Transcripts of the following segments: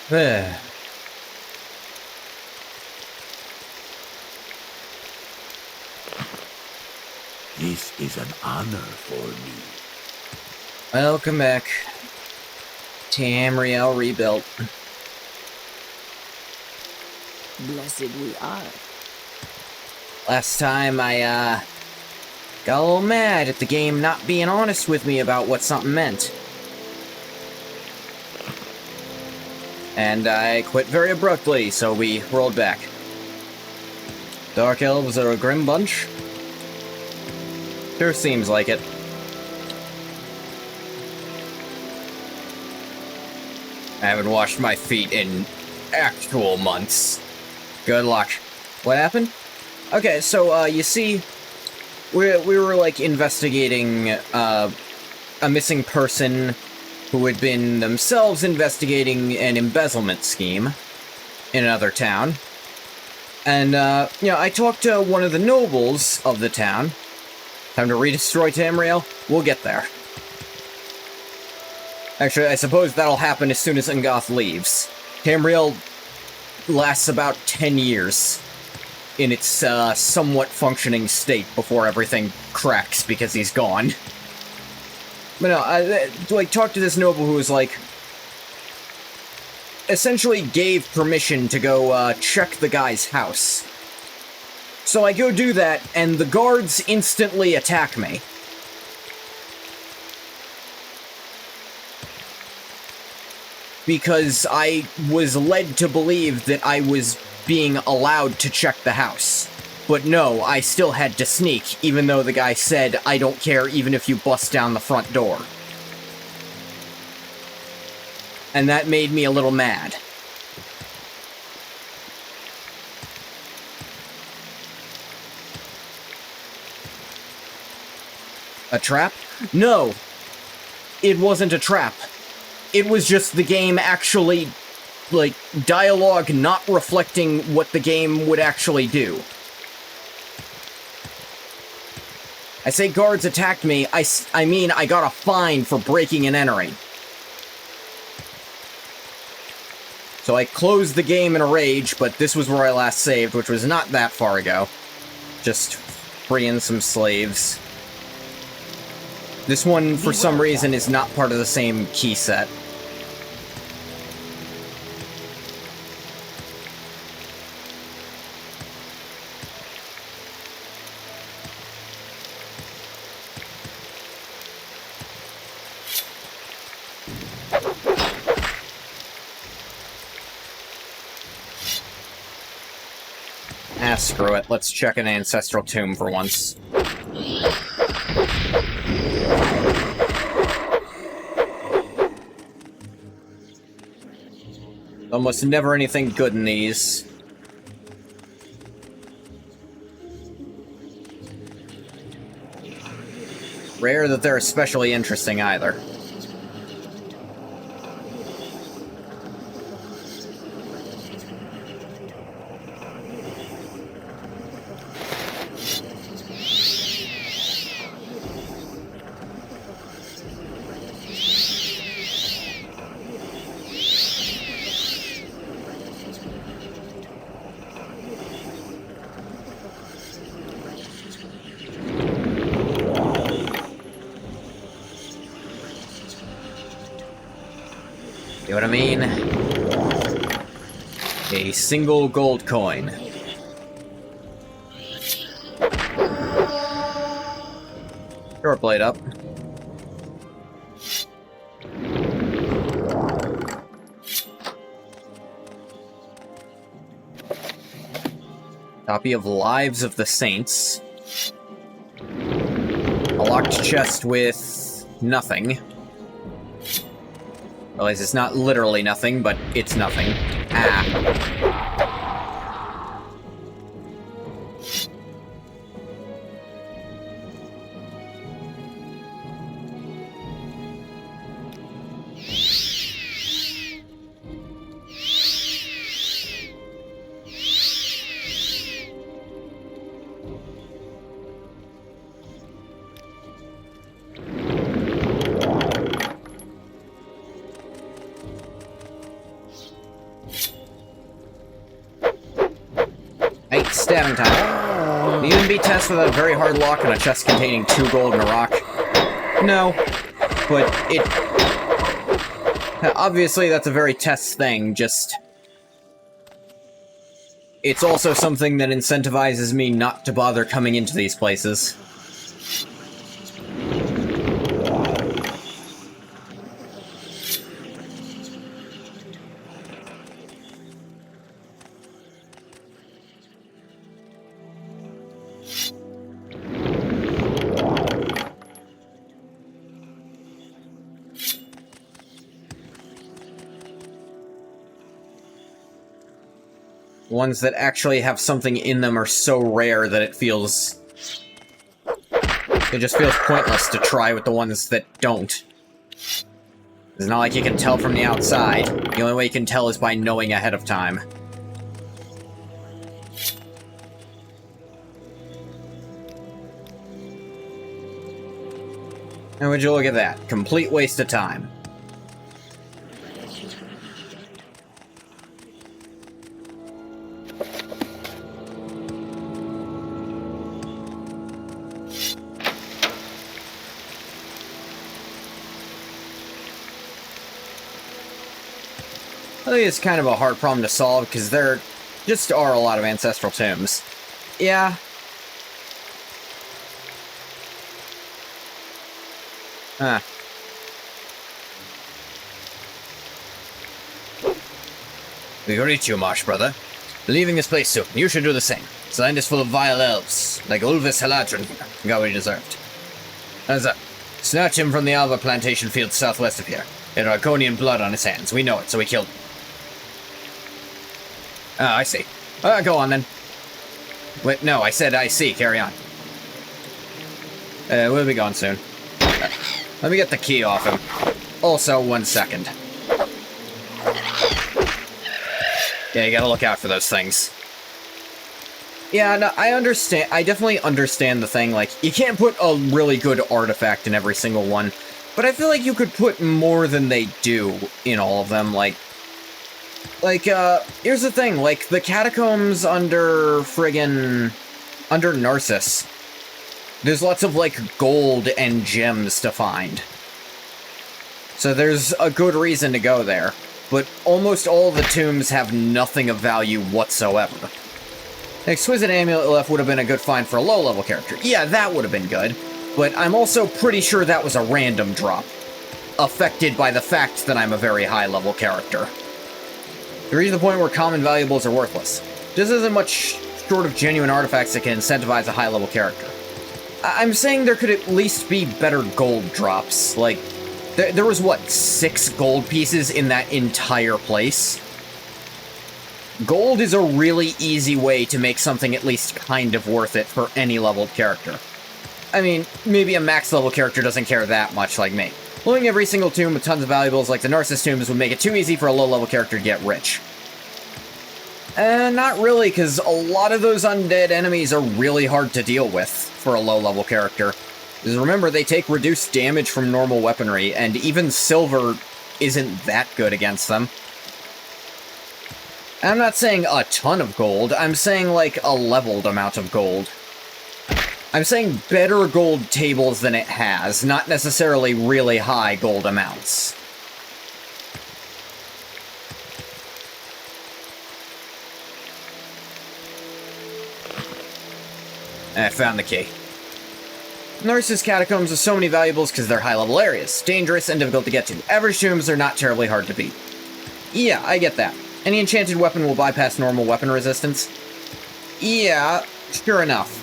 This is an honor for me. Welcome back. TAMRIEL rebuilt. Blessed we are. Last time I, got a little mad at the game not being honest with me about what something meant. And I quit very abruptly, so we rolled back. Dark Elves are a grim bunch? Sure seems like it. I haven't washed my feet in actual months. Good luck. What happened? Okay, so, you see, we were, like, investigating, a missing person who had been themselves investigating an embezzlement scheme in another town. And, you know, I talked to one of the nobles of the town. Time to redestroy TAMRIEL? We'll get there. Actually, I suppose that'll happen as soon as Ungoth leaves. TAMRIEL lasts about 10 years in its, somewhat functioning state before everything cracks because he's gone. But no, I, like, talked to this noble who was, like, essentially gave permission to go, check the guy's house. So I go do that, and the guards instantly attack me. Because I was led to believe that I was being allowed to check the house. But no, I still had to sneak, even though the guy said, I don't care even if you bust down the front door. And that made me a little mad. A trap? No! It wasn't a trap. It was just the game actually, like, dialogue not reflecting what the game would actually do. I say guards attacked me, I mean I got a fine for breaking and entering. So I closed the game in a rage, but this was where I last saved, which was not that far ago. Just freeing some slaves. This one, for some reason, is not part of the same key set. Ah, screw it. Let's check an ancestral tomb for once. Almost never anything good in these. Rare that they're especially interesting either. You know what I mean? A single gold coin. Short blade up. Copy of Lives of the Saints. A locked chest with nothing. Realize it's not literally nothing, but it's nothing. Ah. stabbing time. The even beat test without a very hard lock and a chest containing 2 gold and a rock. No, but it... Obviously, that's a very test thing, just... It's also something that incentivizes me not to bother coming into these places. Ones that actually have something in them are so rare that it feels... It just feels pointless to try with the ones that don't. It's not like you can tell from the outside. The only way you can tell is by knowing ahead of time. And would you look at that? Complete waste of time. I think it's kind of a hard problem to solve, because there just are a lot of ancestral tombs. Yeah. Huh. We've reached you, Marsh brother. Leaving this place soon. You should do the same. This land is full of vile elves, like Ulvis Haladrin. Got what he deserved. Hands up. Snatch him from the Alva plantation field southwest of here. He had Arconian blood on his hands. We know it, so we killed him. Ah, I see. Go on, then. Wait, no, I said I see. Carry on. We'll be gone soon. Let me get the key off him. Also, 1 second. Yeah, you gotta look out for those things. Yeah, no, I understand. I definitely understand the thing. Like, you can't put a really good artifact in every single one, but I feel like you could put more than they do in all of them. Like, here's the thing. Like, the catacombs under Narcissus. There's lots of, like, gold and gems to find. So there's a good reason to go there. But almost all the tombs have nothing of value whatsoever. An exquisite amulet left would have been a good find for a low-level character. Yeah, that would have been good. But I'm also pretty sure that was a random drop. Affected by the fact that I'm a very high-level character. There reaches the point where common valuables are worthless. This isn't much short of genuine artifacts that can incentivize a high-level character. I'm saying there could at least be better gold drops. Like, there was, what, 6 gold pieces in that entire place? Gold is a really easy way to make something at least kind of worth it for any leveled character. I mean, maybe a max-level character doesn't care that much like me. Blowing every single tomb with tons of valuables like the Narcissus tombs would make it too easy for a low-level character to get rich. Not really, because a lot of those undead enemies are really hard to deal with for a low-level character. Because remember, they take reduced damage from normal weaponry, and even silver isn't that good against them. I'm not saying a ton of gold, I'm saying like a leveled amount of gold. I'm saying better gold tables than it has, not necessarily really high gold amounts. I found the key. Narcissus catacombs have so many valuables because they're high-level areas, dangerous and difficult to get to. Average tombs are not terribly hard to beat. Yeah, I get that. Any enchanted weapon will bypass normal weapon resistance. Yeah, sure enough.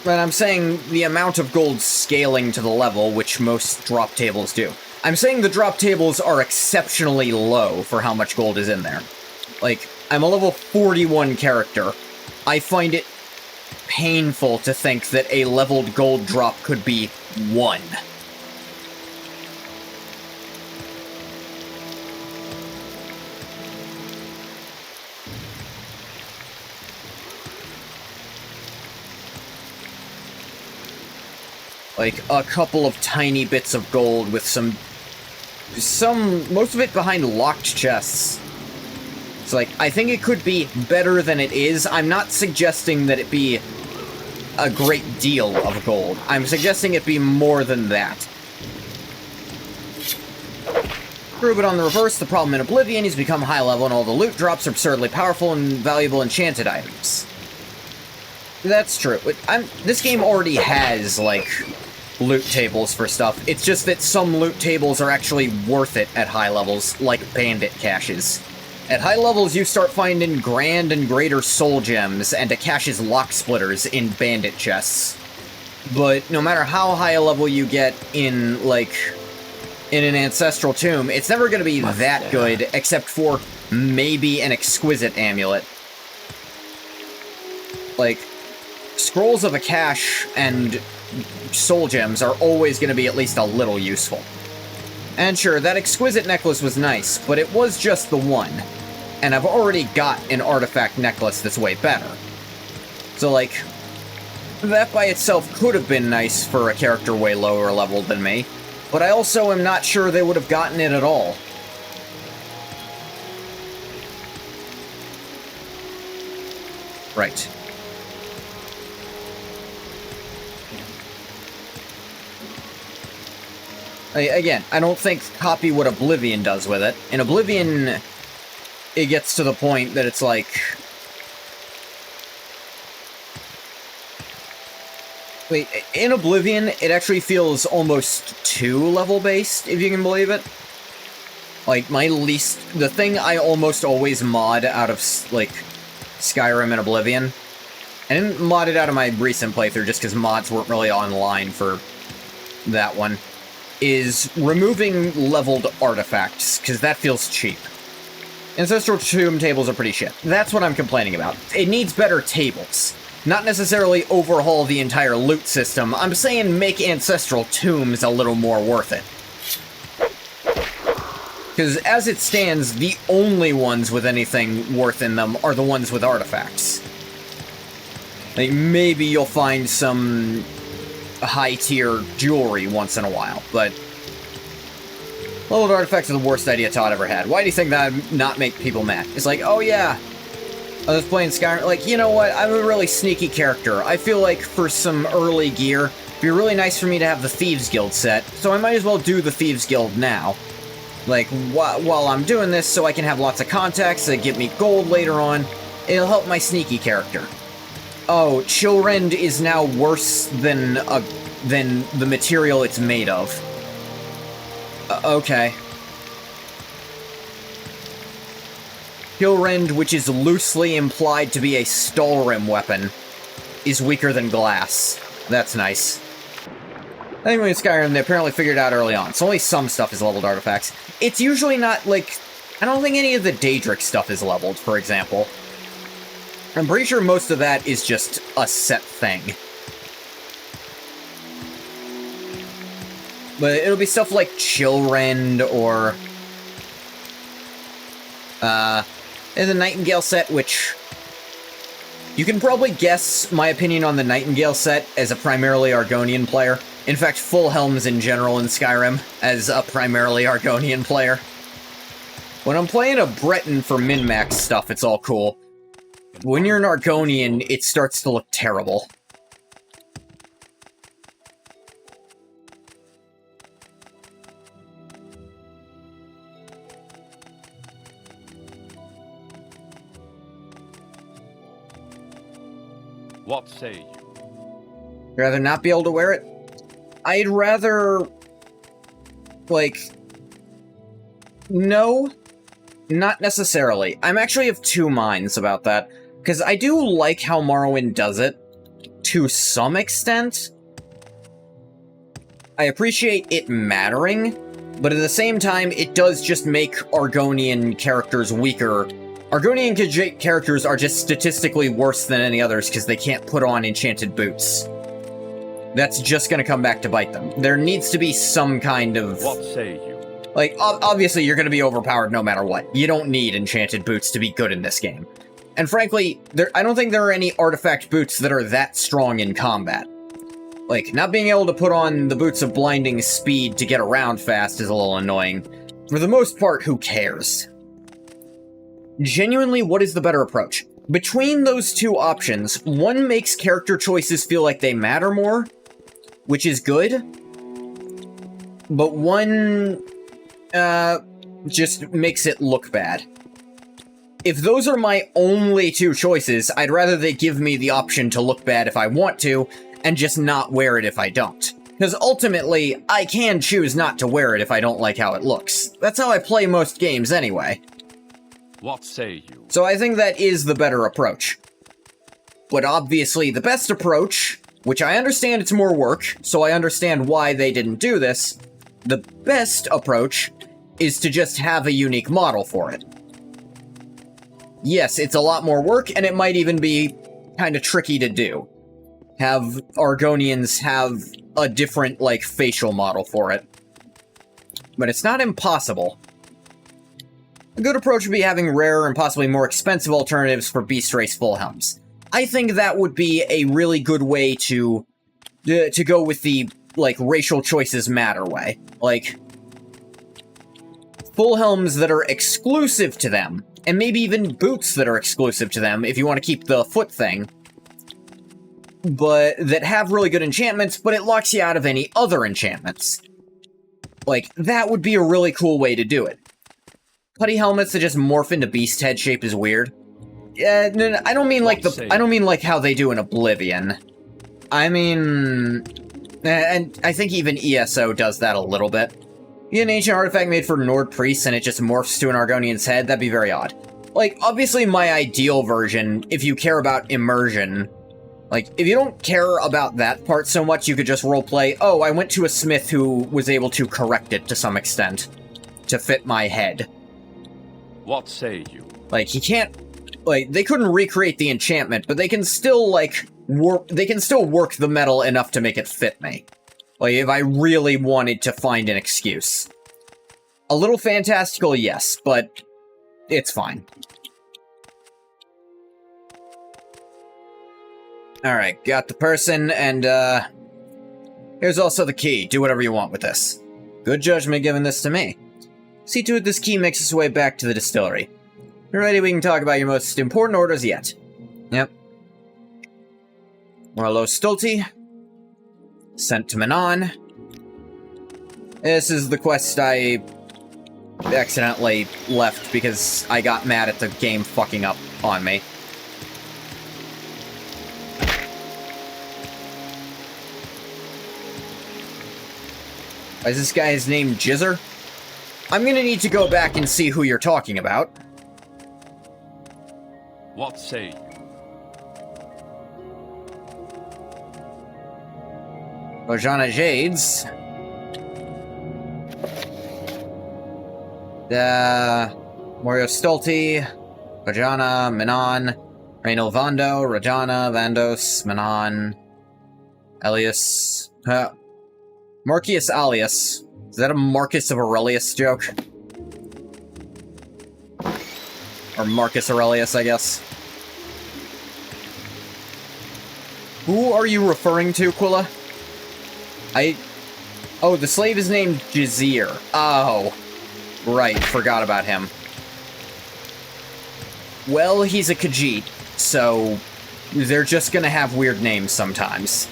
But I'm saying the amount of gold scaling to the level, which most drop tables do. I'm saying the drop tables are exceptionally low for how much gold is in there. Like, I'm a level 41 character. I find it painful to think that a leveled gold drop could be 1. Like, a couple of tiny bits of gold with most of it behind locked chests. It's like, I think it could be better than it is. I'm not suggesting that it be a great deal of gold. I'm suggesting it be more than that. True, but on the reverse, the problem in Oblivion is become high level and all the loot drops are absurdly powerful and valuable enchanted items. That's true. This game already has, like, loot tables for stuff. It's just that some loot tables are actually worth it at high levels, like bandit caches. At high levels, you start finding grand and greater soul gems and a cache's lock splitters in bandit chests. But no matter how high a level you get in, like, in an ancestral tomb, it's never going to be that good, except for maybe an exquisite amulet. Like, scrolls of a cache and soul gems are always going to be at least a little useful. And sure, that exquisite necklace was nice, but it was just the one. And I've already got an artifact necklace that's way better. So, like, that by itself could have been nice for a character way lower level than me, but I also am not sure they would have gotten it at all. Right. Again, I don't think copy what Oblivion does with it. In Oblivion, it gets to the point that it's like... Wait, in Oblivion, it actually feels almost too level-based, if you can believe it. Like, the thing I almost always mod out of, like, Skyrim and Oblivion, I didn't mod it out of my recent playthrough just because mods weren't really online for that one, is removing leveled artifacts, because that feels cheap. Ancestral Tomb tables are pretty shit. That's what I'm complaining about. It needs better tables. Not necessarily overhaul the entire loot system. I'm saying make Ancestral Tombs a little more worth it. Because as it stands, the only ones with anything worth in them are the ones with artifacts. Like, maybe you'll find some high-tier jewelry once in a while, but leveled artifacts are the worst idea Todd ever had. Why do you think that would not make people mad? It's like, oh yeah, I was playing Skyrim, like, you know what, I'm a really sneaky character. I feel like for some early gear, it'd be really nice for me to have the Thieves Guild set, so I might as well do the Thieves Guild now. Like, while I'm doing this, so I can have lots of contacts that get me gold later on, it'll help my sneaky character. Oh, Chillrend is now worse than the material it's made of. Okay. Chillrend, which is loosely implied to be a Stalrim weapon, is weaker than glass. That's nice. Anyway, in Skyrim, they apparently figured out early on, so only some stuff is leveled artifacts. It's usually not, like, I don't think any of the Daedric stuff is leveled, for example. I'm pretty sure most of that is just a set thing. But it'll be stuff like Chillrend or... there's a Nightingale set, which... You can probably guess my opinion on the Nightingale set as a primarily Argonian player. In fact, full helms in general in Skyrim as a primarily Argonian player. When I'm playing a Breton for min-max stuff, it's all cool. When you're an Argonian, it starts to look terrible. What say you? Rather not be able to wear it? I'd rather... like... No, not necessarily. I'm actually of two minds about that. Because I do like how Morrowind does it, to some extent. I appreciate it mattering, but at the same time, it does just make Argonian characters weaker. Argonian characters are just statistically worse than any others because they can't put on enchanted boots. That's just gonna come back to bite them. There needs to be some kind of... What say you? Like, obviously you're gonna be overpowered no matter what. You don't need enchanted boots to be good in this game. And frankly, I don't think there are any artifact boots that are that strong in combat. Like, not being able to put on the boots of blinding speed to get around fast is a little annoying. For the most part, who cares? Genuinely, what is the better approach? Between those two options, one makes character choices feel like they matter more, which is good, but one just makes it look bad. If those are my only two choices, I'd rather they give me the option to look bad if I want to, and just not wear it if I don't. Because ultimately, I can choose not to wear it if I don't like how it looks. That's how I play most games anyway. What say you? So I think that is the better approach. But obviously the best approach, which I understand it's more work, so I understand why they didn't do this, the best approach is to just have a unique model for it. Yes, it's a lot more work, and it might even be kind of tricky to do. Have Argonians have a different, like, facial model for it. But it's not impossible. A good approach would be having rarer and possibly more expensive alternatives for Beast Race full helms. I think that would be a really good way to go with the, like, racial choices matter way. Like, full helms that are exclusive to them, and maybe even boots that are exclusive to them if you want to keep the foot thing, but that have really good enchantments, but it locks you out of any other enchantments. Like, that would be a really cool way to do it. Putty helmets that just morph into beast head shape is weird. Yeah, no, I don't mean like I don't mean like how they do in Oblivion. I mean, and I think even ESO does that a little bit. You get an ancient artifact made for Nord priests and it just morphs to an Argonian's head, that'd be very odd. Like, obviously my ideal version, if you care about immersion, like, if you don't care about that part so much, you could just roleplay, oh, I went to a smith who was able to correct it to some extent, to fit my head. What say you? Like, he can't, like, they couldn't recreate the enchantment, but they can still, like, work the metal enough to make it fit me. Like, if I really wanted to find an excuse. A little fantastical, yes, but it's fine. Alright, got the person, and, here's also the key. Do whatever you want with this. Good judgment giving this to me. See to it this key makes its way back to the distillery. You're ready, we can talk about your most important orders yet. Yep. Morlo Stulti. Sent to Manon. This is the quest I accidentally left because I got mad at the game fucking up on me. Is this guy's name Jizzer? I'm gonna need to go back and see who you're talking about. What say you? Bojana Jades. Morio Stulti. Bojana, Manon. Raynal Vando, Rajana, Vandos, Manon. Elias. Marcus Alias. Is that a Marcus of Aurelius joke? Or Marcus Aurelius, I guess. Who are you referring to, Quilla? Oh, the slave is named Jazir. Oh. Right, forgot about him. Well, he's a Khajiit, so they're just gonna have weird names sometimes.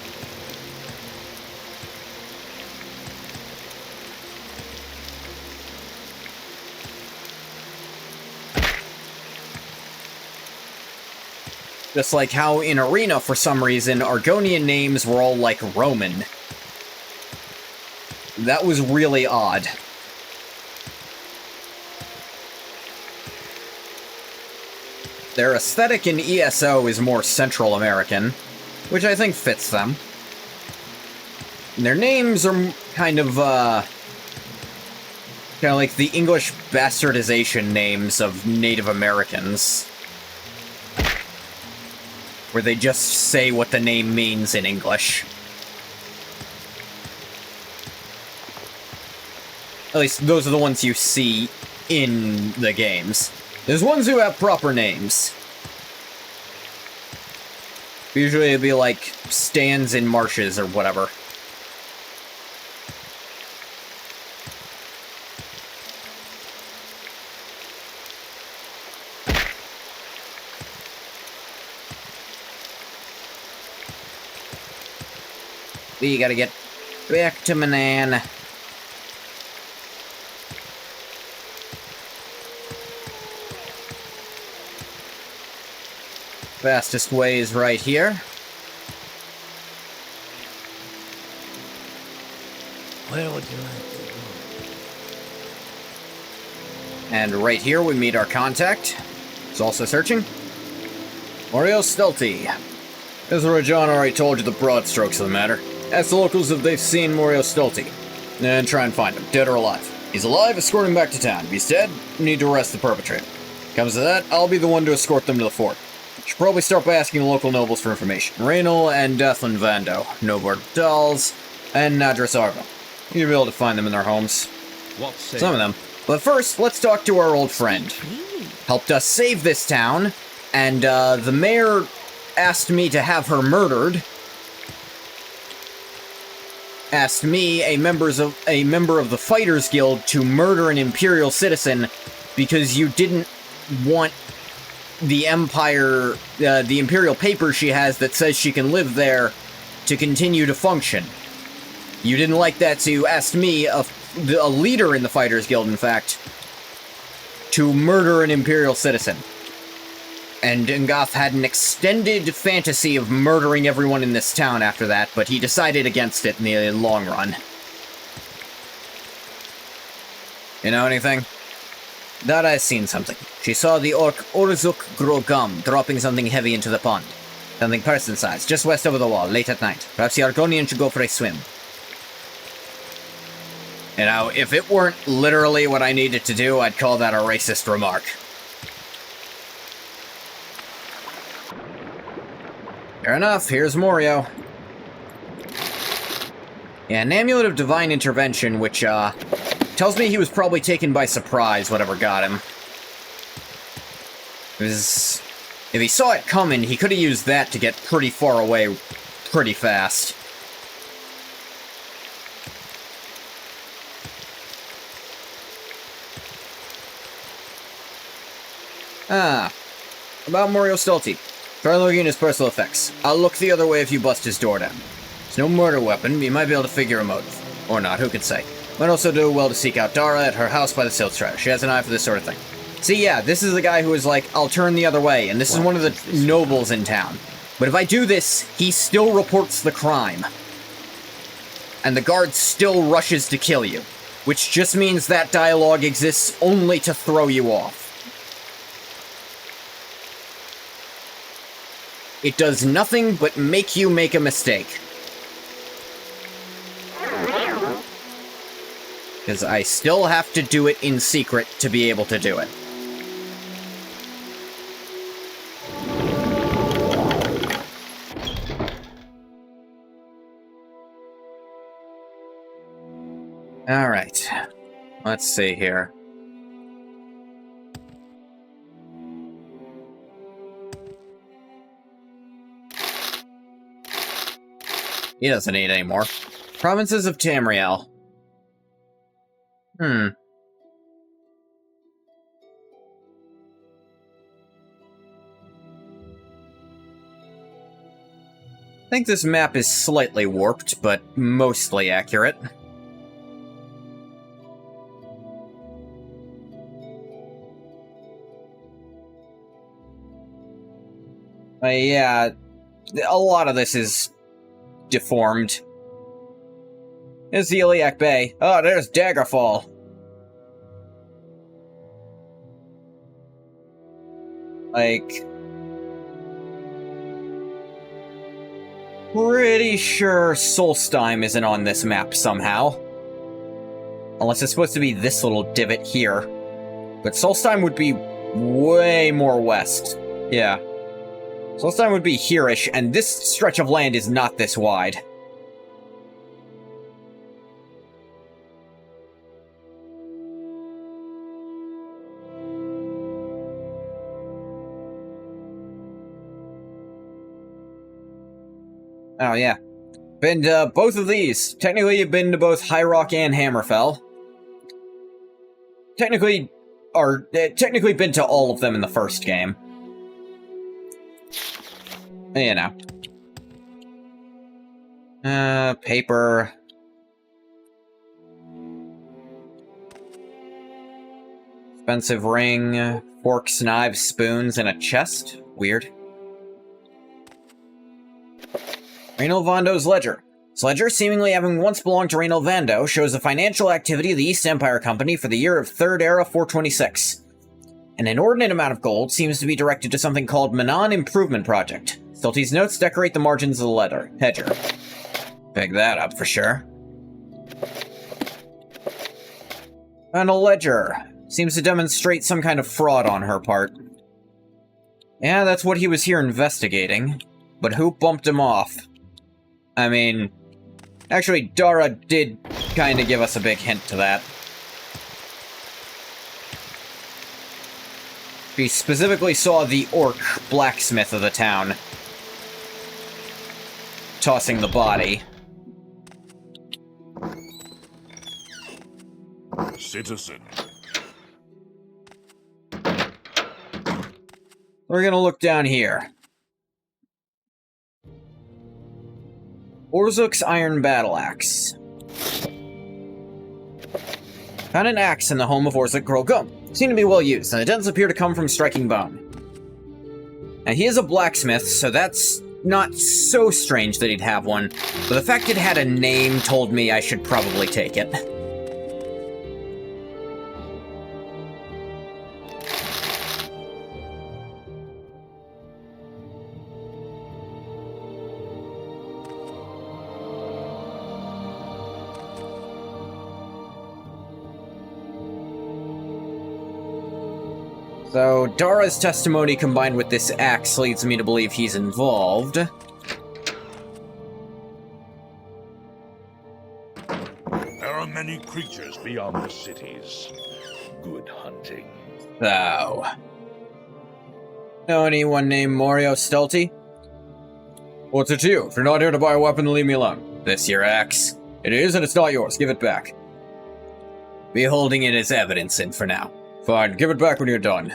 Just like how in Arena, for some reason, Argonian names were all like Roman. That was really odd. Their aesthetic in ESO is more Central American, which I think fits them. And their names are kind of like the English bastardization names of Native Americans. Where they just say what the name means in English. At least those are the ones you see in the games. There's ones who have proper names. Usually it'd be like stands in marshes or whatever. We gotta get back to Manan. Fastest way is right here. Where would you like to go? And right here we meet our contact. He's also searching. Mario Stelty. As Rajan already told you the broad strokes of the matter. Ask the locals if they've seen Mario Stelty. And try and find him, dead or alive. He's alive, escort him back to town. If he's dead, we need to arrest the perpetrator. Comes to that, I'll be the one to escort them to the fort. Should probably start by asking the local nobles for information. Raynal and Deathland Vando, Nobart Dolls, and Nadras Arva. You'll be able to find them in their homes. What say Some of them. But first, let's talk to our old friend. Helped us save this town, and the mayor asked me to have her murdered. Asked me, a member of the Fighters Guild, to murder an Imperial citizen because you didn't want the Empire, the Imperial paper she has that says she can live there to continue to function. You didn't like that, so you asked me, a leader in the Fighters Guild, in fact, to murder an Imperial citizen. And Ngoth had an extended fantasy of murdering everyone in this town after that, but he decided against it in the long run. You know anything? Dara has seen something. She saw the orc Orzuk Grogum dropping something heavy into the pond. Something person-sized, just west over the wall, late at night. Perhaps the Argonian should go for a swim. You know, if it weren't literally what I needed to do, I'd call that a racist remark. Fair enough, here's Morio. Yeah, an amulet of divine intervention, which, tells me he was probably taken by surprise, whatever got him. If he saw it coming, he could have used that to get pretty far away pretty fast. About Mario Stelty. Try looking at his personal effects. I'll look the other way if you bust his door down. It's no murder weapon, but you might be able to figure a motive. Or not, who can say. Might also do well to seek out Dara at her house by the Silt Strider. She has an eye for this sort of thing. See, yeah, this is the guy who is like, I'll turn the other way, and this is one of the nobles in town. But if I do this, he still reports the crime. And the guard still rushes to kill you. Which just means that dialogue exists only to throw you off. It does nothing but make you make a mistake. Because I still have to do it in secret to be able to do it. Alright. Let's see here. He doesn't need any more. Provinces of Tamriel. I think this map is slightly warped, but mostly accurate. Yeah, a lot of this is deformed. There's the Iliac Bay. Oh, there's Daggerfall. Like, pretty sure Solstheim isn't on this map somehow. Unless it's supposed to be this little divot here. But Solstheim would be way more west. Yeah. Solstheim would be here-ish, and this stretch of land is not this wide. Oh, yeah. Been to both of these. Technically, you've been to both High Rock and Hammerfell. Technically been to all of them in the first game. You know. Paper. Expensive ring, forks, knives, spoons, and a chest? Weird. Reynald Vando's ledger. This ledger, seemingly having once belonged to Reynald Vando, shows the financial activity of the East Empire Company for the year of Third Era 426. An inordinate amount of gold seems to be directed to something called Manon Improvement Project. Stilty's notes decorate the margins of the ledger. Pick that up for sure. And a ledger. Seems to demonstrate some kind of fraud on her part. Yeah, that's what he was here investigating. But who bumped him off? I mean, actually, Dara did kind of give us a big hint to that. He specifically saw the orc blacksmith of the town tossing the body. Citizen. We're gonna look down here. Orzuk's Iron Battle Axe. Found an axe in the home of Orzuk Grogum. Seemed to be well used, and it doesn't appear to come from striking bone. Now, he is a blacksmith, so that's not so strange that he'd have one, but the fact it had a name told me I should probably take it. So, Dara's testimony combined with this axe leads me to believe he's involved. There are many creatures beyond the cities. Good hunting. So... know anyone named Morio Stelty? What's it to you? If you're not here to buy a weapon, leave me alone. This your axe? It is, and it's not yours. Give it back. Be holding it as evidence in for now. Fine, give it back when you're done.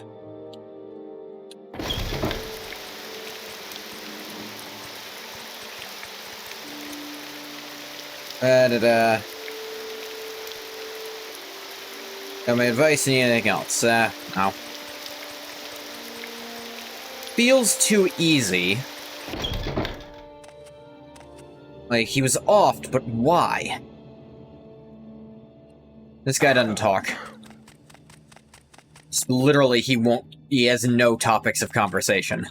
Got my advice and anything else? No. Feels too easy. Like, he was offed, but why? This guy doesn't talk. Just literally, he has no topics of conversation.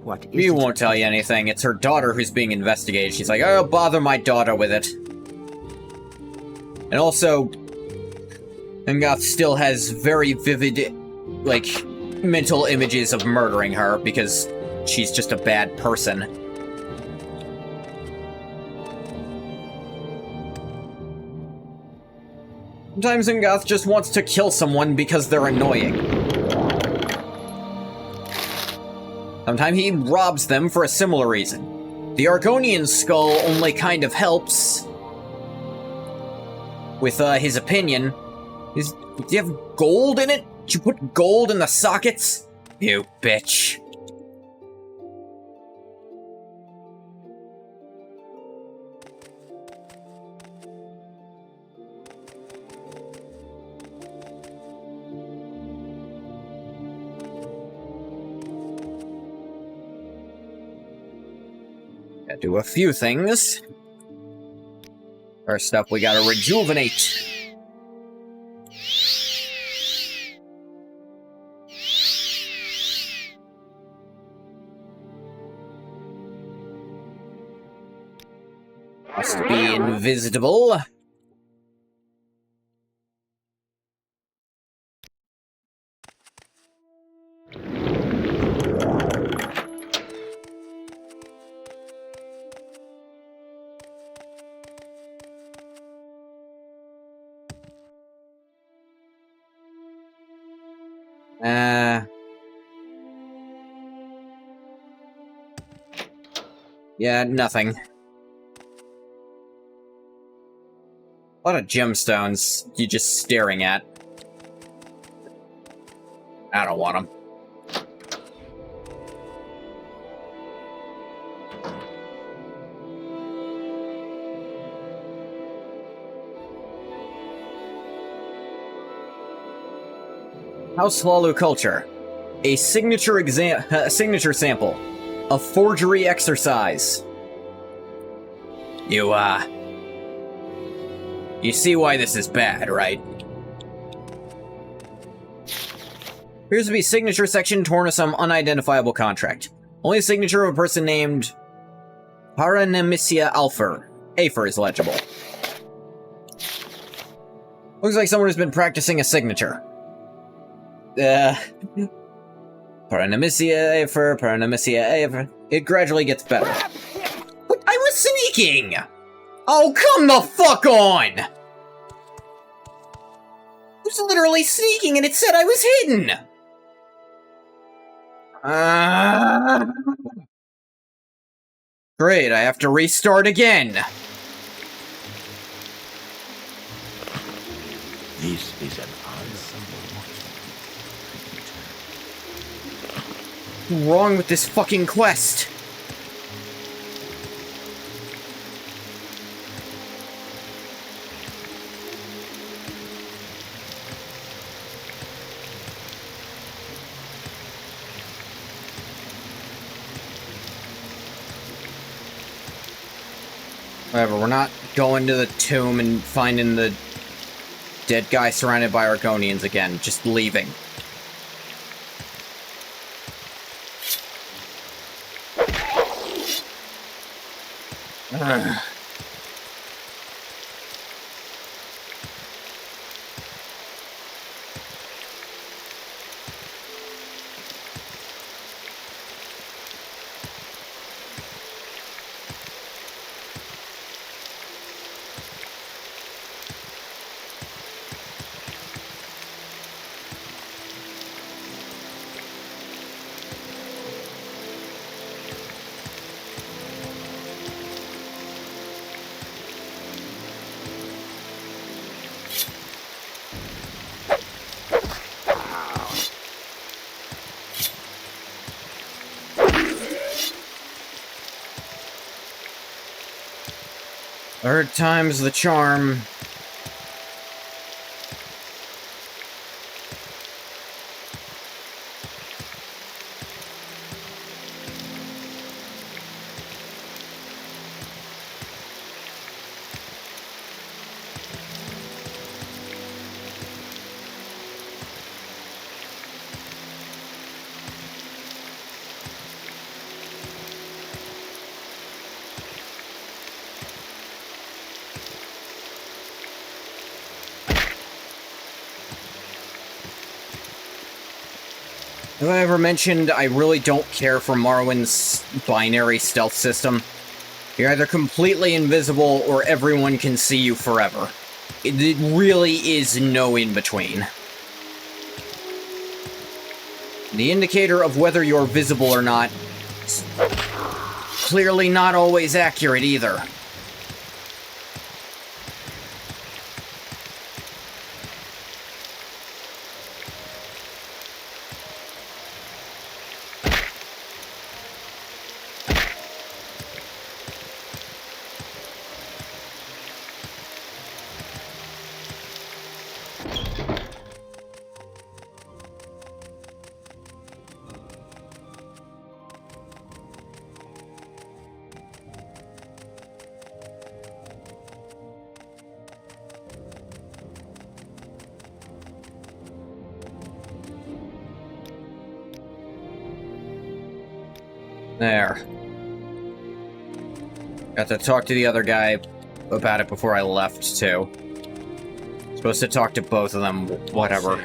What is He it? won't tell you anything. It's her daughter who's being investigated. She's like, oh, bother my daughter with it. And also, Ngoth still has very vivid, like, mental images of murdering her because she's just a bad person. Sometimes Ngoth just wants to kill someone because they're annoying. Sometimes he robs them for a similar reason. The Argonian skull only kind of helps with his opinion. Do you have gold in it? Did you put gold in the sockets? You bitch. Gotta do a few things. First up, we gotta rejuvenate. Must be invisible. Yeah, nothing. A lot of gemstones you're just staring at. I don't want them. House Lalu culture. A signature signature sample. A forgery exercise. You see why this is bad, right? Appears to be signature section torn to some unidentifiable contract. Only signature of a person named Paranemisia Afer is legible. Looks like someone who's been practicing a signature. Paranemisia Afer. It gradually gets better. But I was sneaking! Oh, come the fuck on! I was literally sneaking and it said I was hidden! Great, I have to restart again. This is an honor. What's wrong with this fucking quest? Whatever, we're not going to the tomb and finding the dead guy surrounded by Argonians again, just leaving. Ugh. Third time's the charm. Have I ever mentioned I really don't care for Marwyn's binary stealth system? You're either completely invisible or everyone can see you forever. It really is no in-between. The indicator of whether you're visible or not is clearly not always accurate either. There. Got to talk to the other guy about it before I left, too. Supposed to talk to both of them, whatever.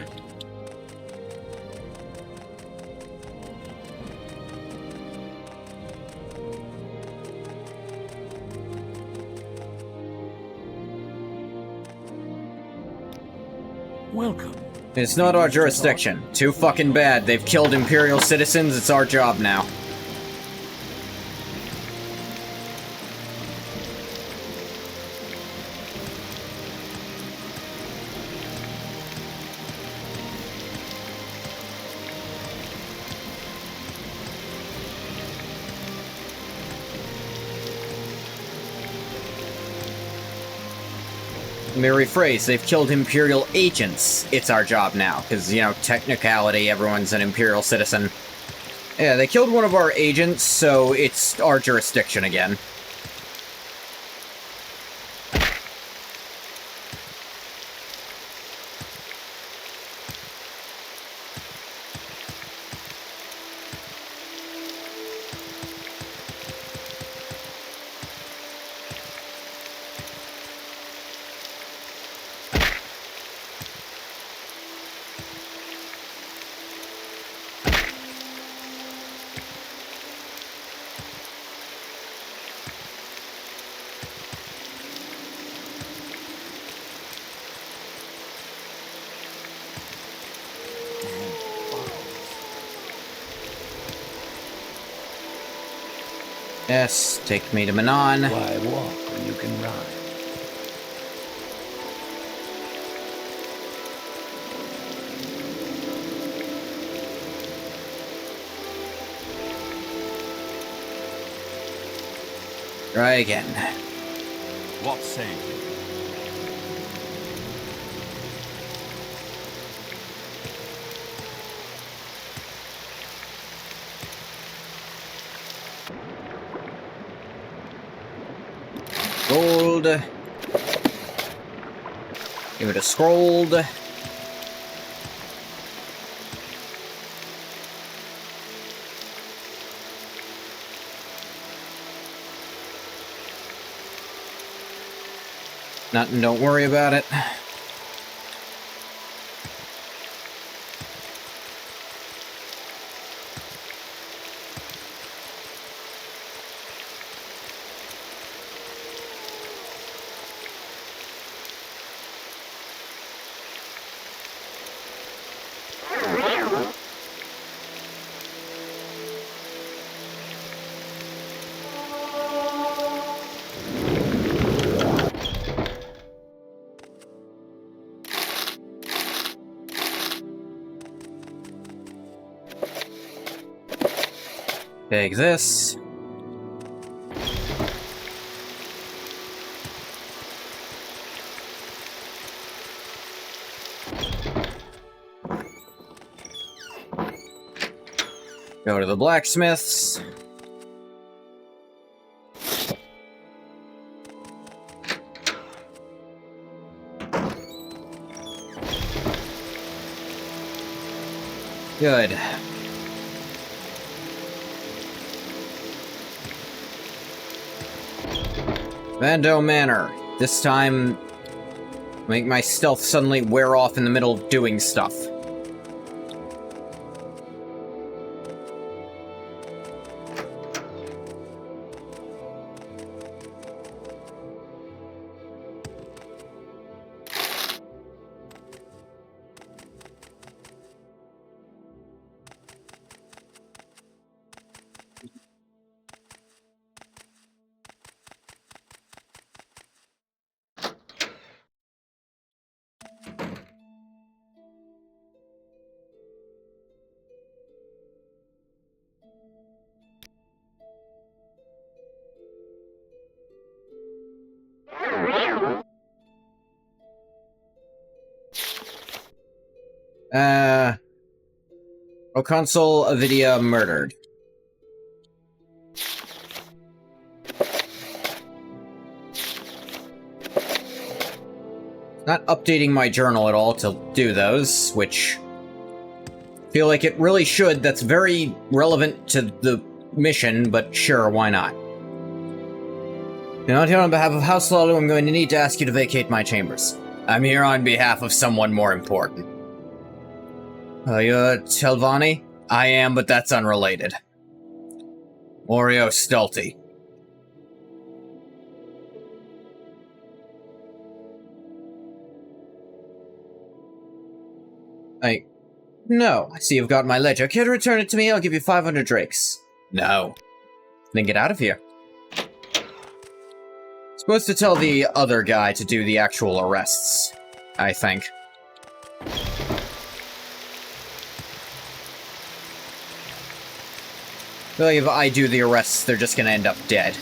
Welcome. It's not our jurisdiction. Too fucking bad. They've killed Imperial citizens, it's our job now. Let me rephrase, they've killed Imperial agents. It's our job now, because, you know, technicality, everyone's an Imperial citizen. Yeah, they killed one of our agents, so it's our jurisdiction again. Yes, take me to Manon. Why walk when you can ride? Try again. What say you? Gold. Give it a scroll. Nothing, don't worry about it. Take this. Go to the blacksmith's. Good. Vando Manor. This time, make my stealth suddenly wear off in the middle of doing stuff. Proconsul Avidia murdered. Not updating my journal at all to do those, which feel like it really should. That's very relevant to the mission, but sure, why not? You're not here on behalf of House Lalo. I'm going to need to ask you to vacate my chambers. I'm here on behalf of someone more important. You're Telvanni? I am, but that's unrelated. Oreo Stulty. No. I see you've got my ledger. Care to return it to me? I'll give you 500 drakes. No. Then get out of here. Supposed to tell the other guy to do the actual arrests, I think. I feel like if I do the arrests, they're just gonna end up dead.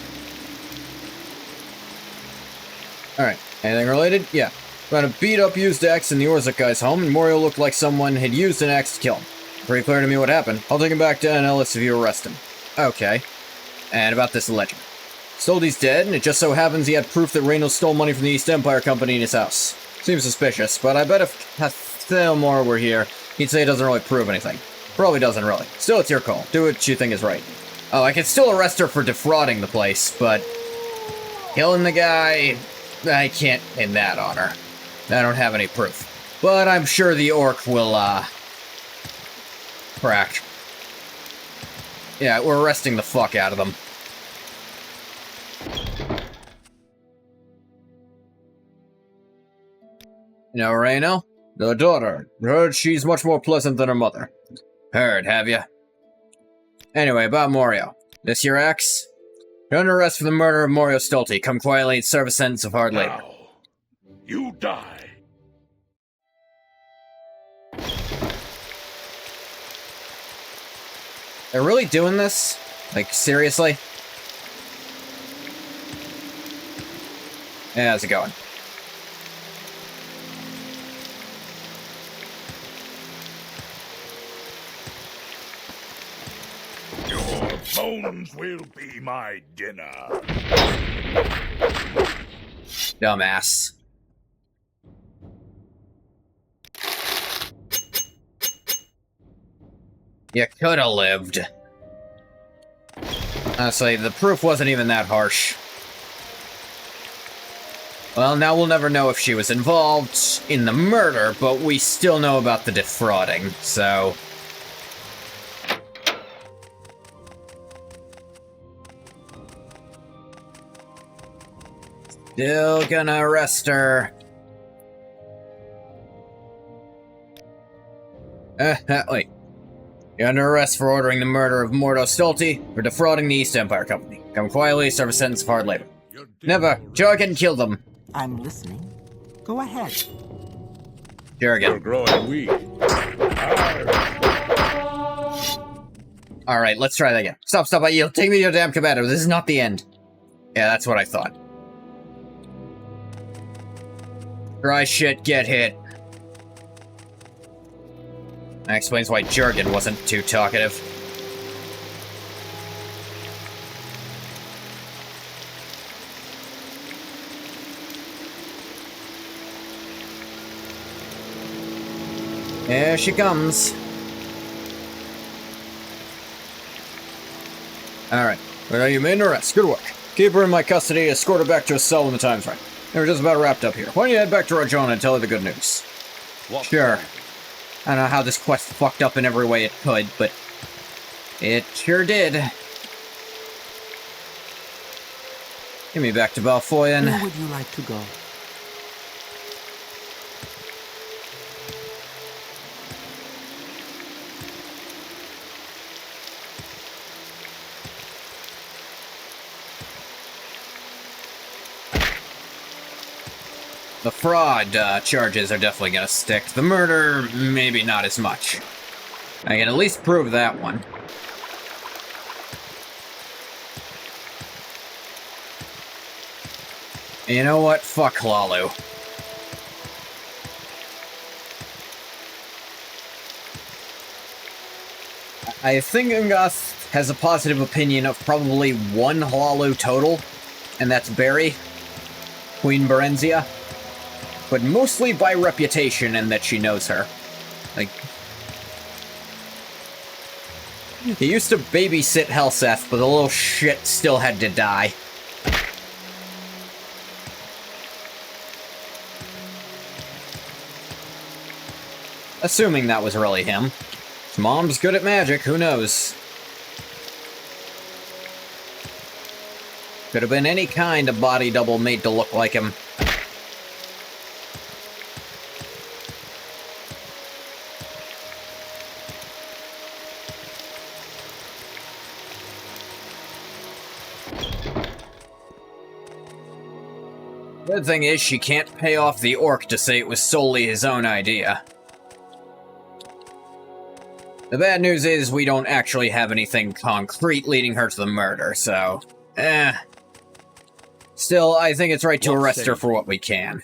Alright, anything related? Yeah. Found a beat-up used axe in the Orzik guy's home, and Morio looked like someone had used an axe to kill him. Pretty clear to me what happened. I'll take him back to NLS if you arrest him. Okay. And about this legend. Stolte's dead, and it just so happens he had proof that Reynolds stole money from the East Empire Company in his house. Seems suspicious, but I bet if Thelmore were here, he'd say it doesn't really prove anything. Probably doesn't really. Still, it's your call. Do what you think is right. Oh, I can still arrest her for defrauding the place, but killing the guy, I can't pin that on her. I don't have any proof. But I'm sure the orc will, crack. Yeah, we're arresting the fuck out of them. You know Reno? The daughter. Heard she's much more pleasant than her mother. Heard, have ya? Anyway, about Morio. This your axe? You're under arrest for the murder of Morio Stolte. Come quietly and serve a sentence of hard labor. Now, you die. They're really doing this? Like, seriously? Yeah, how's it going? Your bones will be my dinner. Dumbass. You coulda lived. Honestly, the proof wasn't even that harsh. Well, now we'll never know if she was involved in the murder, but we still know about the defrauding, so... Still gonna arrest her. Wait. You're under arrest for ordering the murder of Mordo Stolte for defrauding the East Empire Company. Come quietly, serve a sentence of hard labor. Never. Jorgen killed them. I'm listening. Go ahead. You're Jorgen. growing weak. Alright, let's try that again. Stop, I yield. Take me to your damn commander. This is not the end. Yeah, that's what I thought. Try shit, get hit. That explains why Jorgen wasn't too talkative. Here she comes. Alright. Well, you made an arrest. Good work. Keep her in my custody, escort her back to a cell when the time's right. We're just about wrapped up here. Why don't you head back to Rajona and tell her the good news? What Sure. say? I don't know how this quest fucked up in every way it could, but it sure did. Get me back to Balfoyan. Where would you like to go? The fraud charges are definitely gonna stick. The murder, maybe not as much. I can at least prove that one. You know what? Fuck Hlalu. I think Ungoth has a positive opinion of probably one Hlalu total, and that's Barry, Queen Berenzia. But mostly by reputation and that she knows her. Like, he used to babysit Helseth, but the little shit still had to die. Assuming that was really him. His mom's good at magic, who knows? Could have been any kind of body double made to look like him. Good thing is, she can't pay off the orc to say it was solely his own idea. The bad news is, we don't actually have anything concrete leading her to the murder, so... Still, I think it's right to What arrest say her you? for what we can.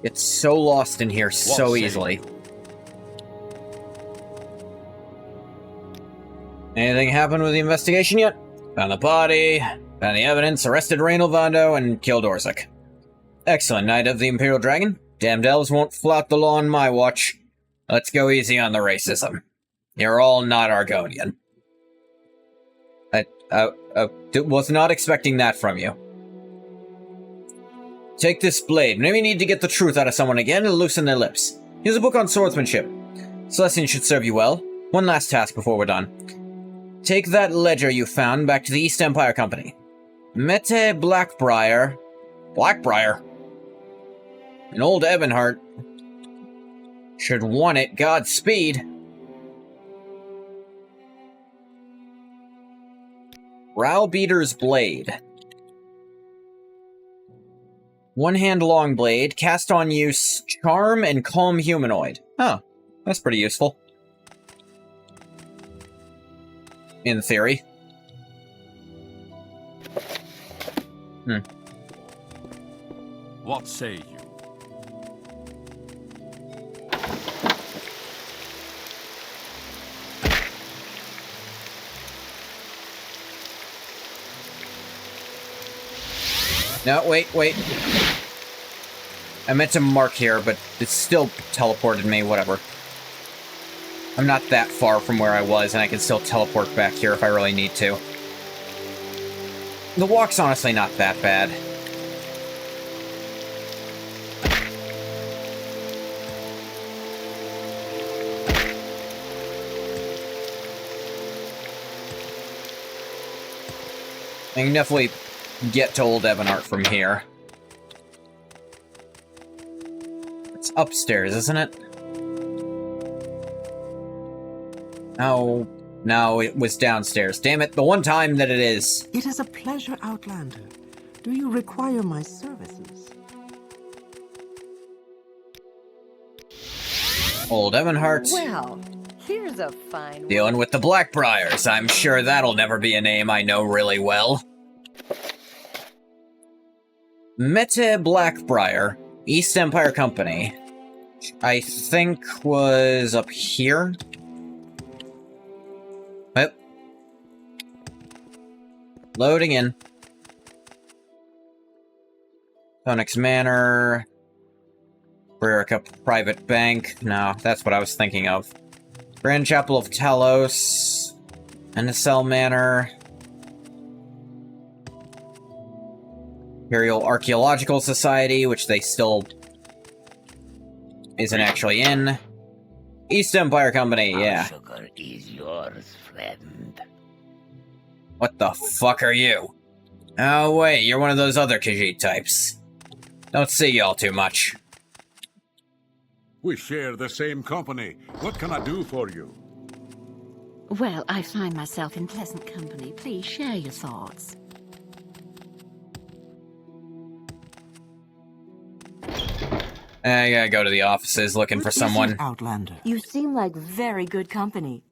Get so lost in here so easily. Anything happened with the investigation yet? Found the body, found the evidence, arrested Raynal Vando, and killed Orzik. Excellent, Knight of the Imperial Dragon. Damned elves won't flout the law on my watch. Let's go easy on the racism. You're all not Argonian. I was not expecting that from you. Take this blade. Maybe you need to get the truth out of someone again and loosen their lips. Here's a book on swordsmanship. Celestian should serve you well. One last task before we're done. Take that ledger you found back to the East Empire Company. Mette Blackbriar. Blackbriar? An old Ebonheart. Should want it. Godspeed. Browbeater's Blade. One-hand long blade, cast on use, charm, and calm humanoid. Oh, that's pretty useful. In theory. What say you? No, wait. I meant to mark here, but it still teleported me, whatever. I'm not that far from where I was, and I can still teleport back here if I really need to. The walk's honestly not that bad. I can definitely get to Old Ebonheart from here. It's upstairs, isn't it? Oh, no, it was downstairs. Damn it, the one time that it is. It is a pleasure, Outlander. Do you require my services? Old Ebonheart. Well, here's a fine one. Dealing with the Blackbriars. I'm sure that'll never be a name I know really well. Mette Blackbriar, East Empire Company. I think was up here. Yep. Loading in. Phoenix Manor. Brerica Private Bank. No, that's what I was thinking of. Grand Chapel of Talos. Anacel Manor. Imperial Archaeological Society, which they still isn't actually in. East Empire Company, yeah. Sugar is yours, friend. What the fuck are you? Oh wait, you're one of those other Khajiit types. Don't see y'all too much. We share the same company. What can I do for you? Well, I find myself in pleasant company. Please share your thoughts. I gotta go to the offices looking for What is someone. it, Outlander? You seem like very good company.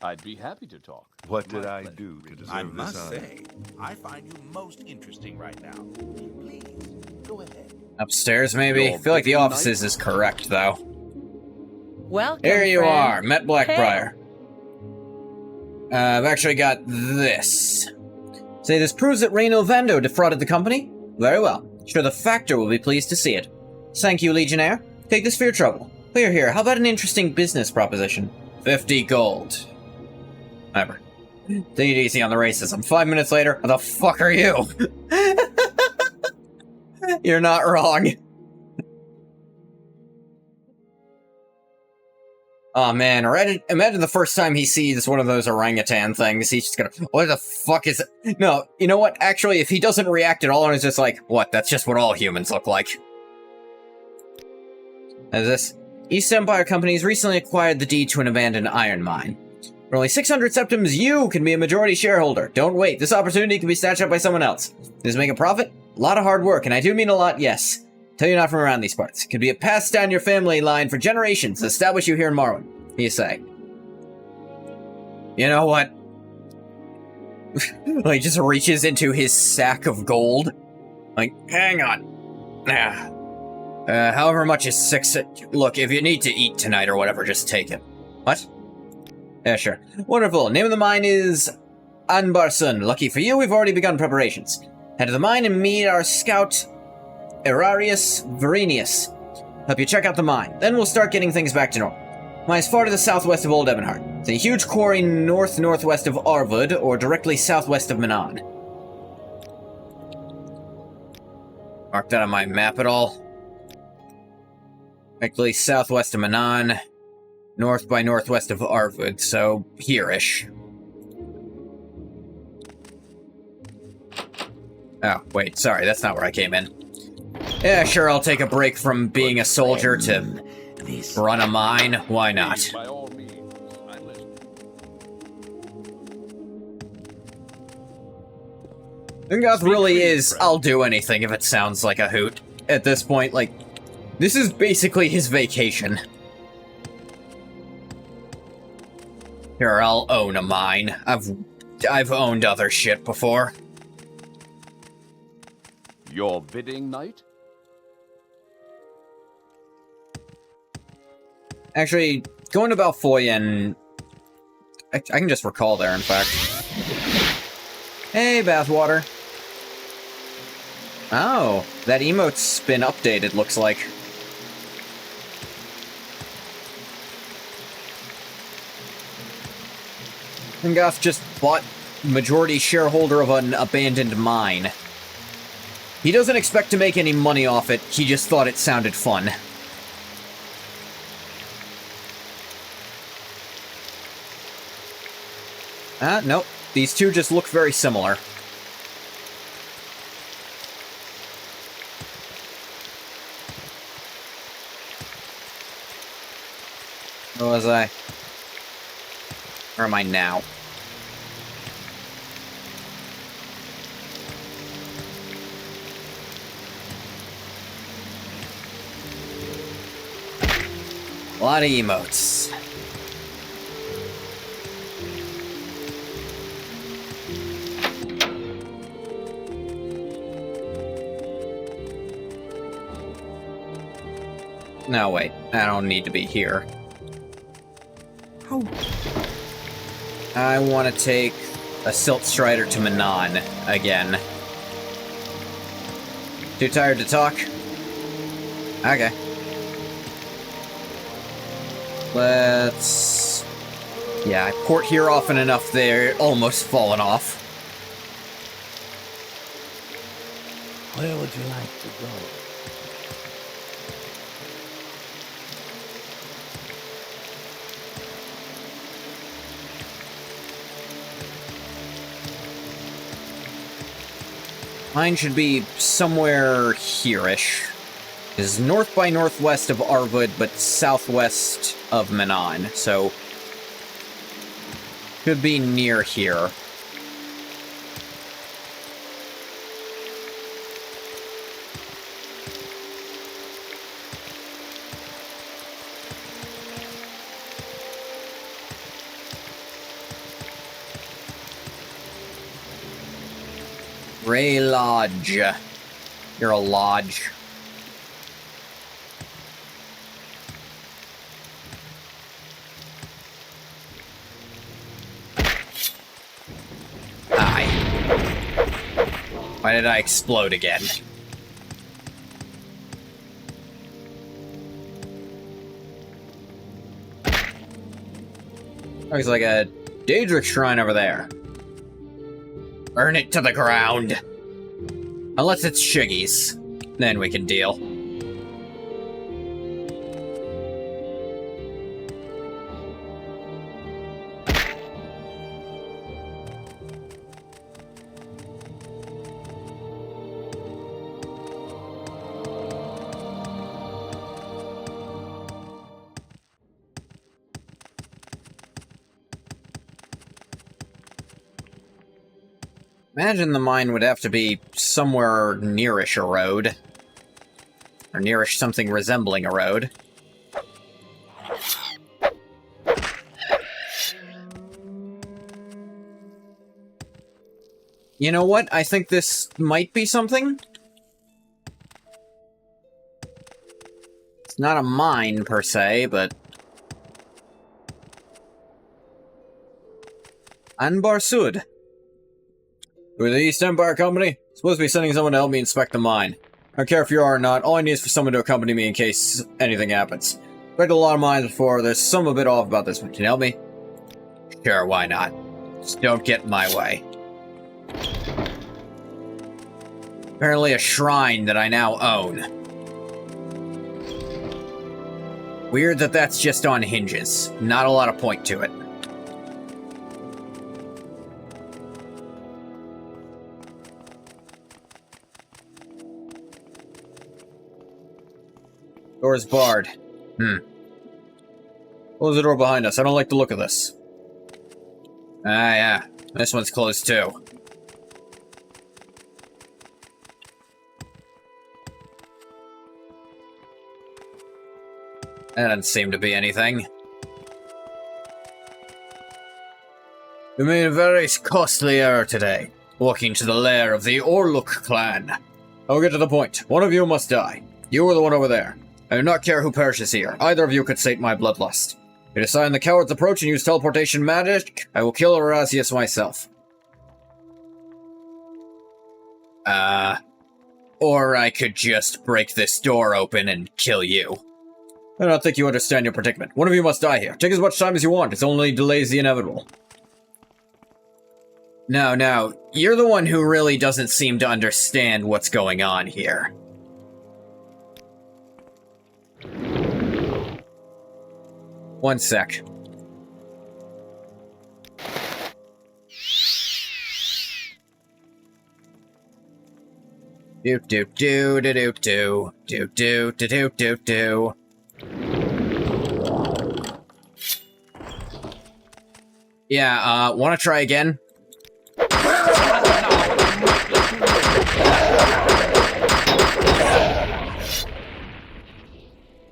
I'd be happy to talk. What did I do to deserve I this must honor? say, I find you most interesting right now. Please, go ahead. Upstairs, maybe? I feel like the offices is correct, though. Welcome, Here you friend. are, Met Blackbriar. I've actually got this. Say this proves that Raynal Vando defrauded the company? Very well. Sure the Factor will be pleased to see it. Thank you, Legionnaire. Take this for your trouble. Here, how about an interesting business proposition? 50 gold. Whatever. Take it easy on the racism. 5 minutes later, what the fuck are you? You're not wrong. Oh man, imagine the first time he sees one of those orangutan things, he's just gonna, what the fuck is it? No, you know what, actually, if he doesn't react at all and is just like, what, that's just what all humans look like. As this, East Empire Company has recently acquired the deed to an abandoned iron mine. For only 600 septims, you can be a majority shareholder. Don't wait, this opportunity can be snatched up by someone else. Does it make a profit? A lot of hard work, and I do mean a lot, yes. Tell you're not from around these parts. Could be a passed down your family line for generations, establish you here in Morrowind, you say. You know what? Like, just reaches into his sack of gold. Like, hang on. However much is 6... Look, if you need to eat tonight or whatever, just take it. What? Yeah, sure. Wonderful. Name of the mine is Anbarson. Lucky for you, we've already begun preparations. Head to the mine and meet our scout, Erarius Verenius. Help you check out the mine. Then we'll start getting things back to normal. Mine is far to the southwest of Old Ebonheart. It's a huge quarry north-northwest of Arvud, or directly southwest of Manon. Mark that on my map at all. Directly southwest of Manon, north by northwest of Arvud, so here-ish. Oh, wait, sorry, that's not where I came in. Yeah, sure, I'll take a break from being a soldier to run a mine. Why not? By all means, I listen. Ungoth really is, I'll do anything if it sounds like a hoot. At this point, like, this is basically his vacation. Here, I'll own a mine. I've owned other shit before. Your bidding, knight? Actually, going to Balfoyen... I can just recall there, in fact. Hey, Bathwater. Oh, that emote's been updated, looks like. Ungoth just bought majority shareholder of an abandoned mine. He doesn't expect to make any money off it, he just thought it sounded fun. Nope. These two just look very similar. Where was I? Where am I now? A lot of emotes. No, wait. I don't need to be here. How? I want to take a Silt Strider to Manon again. Too tired to talk? Okay. Let's... Yeah, I port here often enough they're almost fallen off. Where would you like to go? Mine should be somewhere here-ish. Is north by northwest of Arvud, but southwest of Manon, so... Could be near here. Ray Lodge. You're a lodge. Hi. Why did I explode again? Looks like a Daedric shrine over there. Burn it to the ground. Unless it's Shiggy's. Then we can deal. Imagine the mine would have to be somewhere nearish a road. Or nearish something resembling a road. You know what? I think this might be something. It's not a mine, per se, but... Anbar Sud. We're the East Empire Company. Supposed to be sending someone to help me inspect the mine. I don't care if you are or not, all I need is for someone to accompany me in case anything happens. I've read a lot of mines before, there's some a bit off about this one. Can you help me? Sure, why not? Just don't get in my way. Apparently a shrine that I now own. Weird that that's just on hinges. Not a lot of point to it. Door's barred. Close the door behind us. I don't like the look of this. Ah, yeah. This one's closed too. That doesn't seem to be anything. You made a very costly error today, walking to the lair of the Orluk clan. I'll get to the point. One of you must die. You or the one over there. I do not care who perishes here. Either of you could sate my bloodlust. If you decide the coward's approach and use teleportation magic, I will kill Erasius myself. Or I could just break this door open and kill you. I don't think you understand your predicament. One of you must die here. Take as much time as you want. It only delays the inevitable. No. You're the one who really doesn't seem to understand what's going on here. One sec. Doop doop doo doo doop doo doop doo doop doop doo. Yeah, wanna try again?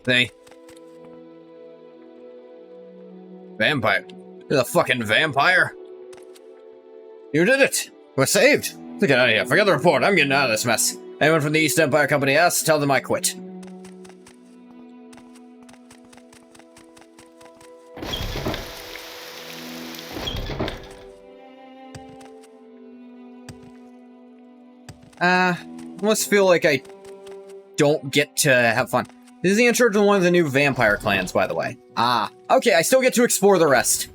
See? Vampire. You're the fucking vampire? You did it! We're saved! Get out of here. Forget the report. I'm getting out of this mess. Anyone from the East Empire Company asks, tell them I quit. I almost feel like I don't get to have fun. This is the intro to one of the new vampire clans, by the way. Ah, okay, I still get to explore the rest.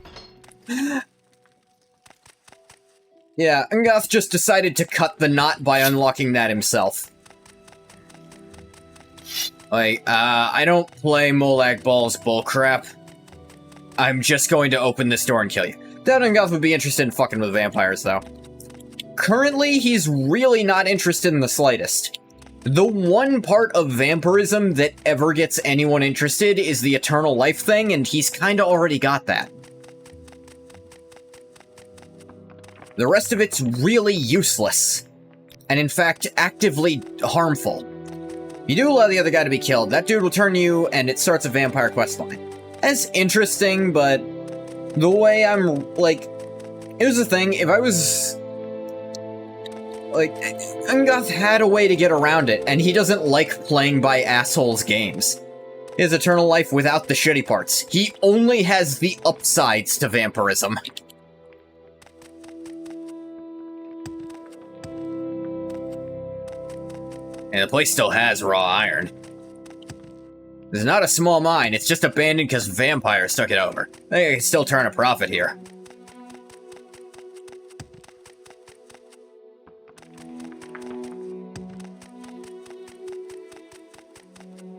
Yeah, Ungoth just decided to cut the knot by unlocking that himself. Like, I don't play Molag Ball's bullcrap. I'm just going to open this door and kill you. That Ungoth would be interested in fucking with vampires, though. Currently, he's really not interested in the slightest. The one part of vampirism that ever gets anyone interested is the eternal life thing, and he's kinda already got that. The rest of it's really useless, and in fact, actively harmful. You do allow the other guy to be killed, that dude will turn you, and it starts a vampire questline. That's interesting, but the way I'm, like... Here's the thing, if I was... Like, Ungoth had a way to get around it, and he doesn't like playing by assholes games. His eternal life without the shitty parts. He only has the upsides to vampirism. And the place still has raw iron. It's not a small mine, it's just abandoned because vampires took it over. I think I can still turn a profit here.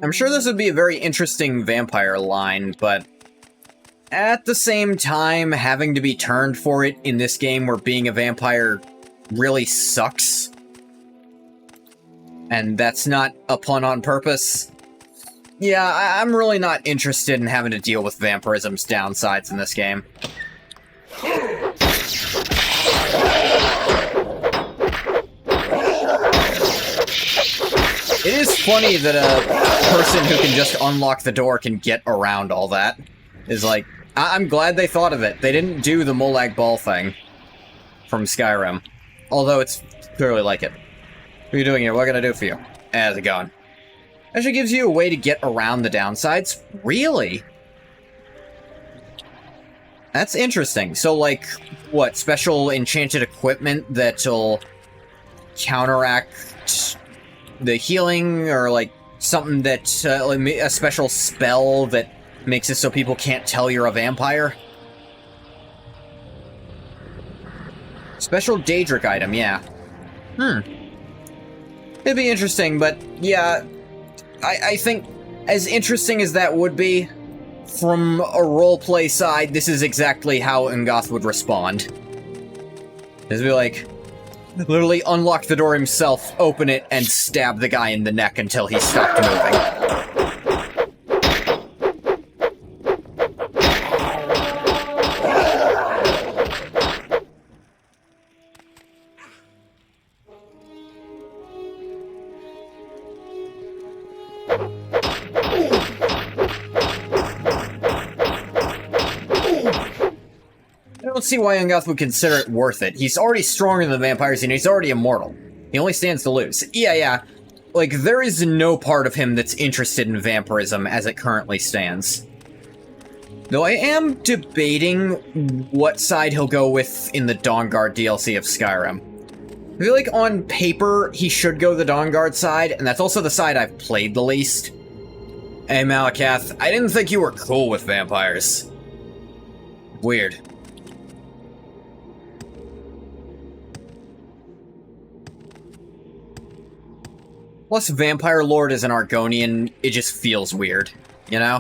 I'm sure this would be a very interesting vampire line, but at the same time, having to be turned for it in this game where being a vampire really sucks. And that's not a pun on purpose. Yeah, I'm really not interested in having to deal with vampirism's downsides in this game. It is funny that a person who can just unlock the door can get around all that. Is like, I'm glad they thought of it. They didn't do the Molag Ball thing from Skyrim. Although it's clearly like it. What are you doing here? What can I do for you? How's it going? Actually gives you a way to get around the downsides. Really? That's interesting. So, like, what, special enchanted equipment that'll counteract the healing, or, like, something that, like, a special spell that makes it so people can't tell you're a vampire? Special Daedric item, yeah. It'd be interesting, but, yeah, I think, as interesting as that would be, from a roleplay side, this is exactly how Ungoth would respond. He'd be like, literally unlock the door himself, open it, and stab the guy in the neck until he stopped moving. I don't see why Ungoth would consider it worth it. He's already stronger than the vampires, and he's already immortal. He only stands to lose. Yeah. Like, there is no part of him that's interested in vampirism as it currently stands. Though I am debating what side he'll go with in the Dawnguard DLC of Skyrim. I feel like on paper, he should go the Dawnguard side, and that's also the side I've played the least. Hey, Malakath, I didn't think you were cool with vampires. Weird. Plus, Vampire Lord as an Argonian, it just feels weird, you know?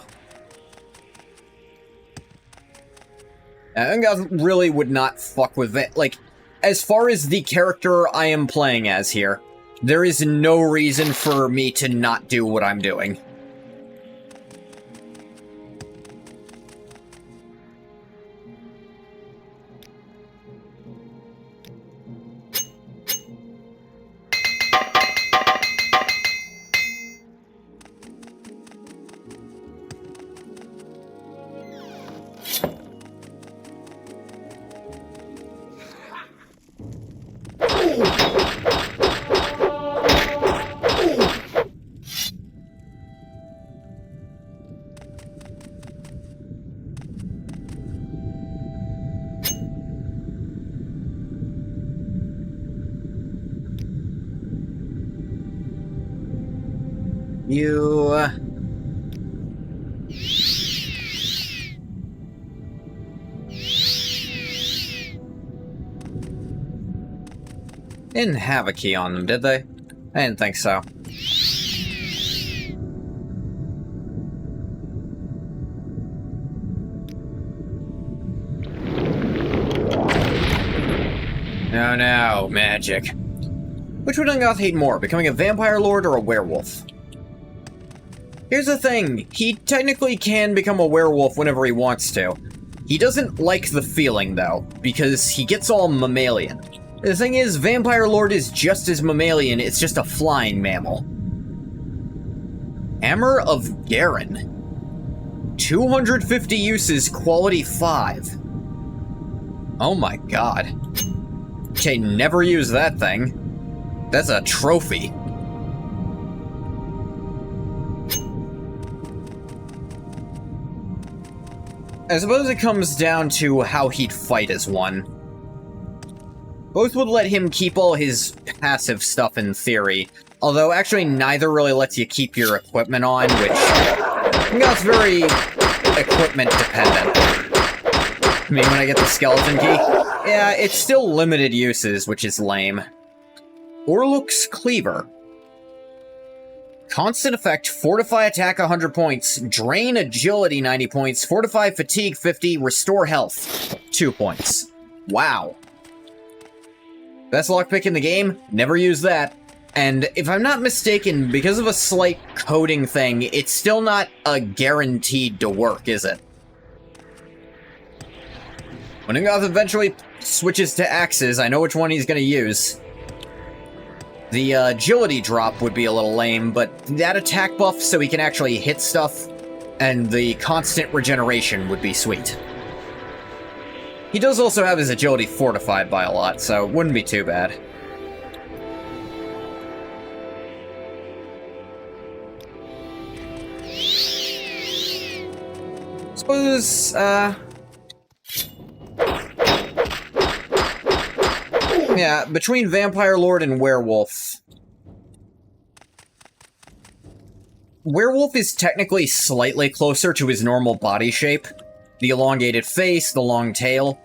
Ungoth really would not fuck with that. Like, as far as the character I am playing as here, there is no reason for me to not do what I'm doing. You... didn't have a key on them, did they? I didn't think so. No, magic. Which would Ungoth hate more, becoming a vampire lord or a werewolf? Here's the thing, he technically can become a werewolf whenever he wants to. He doesn't like the feeling, though, because he gets all mammalian. The thing is, Vampire Lord is just as mammalian, it's just a flying mammal. Hammer of Garen. 250 uses, quality 5. Oh my god. Okay, never use that thing. That's a trophy. I suppose it comes down to how he'd fight as one. Both would let him keep all his passive stuff in theory, although actually neither really lets you keep your equipment on, which Goth's very equipment dependent. I mean, when I get the skeleton key, yeah, it's still limited uses, which is lame. Orluk's Cleaver. Constant effect, fortify attack 100 points, drain agility 90 points, fortify fatigue 50, restore health 2 points. Wow. Best lockpick in the game, never use that. And if I'm not mistaken, because of a slight coding thing, it's still not guaranteed to work, is it? When Ungoth eventually switches to axes, I know which one he's gonna use. The agility drop would be a little lame, but that attack buff so he can actually hit stuff, and the constant regeneration would be sweet. He does also have his agility fortified by a lot, so it wouldn't be too bad. suppose, yeah, between Vampire Lord and Werewolf. Werewolf is technically slightly closer to his normal body shape. The elongated face, the long tail.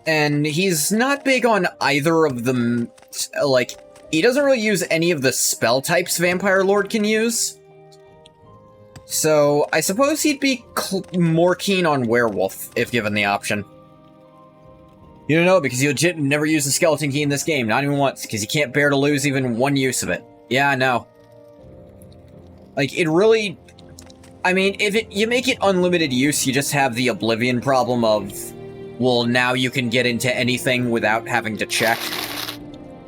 And he's not big on either of them, like, he doesn't really use any of the spell types Vampire Lord can use. So, I suppose he'd be more keen on Werewolf, if given the option. You don't know, because you legit never used the skeleton key in this game, not even once, because you can't bear to lose even one use of it. Yeah, I know. Like, it really... I mean, if you make it unlimited use, you just have the Oblivion problem of... Well, now you can get into anything without having to check.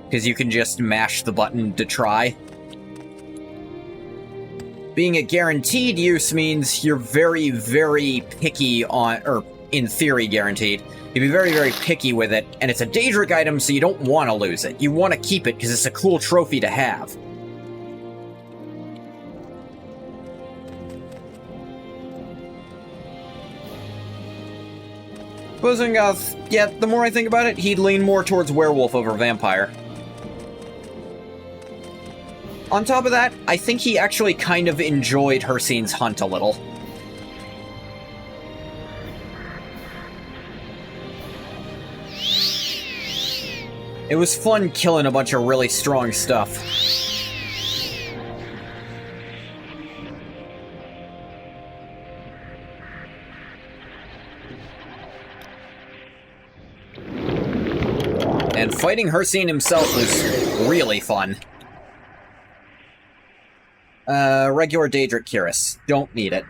Because you can just mash the button to try. Being a guaranteed use means you're very, very picky on... Or, in theory, guaranteed. You'd be very, very picky with it, and it's a Daedric item, so you don't want to lose it. You want to keep it, because it's a cool trophy to have. Yeah, the more I think about it, he'd lean more towards Werewolf over Vampire. On top of that, I think he actually kind of enjoyed Hircine's hunt a little. It was fun killing a bunch of really strong stuff. And fighting Hircine himself was really fun. Regular Daedric Cuirass. Don't need it.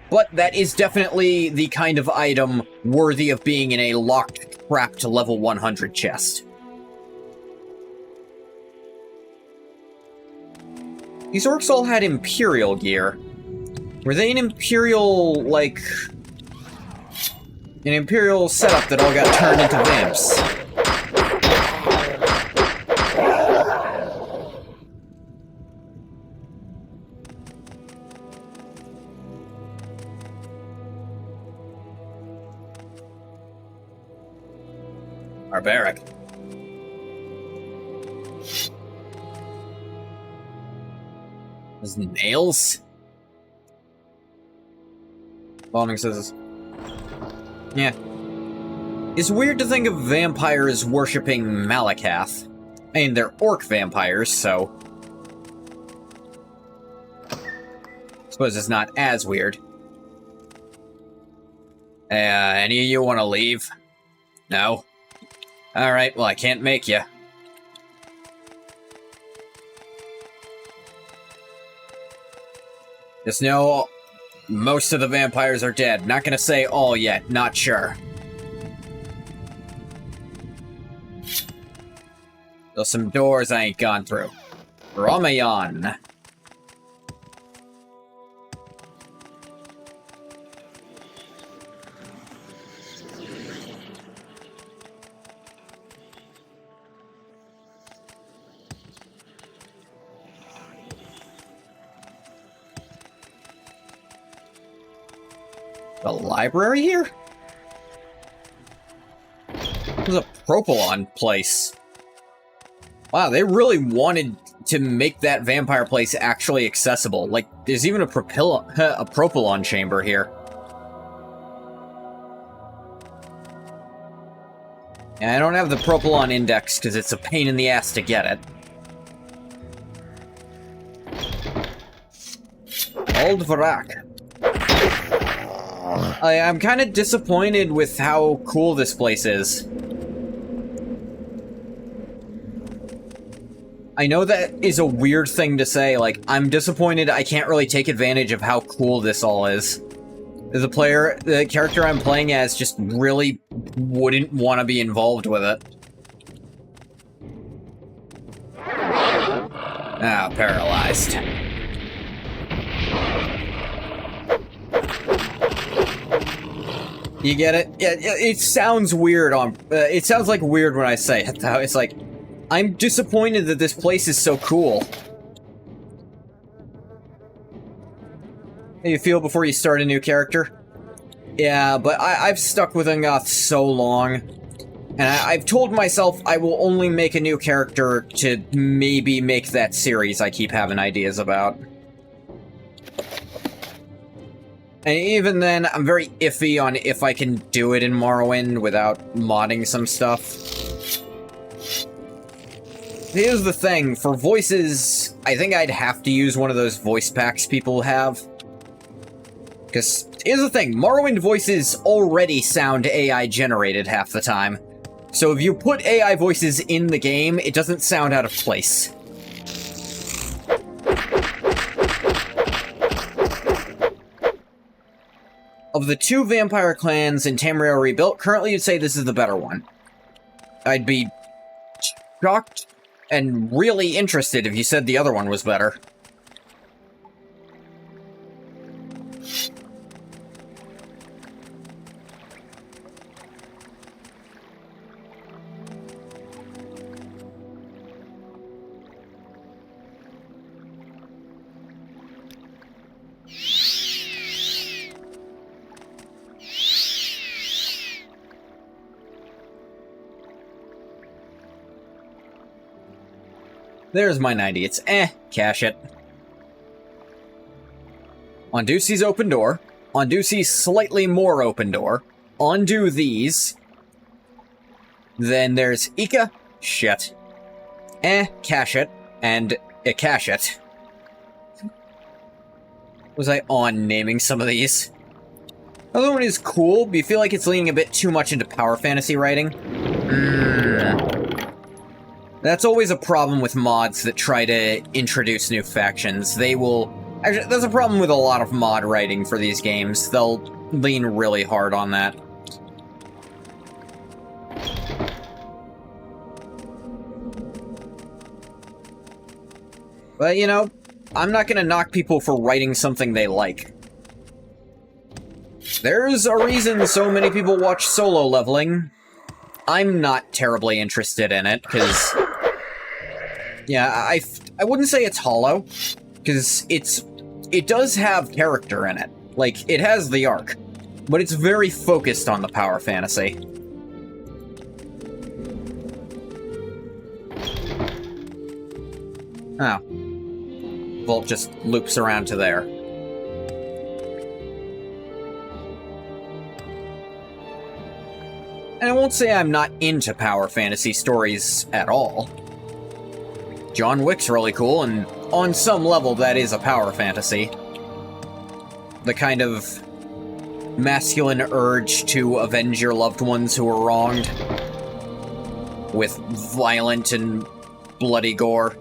But that is definitely the kind of item worthy of being in a locked, trapped level 100 chest. These orcs all had Imperial gear. Were they an Imperial, like... an Imperial setup that all got turned into vamps? Barbaric. His nails? Bombing scissors. Yeah. It's weird to think of vampires worshipping Malakath. I mean, they're orc vampires, so... I suppose it's not as weird. Any of you want to leave? No? Alright, well, I can't make you. Just know most of the vampires are dead. Not gonna say all yet, not sure. There's some doors I ain't gone through. Ramayan. The library here? There's a Propylon place. Wow, they really wanted to make that vampire place actually accessible. Like, there's even a Propylon chamber here. And I don't have the Propylon index because it's a pain in the ass to get it. Old Varak. I'm kind of disappointed with how cool this place is. I know that is a weird thing to say, like, I'm disappointed I can't really take advantage of how cool this all is. The character I'm playing as just really wouldn't want to be involved with it. Ah, paralyzed. You get it? Yeah, it sounds weird on... it sounds like weird when I say it, though. It's like, I'm disappointed that this place is so cool. How you feel before you start a new character? Yeah, but I've stuck with Ungoth so long, and I've told myself I will only make a new character to maybe make that series I keep having ideas about. And even then, I'm very iffy on if I can do it in Morrowind without modding some stuff. Here's the thing, for voices, I think I'd have to use one of those voice packs people have. Because, here's the thing, Morrowind voices already sound AI generated half the time. So if you put AI voices in the game, it doesn't sound out of place. Of the two vampire clans in Tamriel Rebuilt, currently you'd say this is the better one. I'd be shocked and really interested if you said the other one was better. There's my 90. It's cash it. Undo-C's open door. Undo-C's slightly more open door. Undo these. Then there's Ika. Shit. Cash it. And cash it. Was I on naming some of these? Another one is cool, but you feel like it's leaning a bit too much into power fantasy writing. That's always a problem with mods that try to introduce new factions. They will... Actually, that's a problem with a lot of mod writing for these games. They'll lean really hard on that. But, you know, I'm not gonna knock people for writing something they like. There's a reason so many people watch Solo Leveling. I'm not terribly interested in it, because... Yeah, I wouldn't say it's hollow, because it does have character in it. Like, it has the arc, but it's very focused on the power fantasy. Oh. Vault just loops around to there. And I won't say I'm not into power fantasy stories at all. John Wick's really cool, and on some level that is a power fantasy. The kind of masculine urge to avenge your loved ones who were wronged. With violent and bloody gore.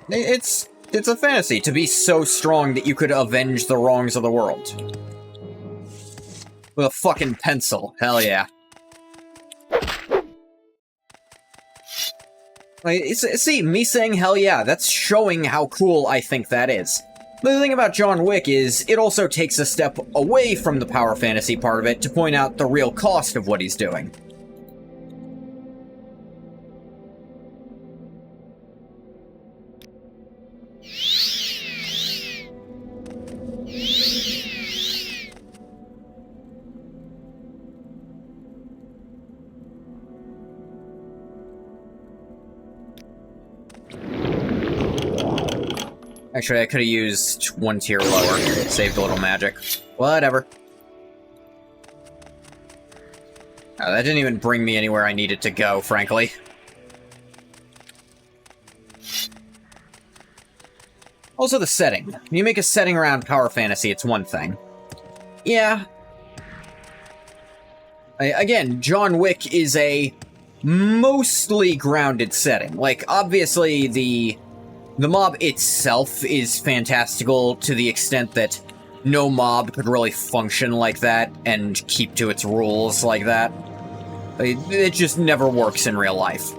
It's a fantasy to be so strong that you could avenge the wrongs of the world. With a fucking pencil, hell yeah. See, me saying hell yeah, that's showing how cool I think that is. The thing about John Wick is, it also takes a step away from the power fantasy part of it to point out the real cost of what he's doing. Actually, I could have used one tier lower. Saved a little magic. Whatever. Oh, that didn't even bring me anywhere I needed to go, frankly. Also, the setting. When you make a setting around power fantasy, it's one thing. Yeah. Again, John Wick is a mostly grounded setting. Like, obviously, the mob itself is fantastical to the extent that no mob could really function like that and keep to its rules like that. It just never works in real life.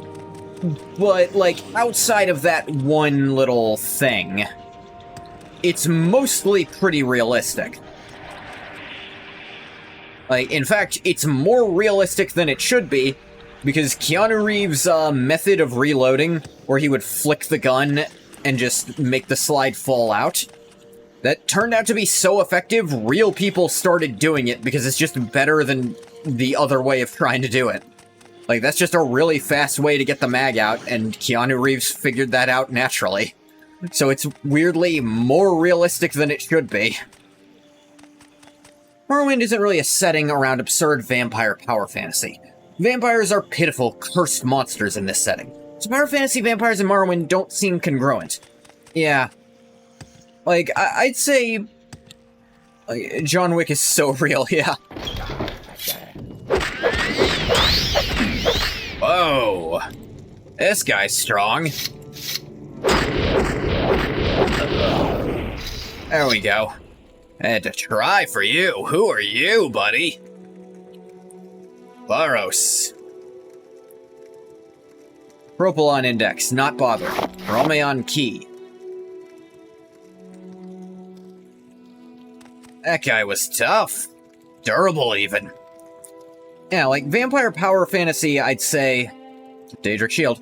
But, like, outside of that one little thing, it's mostly pretty realistic. Like, in fact, it's more realistic than it should be, because Keanu Reeves' method of reloading, where he would flick the gun and just make the slide fall out, that turned out to be so effective, real people started doing it because it's just better than the other way of trying to do it. Like, that's just a really fast way to get the mag out, and Keanu Reeves figured that out naturally. So it's weirdly more realistic than it should be. Morrowind isn't really a setting around absurd vampire power fantasy. Vampires are pitiful, cursed monsters in this setting. So power fantasy vampires in Morrowind don't seem congruent. Yeah. Like, I'd say... John Wick is so real, yeah. Whoa! This guy's strong. There we go. I had to try for you. Who are you, buddy? Varos. Propylon index, not bothered. Romeon key. That guy was tough. Durable, even. Yeah, like, vampire power fantasy, I'd say... Daedric Shield.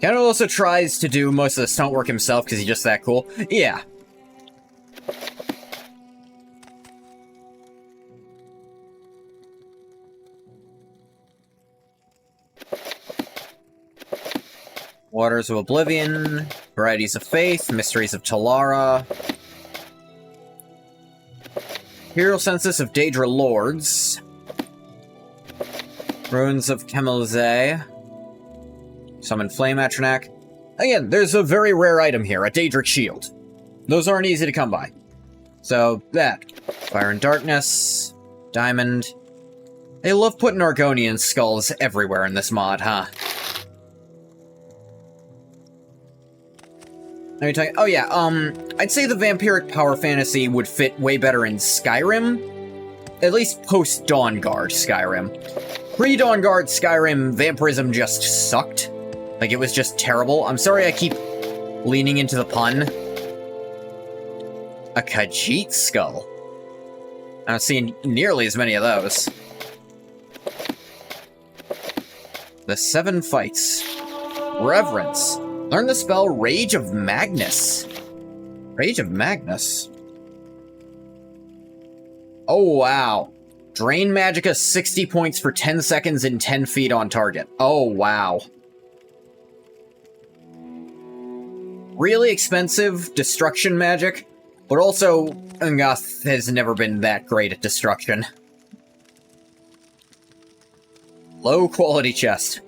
Keanu also tries to do most of the stunt work himself because he's just that cool. Yeah. Waters of Oblivion, Varieties of Faith, Mysteries of Talara, Imperial Census of Daedra Lords, Ruins of Kemilze, Summon Flame Atronak. Again, there's a very rare item here, a Daedric Shield. Those aren't easy to come by. So, that. Fire and Darkness, Diamond. They love putting Argonian skulls everywhere in this mod, huh? Oh yeah, I'd say the vampiric power fantasy would fit way better in Skyrim. At least post-Dawnguard Skyrim. Pre-Dawnguard Skyrim, vampirism just sucked. Like, it was just terrible. I'm sorry I keep leaning into the pun. A Khajiit skull. I don't see nearly as many of those. The 7 fights. Reverence. Learn the spell Rage of Magnus. Rage of Magnus? Oh, wow. Drain Magicka 60 points for 10 seconds and 10 feet on target. Oh, wow. Really expensive destruction magic, but also Ungoth has never been that great at destruction. Low quality chest.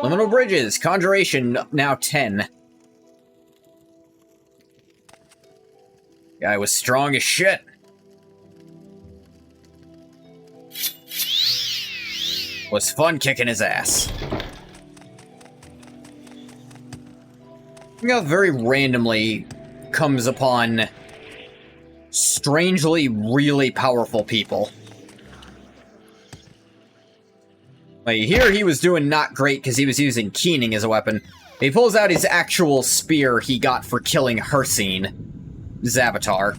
Liminal Bridges, Conjuration, now 10. Guy was strong as shit. Was fun kicking his ass. Ungoth very randomly comes upon strangely really powerful people. Like, here he was doing not great because he was using keening as a weapon. He pulls out his actual spear he got for killing Hircine, Zavatar.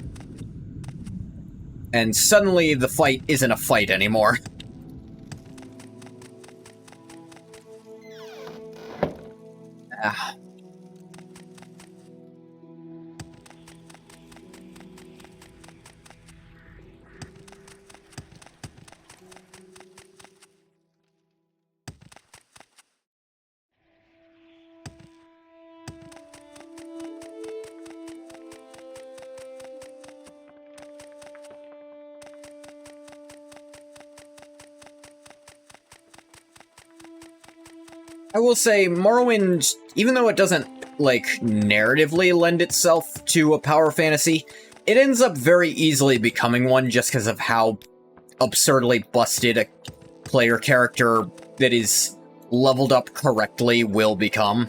And suddenly the fight isn't a fight anymore. Ah. I will say, Morrowind, even though it doesn't, like, narratively lend itself to a power fantasy, it ends up very easily becoming one just because of how absurdly busted a player character that is leveled up correctly will become.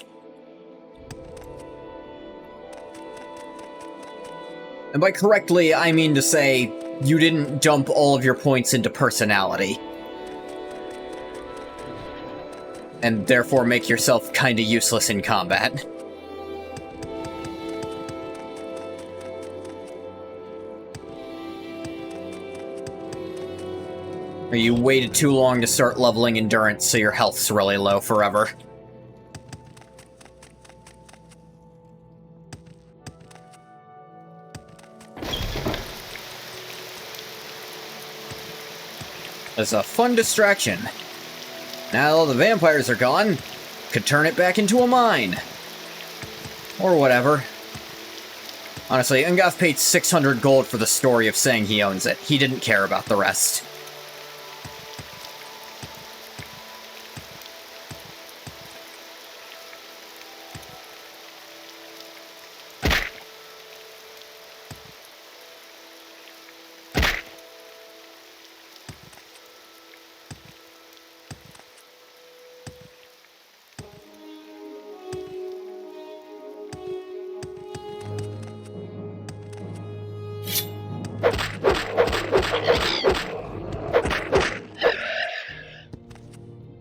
And by correctly, I mean to say, you didn't dump all of your points into personality. And therefore make yourself kinda useless in combat. Or you waited too long to start leveling endurance, so your health's really low forever. It's a fun distraction. Now all the vampires are gone, could turn it back into a mine. Or whatever. Honestly, Ungoth paid 600 gold for the story of saying he owns it. He didn't care about the rest.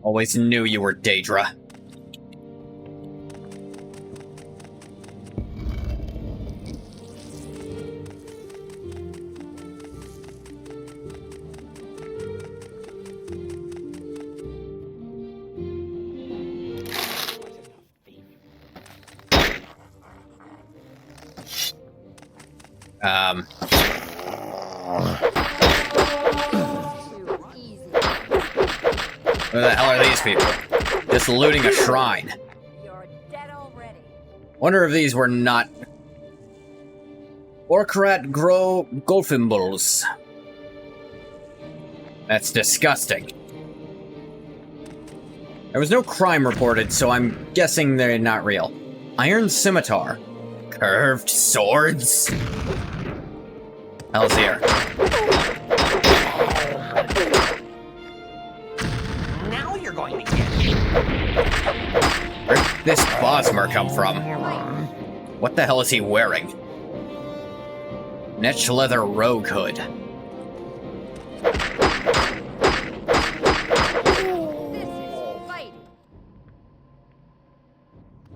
Always knew you were Daedra. Who the hell are these people? Just looting a shrine. You're dead already. Wonder if these were not Orkrat Goldfimbles. That's disgusting. There was no crime reported, so I'm guessing they're not real. Iron scimitar. Curved swords? Hell's here. Now you're going to get Where'd this Bosmer come from? What the hell is he wearing? Netch leather rogue hood.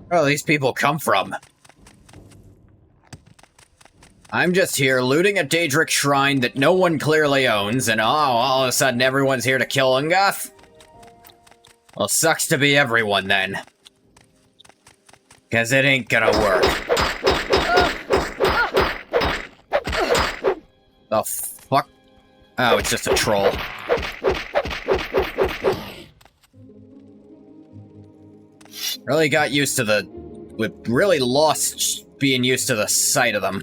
Where do these people come from? I'm just here looting a Daedric shrine that no one clearly owns, and all of a sudden everyone's here to kill Ungoth? Well, sucks to be everyone then. 'Cause it ain't gonna work. The fuck? Oh, it's just a troll. Really got used to the... really lost being used to the sight of them.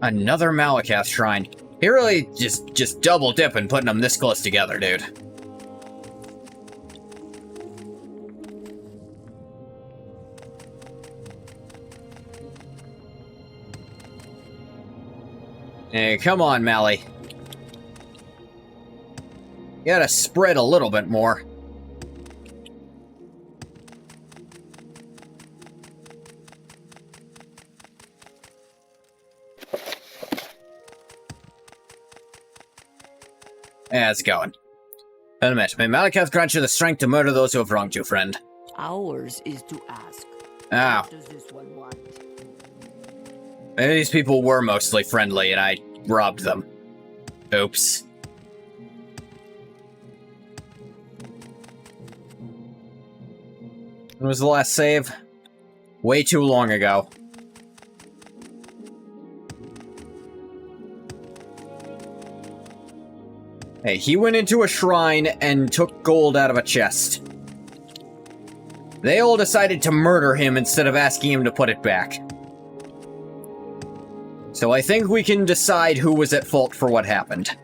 Another Malakath shrine. He really just double dipping putting them this close together, dude. Hey, come on, Mally. You gotta spread a little bit more. Yeah, it's going. Wait a minute. May Malakath grant you the strength to murder those who have wronged you, friend. Ours is to ask. Ah. What does this one want? Maybe these people were mostly friendly and I robbed them. Oops. When was the last save? Way too long ago. Hey, he went into a shrine and took gold out of a chest. They all decided to murder him instead of asking him to put it back. So I think we can decide who was at fault for what happened.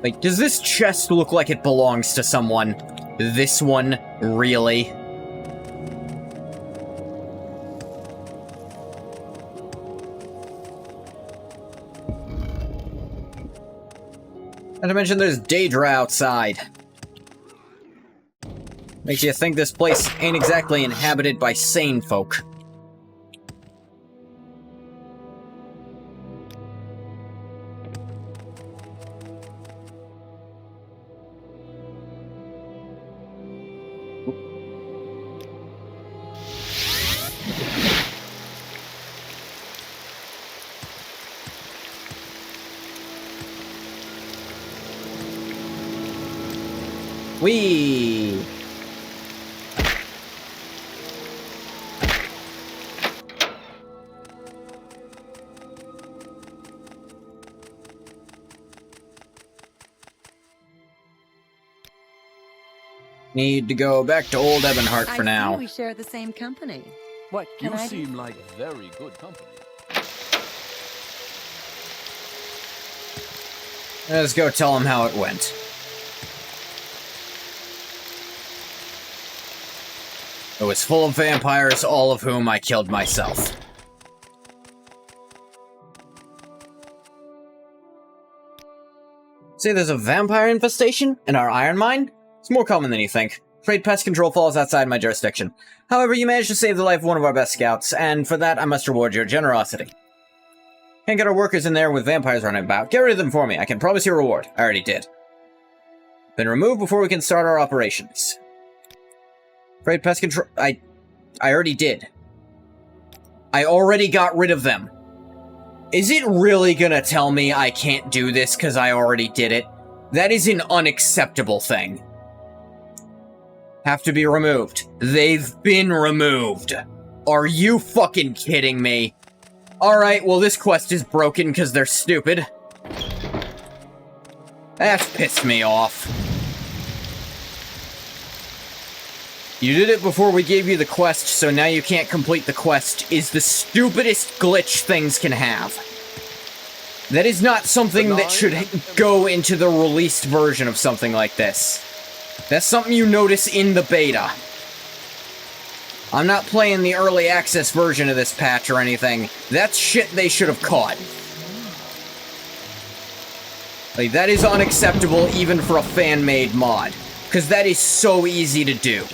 Like, does this chest look like it belongs to someone? This one, really? Not to mention there's Daedra outside. Makes you think this place ain't exactly inhabited by sane folk. Whee! Need to go back to old Ebonheart for now. we share the same company. What can You I do? seem like very good company. Let's go tell him how it went. It was full of vampires, all of whom I killed myself. See, there's a vampire infestation in our iron mine? It's more common than you think. Trade pest control falls outside my jurisdiction. However, you managed to save the life of one of our best scouts, and for that I must reward your generosity. Can't get our workers in there with vampires running about. Get rid of them for me. I can promise you a reward. I already did. Been removed before we can start our operations. Trade pest control... I already did. I already got rid of them. Is it really gonna tell me I can't do this because I already did it? That is an unacceptable thing. Have to be removed. They've been removed. Are you fucking kidding me? Alright, well this quest is broken because they're stupid. That's pissed me off. You did it before we gave you the quest, so now you can't complete the quest is the stupidest glitch things can have. That is not something that should go into the released version of something like this. That's something you notice in the beta. I'm not playing the early access version of this patch or anything. That's shit they should have caught. Like, that is unacceptable even for a fan-made mod. Because that is so easy to do.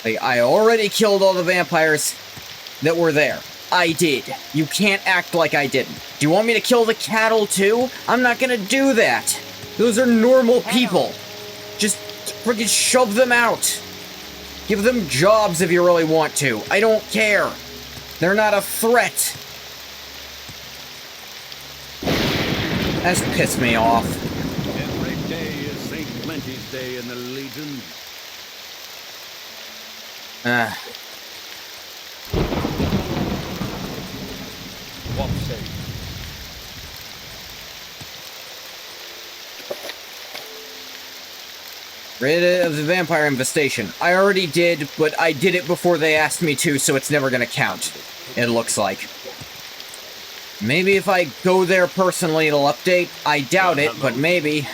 Like, I already killed all the vampires that were there. I did. You can't act like I didn't. Do you want me to kill the cattle too? I'm not gonna do that. Those are normal people. Just freaking shove them out. Give them jobs if you really want to. I don't care. They're not a threat. That's pissed me off. Every day is St. Plenty's Day in the Legion. What say you? Rid of the vampire infestation. I already did, but I did it before they asked me to, so it's never gonna count. It looks like. Maybe if I go there personally, it'll update. I doubt it, but maybe.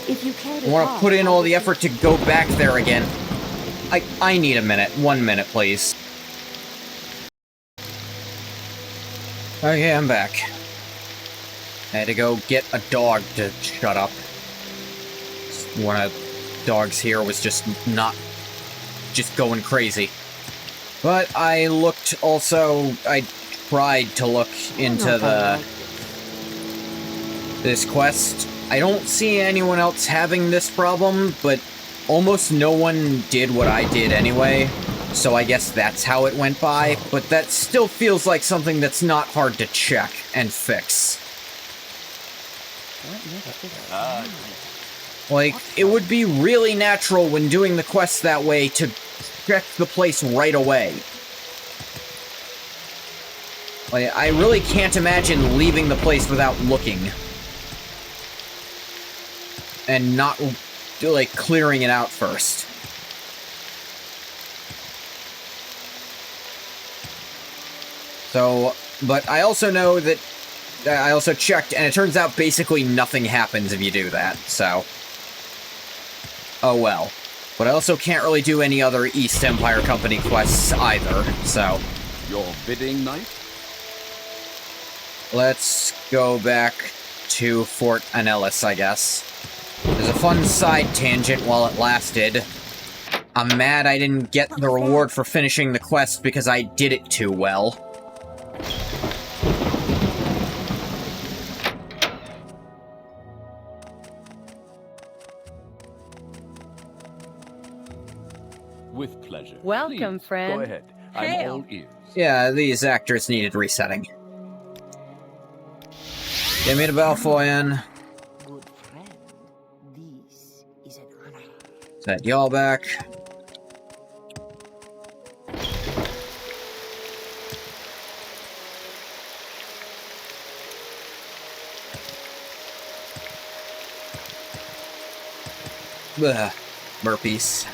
If you care to I want to talk, put in I all will the effort to go back there again. I need a minute. 1 minute, please. Okay, I'm back. I had to go get a dog to shut up. One of the dogs here was just going crazy. But I looked also, I tried to look into this quest. I don't see anyone else having this problem, but almost no one did what I did anyway, so I guess that's how it went by, but that still feels like something that's not hard to check and fix. Like, it would be really natural when doing the quest that way to check the place right away. Like, I really can't imagine leaving the place without looking. And not, like, clearing it out first. So, but I also know that, I also checked, and it turns out basically nothing happens if you do that, so. Oh well. But I also can't really do any other East Empire Company quests either, so. Your bidding night? Let's go back to Fort Anellis, I guess. There's a fun side tangent while it lasted. I'm mad I didn't get the reward for finishing the quest because I did it too well. With pleasure. Welcome, Please, friend. Go ahead. I'm all ears. Yeah, these actors needed resetting. Give me the Balfoyan. Good friend, this is an honor. Set y'all back. Ugh, burpees.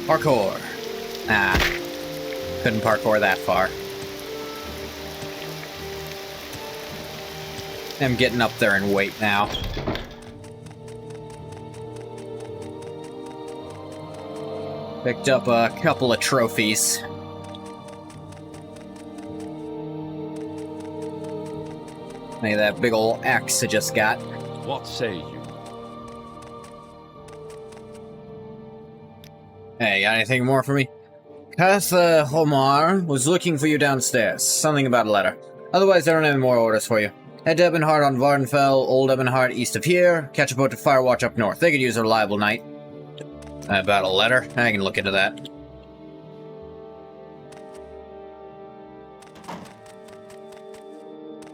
Parkour. Ah. Couldn't parkour that far. I'm getting up there in weight now. Picked up a couple of trophies. Hey, that big ol' axe I just got. What say you? Hey, got anything more for me? Katha Homar was looking for you downstairs. Something about a letter. Otherwise, I don't have any more orders for you. Head to Ebonheart on Vardenfell, Old Ebonheart east of here. Catch a boat to Firewatch up north. They could use a reliable night. About a letter? I can look into that.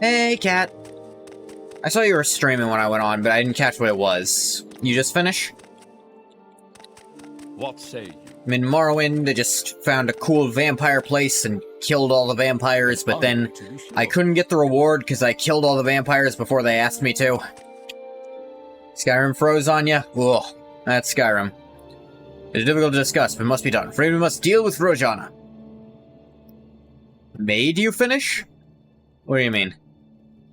Hey, Cat. I saw you were streaming when I went on, but I didn't catch what it was. You just finish? What say you? I'm in Morrowind. I just found a cool vampire place and killed all the vampires, but then I couldn't get the reward because I killed all the vampires before they asked me to. Skyrim froze on ya? Ugh, that's Skyrim. It's difficult to discuss, but must be done. For we must deal with Rojana. Made you finish? What do you mean?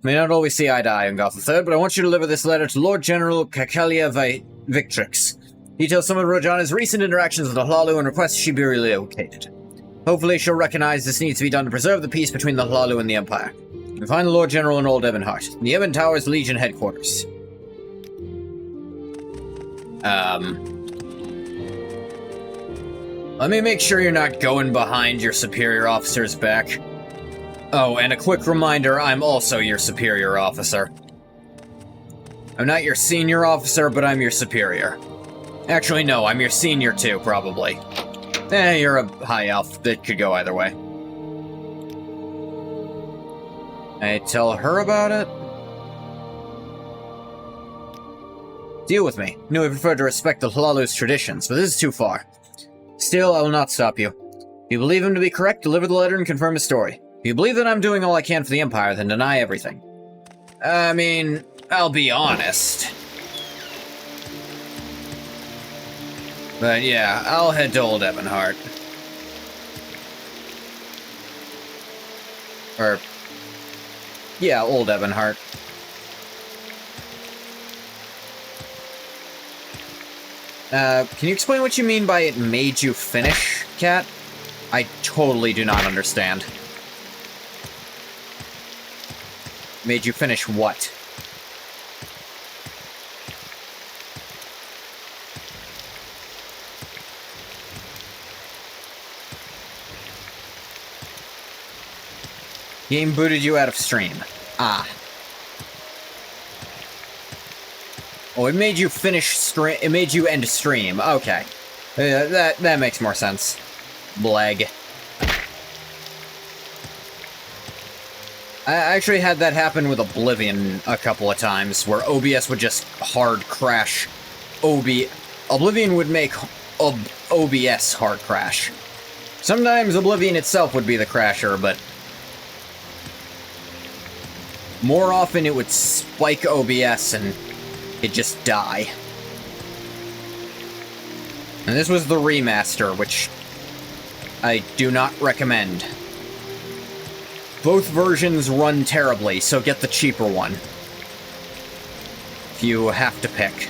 May not always see eye to eye on Goth III, but I want you to deliver this letter to Lord General Cacalia Victrix. Details some of Rojana's recent interactions with the Hlalu and requests she be relocated. Hopefully she'll recognize this needs to be done to preserve the peace between the Hlalu and the Empire. You find the Lord General in Old Ebonheart, in the Ebon Towers Legion headquarters. Let me make sure you're not going behind your superior officer's back. Oh, and a quick reminder, I'm also your superior officer. I'm not your senior officer, but I'm your superior. Actually, no, I'm your senior too, probably. You're a high elf. That could go either way. I tell her about it? Deal with me. No, I prefer to respect the Hlalu's traditions, but this is too far. Still, I will not stop you. If you believe him to be correct, deliver the letter and confirm his story. If you believe that I'm doing all I can for the Empire, then deny everything. I mean, I'll be honest. But yeah, I'll head to Old Ebonheart. Or... yeah, Old Ebonheart. Can you explain what you mean by it made you finish, Cat? I totally do not understand. Made you finish what? Game booted you out of stream. Ah. Oh, it made you finish stream. It made you end stream. Okay. That makes more sense. Blag. I actually had that happen with Oblivion a couple of times, where OBS would just hard crash. Oblivion would make OBS hard crash. Sometimes Oblivion itself would be the crasher, but more often it would spike OBS and it'd just die. And this was the remaster, which I do not recommend. Both versions run terribly, so get the cheaper one. If you have to pick.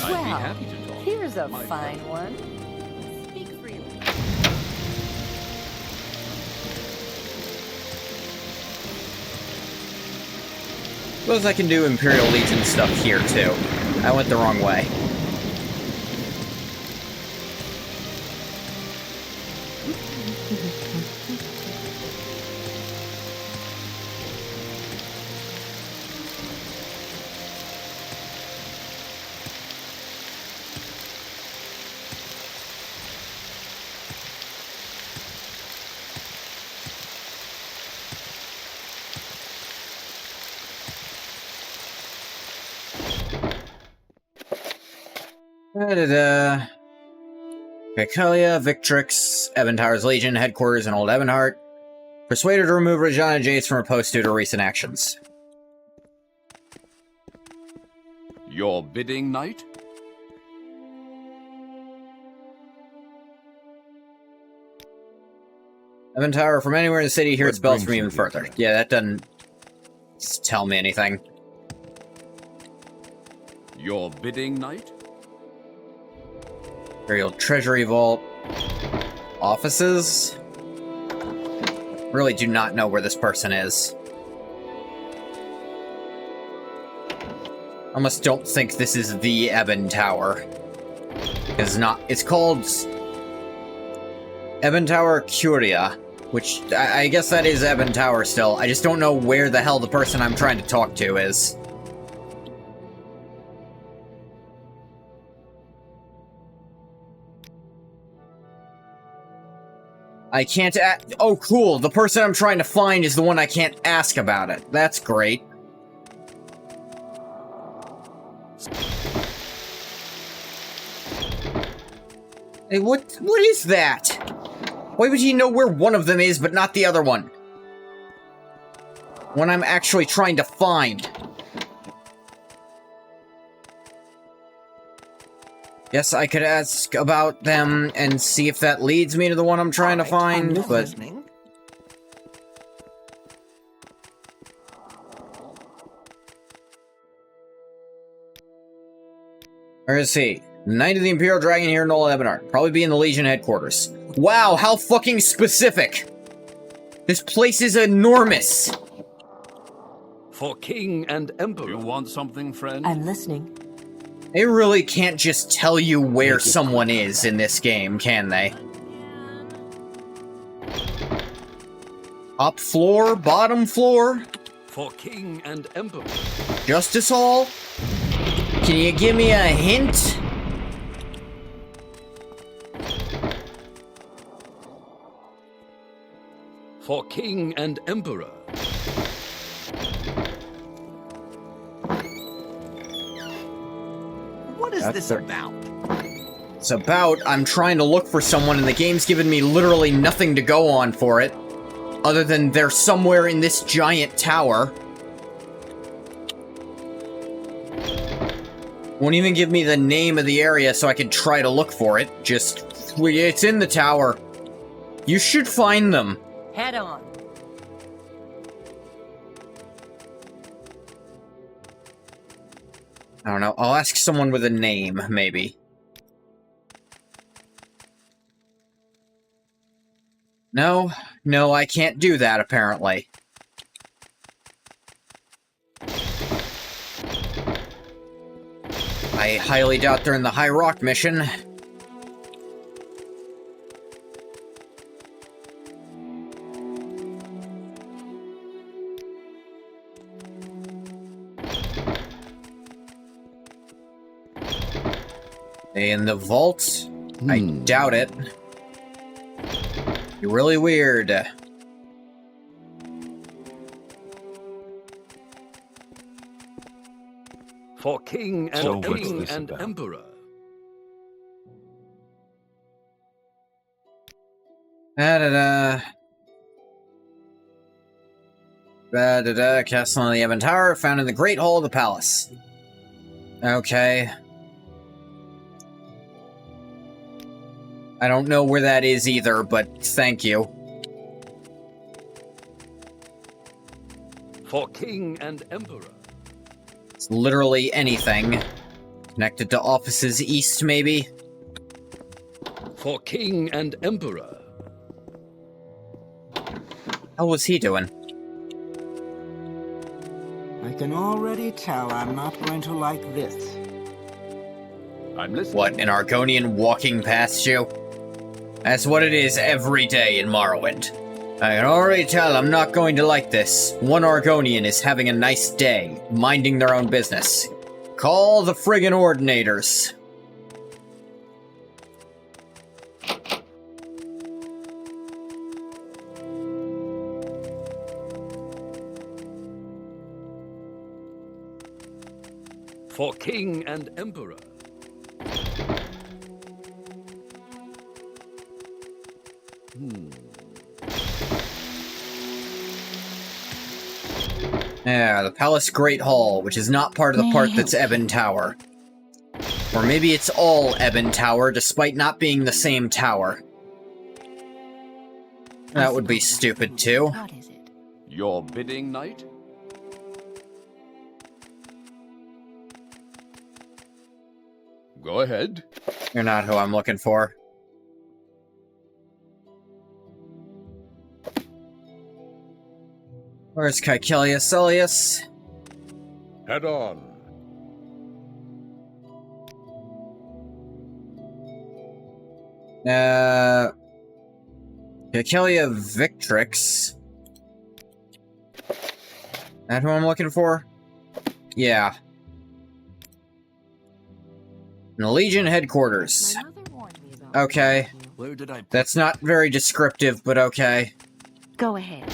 I'd be Well, happy to talk. here's a My fine pleasure. one. Speak freely. Suppose I can do Imperial Legion stuff here, too. I went the wrong way. Da-da-da. Vicalia, Victrix, Eventower's Legion, headquarters in Old Ebonheart. Persuaded to remove Regina Jace from her post due to recent actions. Your bidding, knight? Eventower, from anywhere in the city, hears What bells brings from you even here further. today? Yeah, that doesn't tell me anything. Your bidding, knight? Imperial Treasury Vault. Offices? Really do not know where this person is. Almost don't think this is the Ebon Tower. It's called Ebon Tower Curia, which I guess that is Ebon Tower still. I just don't know where the hell the person I'm trying to talk to is. I can't oh, cool. The person I'm trying to find is the one I can't ask about it. That's great. Hey, what is that? Why would he know where one of them is, but not the other one? When I'm actually trying to find. Guess I could ask about them and see if that leads me to the one I'm trying to find, I'm but... listening. Where is he? Knight of the Imperial Dragon here in Old Ebonheart. Probably be in the Legion headquarters. Wow, how fucking specific! This place is enormous! For king and emperor. You want something, friend? I'm listening. They really can't just tell you where someone is in this game, can they? Top floor, bottom floor, For king and emperor. Justice Hall? Can you give me a hint? For king and emperor. What is That's this a- about? It's about I'm trying to look for someone and the game's given me literally nothing to go on for it. Other than they're somewhere in this giant tower. Won't even give me the name of the area so I can try to look for it. Just, it's in the tower. You should find them. Head on. I don't know. I'll ask someone with a name, maybe. No, I can't do that, apparently. I highly doubt they're in the High Rock mission. In the vault? I doubt it. You're really weird. For king and, So what's king this and about? emperor. Da-da-da. Da-da-da. Castle on the Ebon Tower, found in the Great Hall of the Palace. Okay. I don't know where that is either, but thank you. For king and emperor. It's literally anything. Connected to offices east, maybe? For king and emperor. How was he doing? I can already tell I'm not going to like this. I'm listening. What, an Argonian walking past you? That's what it is every day in Morrowind. I can already tell I'm not going to like this. One Argonian is having a nice day, minding their own business. Call the friggin' Ordinators. For king and emperor. Yeah, the Palace Great Hall, which is not part of the May I part help that's you? Ebon Tower. Or maybe it's all Ebon Tower, despite not being the same tower. That would be stupid, too. What is it? Your bidding, knight? Go ahead. You're not who I'm looking for. Where's Caekelia Celius? Head on. Caekelia Victrix. That who I'm looking for? Yeah. In the Legion headquarters. My mother warned me about Okay. Where did I put That's not very descriptive, but okay. Go ahead.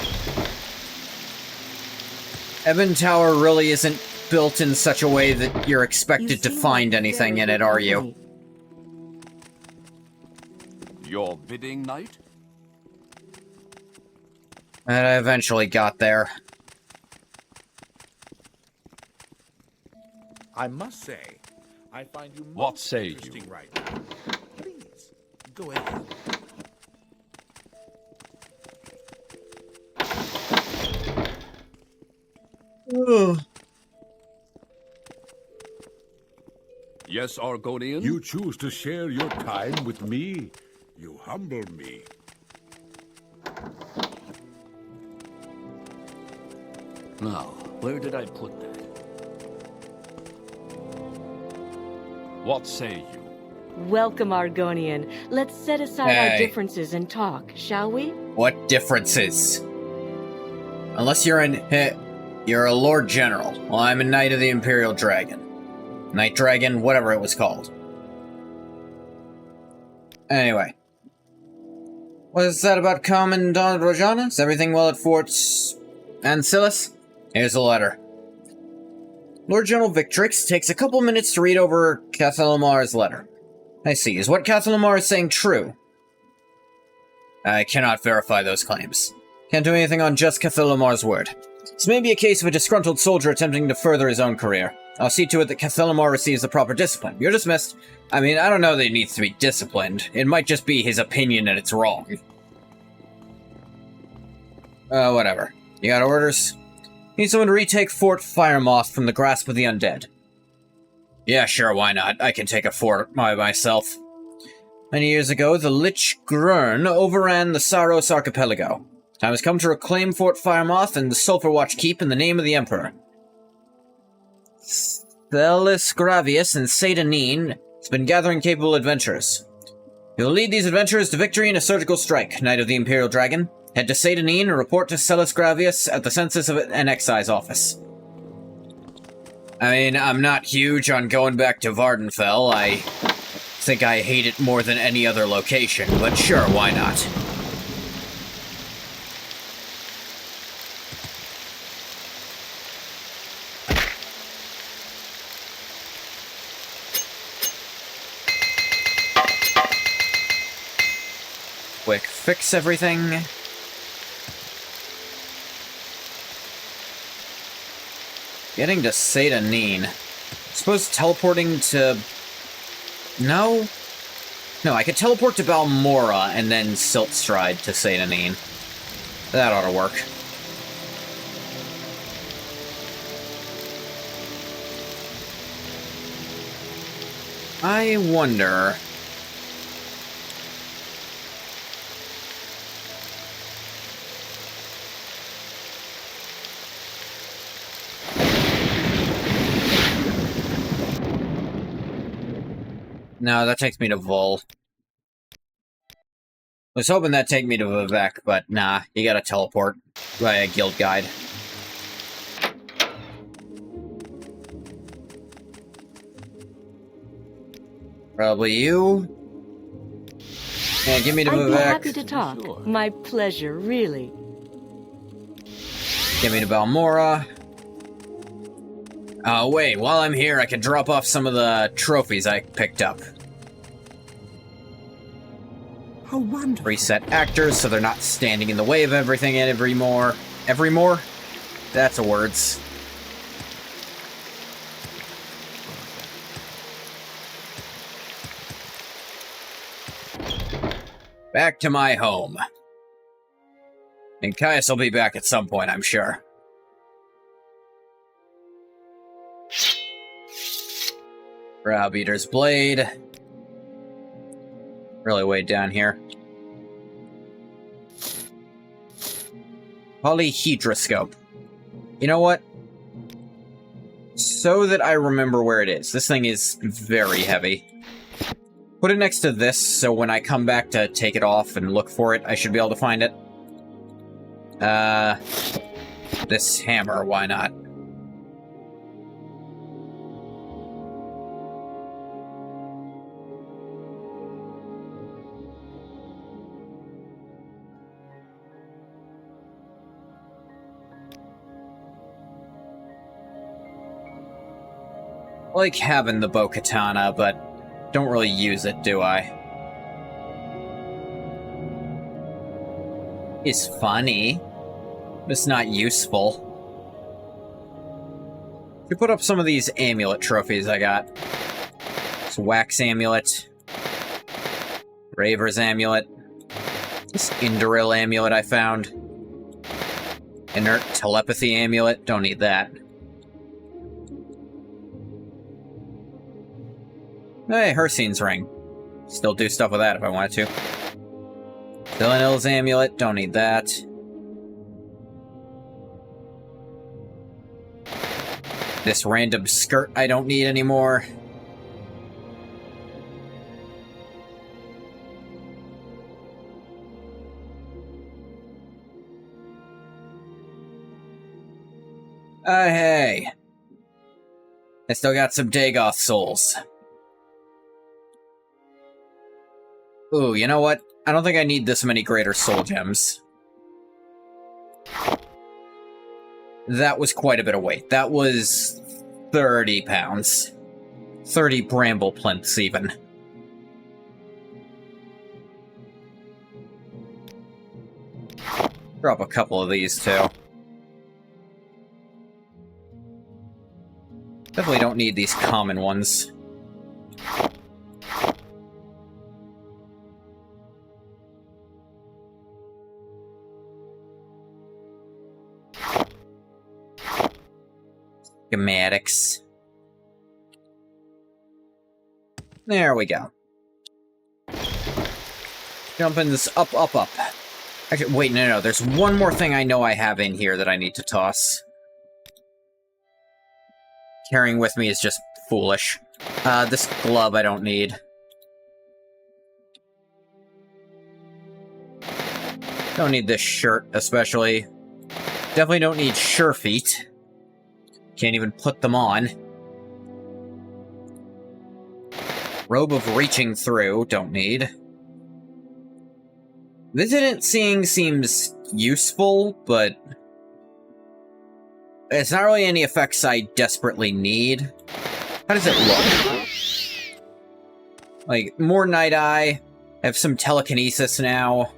Ebon Tower really isn't built in such a way that you're You expected to seem find like anything very in it, good are you? company. your bidding, knight? And I eventually got there. I must say, I find you What most say you? interesting right now. Please, go ahead. Yes, Argonian? You choose to share your time with me. You humble me. Now, where did I put that? What say you? Welcome, Argonian. Let's set aside Hey. our differences and talk, shall we? What differences? Unless you're a Lord General. Well, I'm a Knight of the Imperial Dragon. Knight Dragon, whatever it was called. Anyway. What is that about Commandant Rojana? Is everything well at Fort Ancillus? Here's a letter. Lord General Victrix takes a couple minutes to read over Cathalomar's letter. I see. Is what Cathalomar is saying true? I cannot verify those claims. Can't do anything on just Cathalomar's word. This may be a case of a disgruntled soldier attempting to further his own career. I'll see to it that Cathalomar receives the proper discipline. You're dismissed. I mean, I don't know that he needs to be disciplined. It might just be his opinion and it's wrong. Whatever. You got orders? Need someone to retake Fort Firemoth from the grasp of the undead. Yeah, sure, why not? I can take a fort by myself. Many years ago, the Lich Grurn overran the Saros Archipelago. Time has come to reclaim Fort Firemoth and the Sulphurwatch Keep in the name of the Emperor. Thelis Gravius and Seidanine has been gathering capable adventurers. You'll lead these adventurers to victory in a surgical strike, Knight of the Imperial Dragon. Head to Seidanine and report to Celis Gravius at the Census and Excise Office. I mean, I'm not huge on going back to Vardenfell. I think I hate it more than any other location, but sure, why not? Quick fix everything. Getting to Satanin. Suppose teleporting to... No? No, I could teleport to Balmora and then Siltstride to Satanin. That ought to work. I wonder... No, that takes me to Vol. Was hoping that'd take me to Vivek, but nah, you gotta teleport via guild guide. Probably you. Yeah, give me to I'd be Vivek. happy to talk. My pleasure, really. Get me to Balmora. Oh, wait, while I'm here, I can drop off some of the trophies I picked up. How wonderful. Reset actors so they're not standing in the way of everything and every more? That's a words. Back to my home. And Caius will be back at some point, I'm sure. Browbeater's Blade. Really way down here. Polyhedroscope. You know what? So that I remember where it is. This thing is very heavy. Put it next to this, so when I come back to take it off and look for it, I should be able to find it. This hammer, why not? I like having the bow katana, but don't really use it, do I? It's funny, but it's not useful. Should put up some of these amulet trophies I got. This wax amulet, Raver's amulet, this Indoril amulet I found, inert telepathy amulet, don't need that. Hey, Hersine's ring. Still do stuff with that if I wanted to. Villanil's amulet, don't need that. This random skirt I don't need anymore. Hey. I still got some Dagoth souls. Ooh, you know what? I don't think I need this many Greater Soul Gems. That was quite a bit of weight. That was 30 pounds. 30 bramble plinths, even. Drop a couple of these, too. Definitely don't need these common ones. Schematics. There we go. Jumping this up, up, up. Actually, wait, no. There's one more thing I know I have in here that I need to toss. Carrying with me is just foolish. This glove I don't need. Don't need this shirt, especially. Definitely don't need Surefeet. Can't even put them on. Robe of Reaching Through, don't need. Vigilant Seeing seems useful, but it's not really any effects I desperately need. How does it look? Like, more Night Eye. I have some telekinesis now.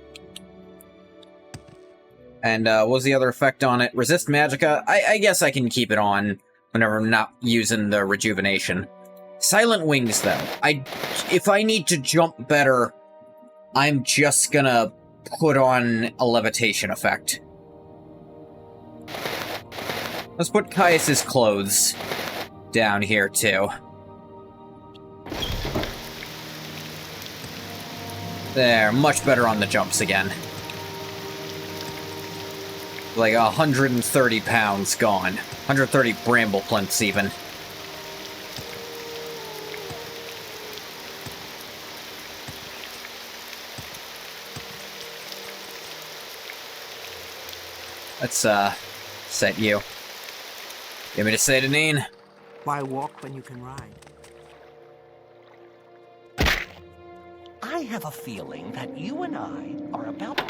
And, what was the other effect on it? Resist Magicka? I guess I can keep it on whenever I'm not using the rejuvenation. Silent Wings, though. If I need to jump better, I'm just gonna put on a levitation effect. Let's put Caius's clothes down here, too. There, much better on the jumps again. Like 130 pounds gone. 130 bramble plinths, even. Let's, set you. Give me to say to Neen. Why walk when you can ride? I have a feeling that you and I are about...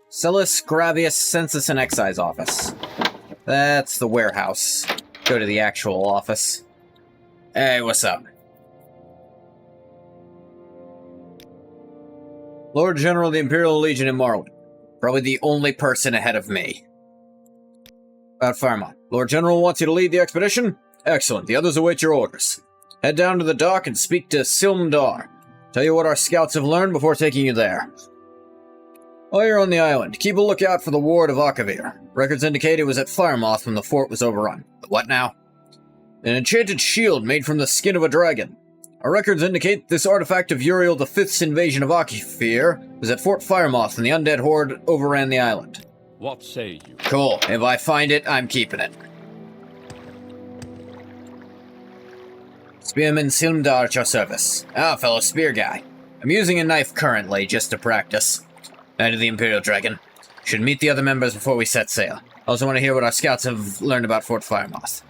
Celis Gravius Census and Excise Office. That's the warehouse. Go to the actual office. Hey, what's up? Lord General of the Imperial Legion in Morrowind. Probably the only person ahead of me. About Fairmont. Lord General wants you to lead the expedition? Excellent. The others await your orders. Head down to the dock and speak to Silmdar. Tell you what our scouts have learned before taking you there. While you're on the island, keep a lookout for the Ward of Akavir. Records indicate it was at Firemoth when the fort was overrun. But what now? An enchanted shield made from the skin of a dragon. Our records indicate this artifact of Uriel V's invasion of Akavir was at Fort Firemoth when the undead horde overran the island. What say you? Cool. If I find it, I'm keeping it. Spearman Silmdar at your service. Ah, fellow spear guy. I'm using a knife currently, just to practice. Knight of the Imperial Dragon. Should meet the other members before we set sail. Also want to hear what our scouts have learned about Fort Firemoth.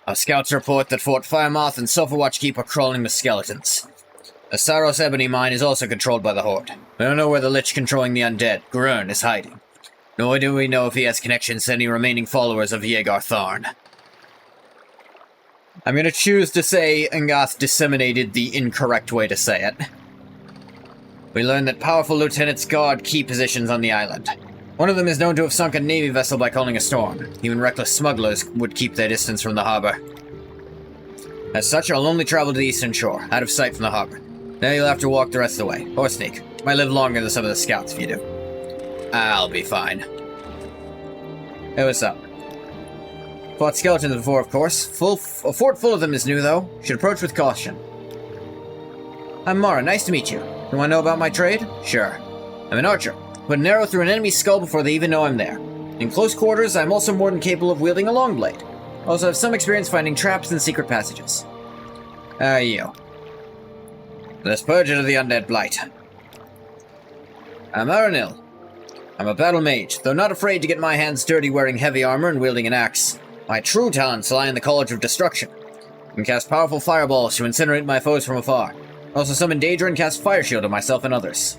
Our scouts report that Fort Firemoth and Sulphurwatch Keep are crawling with skeletons. The Saros Ebony mine is also controlled by the Horde. We don't know where the Lich controlling the undead, Grurn, is hiding. Nor do we know if he has connections to any remaining followers of Yegar Tharn. I'm gonna choose to say Angath disseminated the incorrect way to say it. We learned that powerful lieutenants guard key positions on the island. One of them is known to have sunk a navy vessel by calling a storm. Even reckless smugglers would keep their distance from the harbor. As such, I'll only travel to the eastern shore, out of sight from the harbor. Now you'll have to walk the rest of the way, or sneak. Might live longer than some of the scouts if you do. I'll be fine. Hey, what's up? Fought skeletons before, of course. A fort full of them is new, though. Should approach with caution. I'm Mara, nice to meet you. You want to know about my trade? Sure. I'm an archer. Put an arrow through an enemy's skull before they even know I'm there. In close quarters, I'm also more than capable of wielding a long blade. Also have some experience finding traps and secret passages. How are you? The Spurgeon of the Undead Blight. I'm Aranil. I'm a battle mage, though not afraid to get my hands dirty wearing heavy armor and wielding an axe. My true talents lie in the College of Destruction. I can cast powerful fireballs to incinerate my foes from afar. Also summon Daedra and cast Fire Shield on myself and others.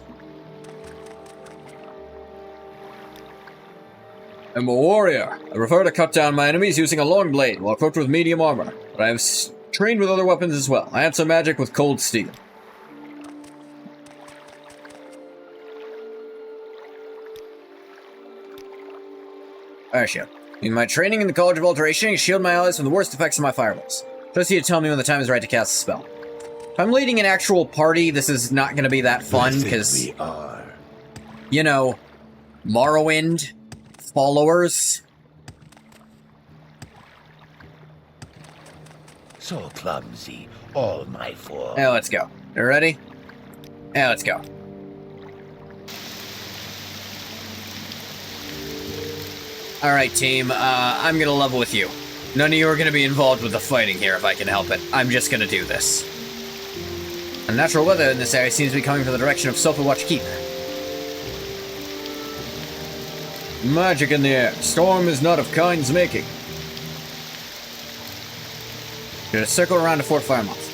I'm a warrior. I prefer to cut down my enemies using a long blade while equipped with medium armor, but I have trained with other weapons as well. I answer magic with cold steel. Fire Shield. In my training in the College of Alteration, I shield my allies from the worst effects of my fireballs. Trust you to tell me when the time is right to cast a spell. If I'm leading an actual party, this is not going to be that fun, because, you know, Morrowind, followers. So clumsy, all my fault. Now let's go. You ready? Now let's go. Alright, team, I'm gonna level with you. None of you are gonna be involved with the fighting here if I can help it. I'm just gonna do this. Unnatural weather in this area seems to be coming from the direction of Sulphurwatch Keep. Magic in the air. Storm is not of kind's making. Just circle around to fortify a monster.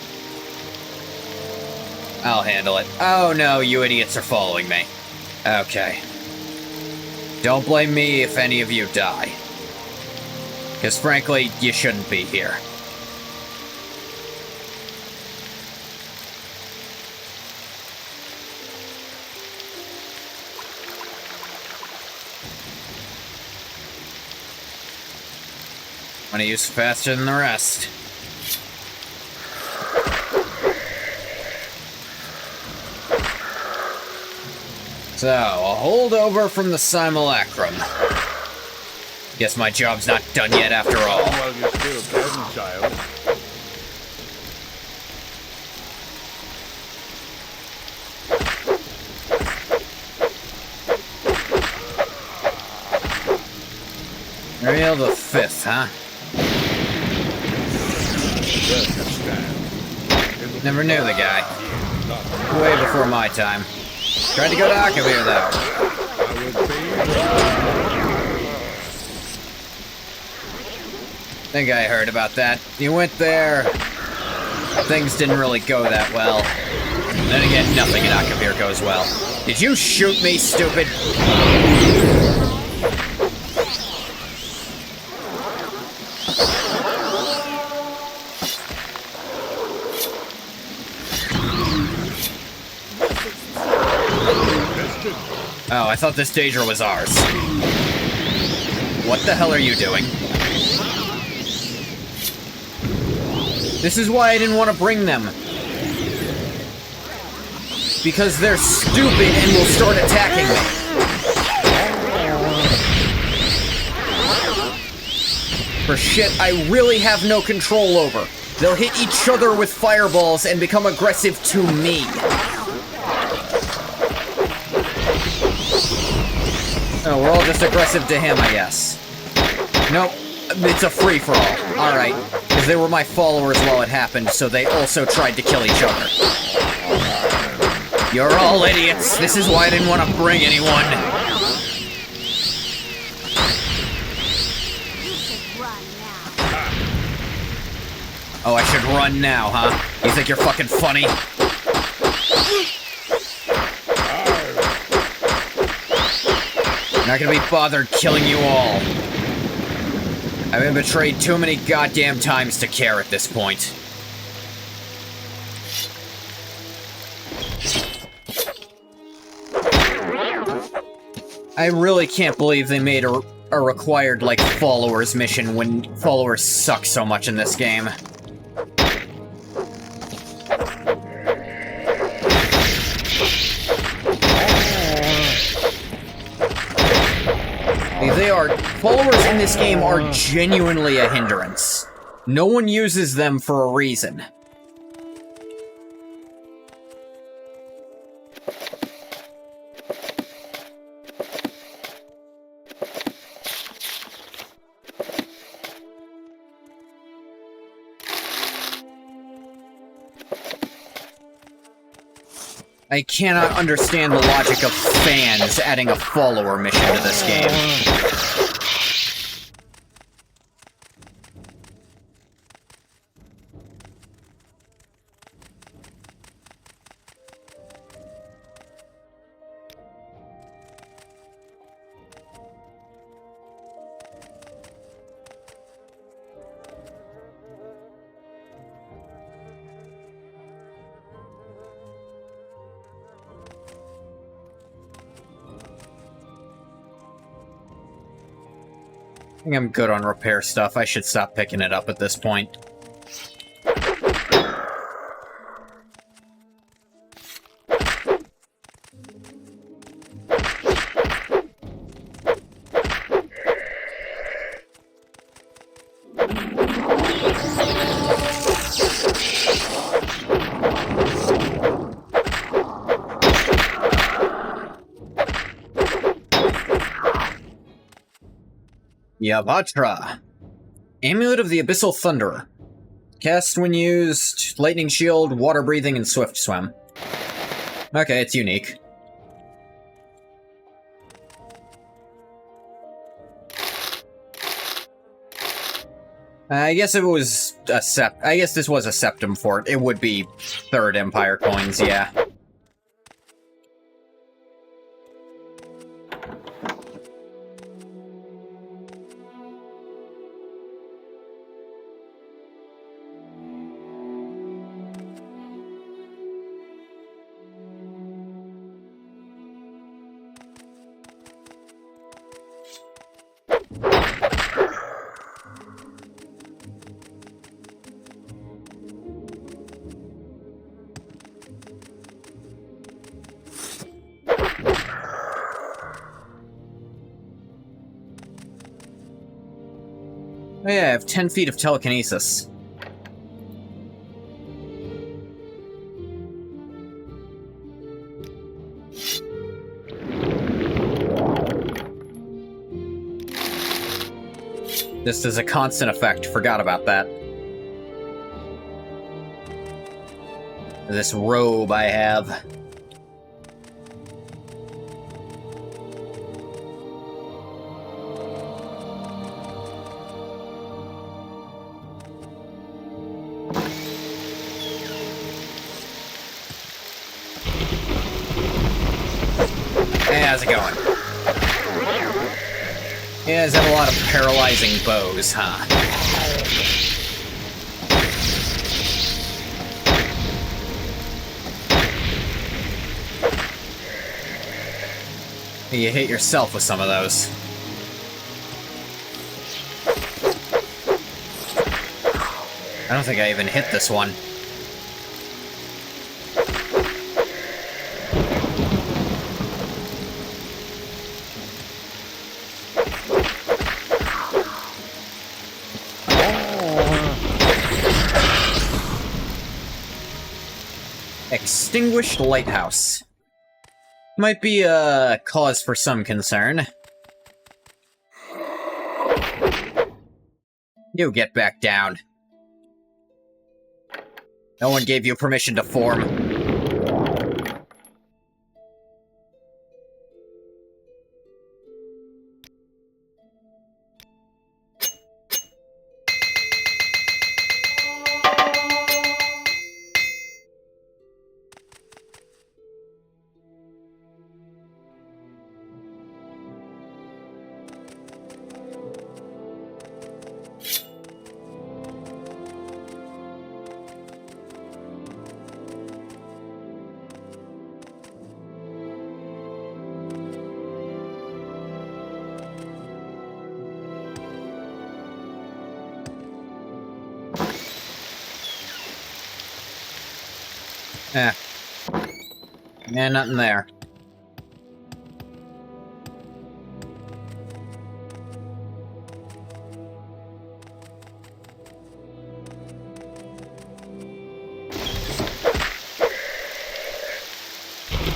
I'll handle it. Oh no, you idiots are following me. Okay. Don't blame me if any of you die. Because frankly, you shouldn't be here. Want to use faster than the rest. So, a holdover from the simulacrum. Guess my job's not done yet after all. Well, you still can, child. Tamriel the Fifth, huh? Never knew the guy. Way before my time. Tried to go to Akavir, though. Think I heard about that. You went there. Things didn't really go that well. Then again, nothing in Akavir goes well. Did you shoot me, stupid? Oh, I thought this danger was ours. What the hell are you doing? This is why I didn't want to bring them. Because they're stupid and will start attacking me. For shit I really have no control over. They'll hit each other with fireballs and become aggressive to me. Oh, we're all just aggressive to him, I guess. Nope, it's a free-for-all. Alright, because they were my followers while it happened, so they also tried to kill each other. You're all idiots. This is why I didn't want to bring anyone. Oh, I should run now, huh? You think you're fucking funny? Not gonna be bothered killing you all. I've been betrayed too many goddamn times to care at this point. I really can't believe they made a required, like, followers mission when followers suck so much in this game. Followers in this game are genuinely a hindrance. No one uses them for a reason. I cannot understand the logic of fans adding a follower mission to this game. I think I'm good on repair stuff. I should stop picking it up at this point. Yavatra. Amulet of the Abyssal Thunderer. Cast when used, lightning shield, water breathing, and swift swim. Okay, it's unique. I guess if it was a I guess this was a septum fort. It would be Third Empire coins, yeah. Oh yeah, I have 10 feet of telekinesis. This is a constant effect, forgot about that. This robe I have. Hey, how's it going? You guys have a lot of paralyzing bows, huh? You hit yourself with some of those. I don't think I even hit this one. Extinguished lighthouse. Might be a cause for some concern. You get back down. No one gave you permission to form. Eh. Yeah, nothing there.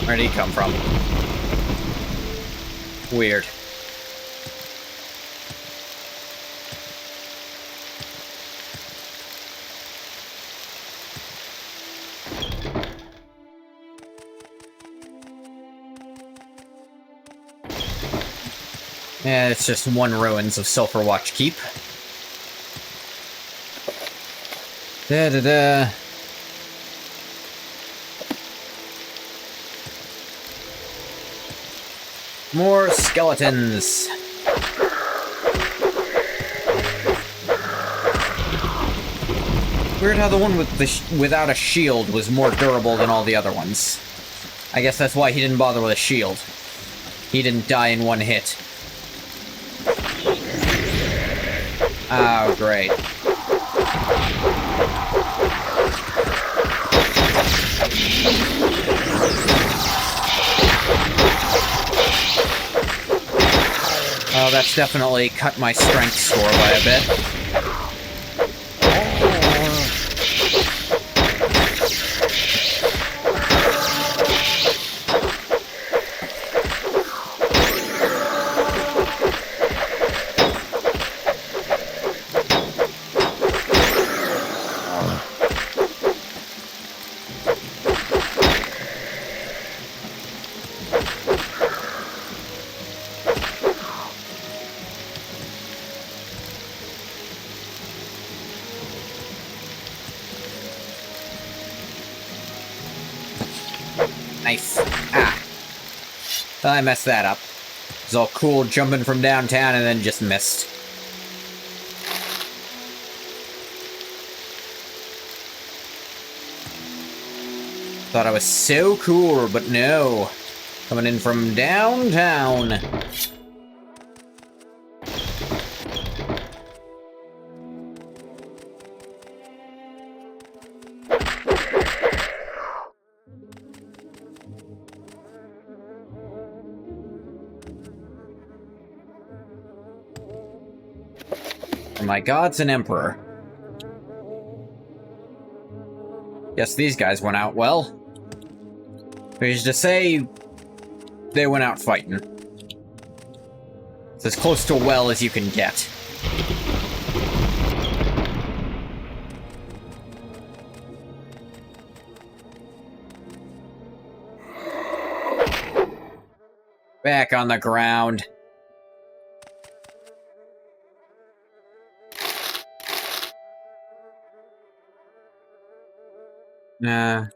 Where'd he come from? Weird. Yeah, it's just one ruins of Sulphurwatch Keep. Da-da-da. More skeletons. Weird how the one with without a shield was more durable than all the other ones. I guess that's why he didn't bother with a shield. He didn't die in one hit. Oh, great. Oh, that's definitely cut my strength score by a bit. knife. Ah. I messed that up. It was all cool jumping from downtown and then just missed. Thought I was so cool, but no. Coming in from downtown. For my gods and emperor. Guess these guys went out well. Who's to say they went out fighting? It's as close to a well as you can get. Back on the ground. Nah.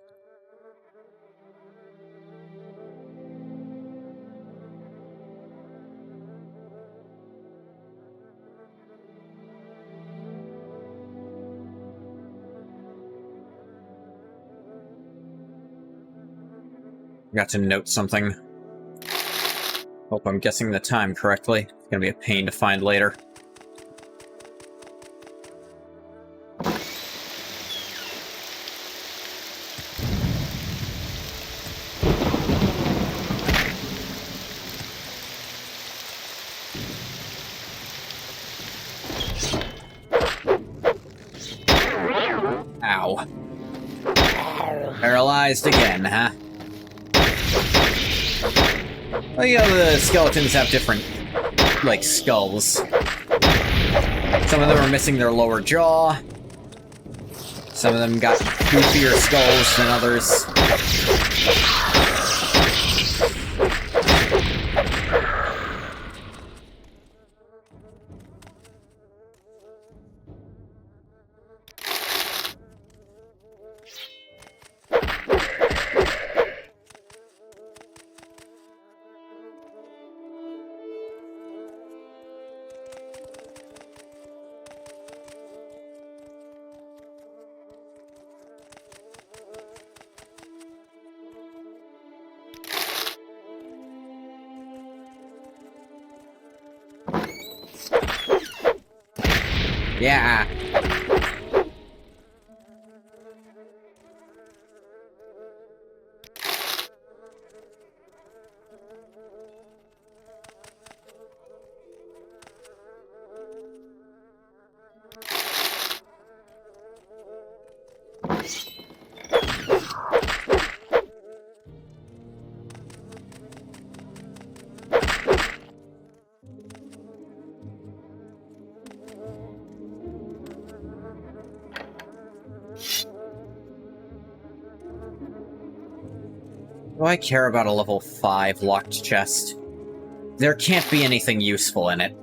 Got to note something. Hope I'm guessing the time correctly. It's gonna be a pain to find later. Ow. Paralyzed again, huh? Well, you know, the skeletons have different, like, skulls. Some of them are missing their lower jaw. Some of them got goofier skulls than others. Yeah. Do I care about a level 5 locked chest? There can't be anything useful in it.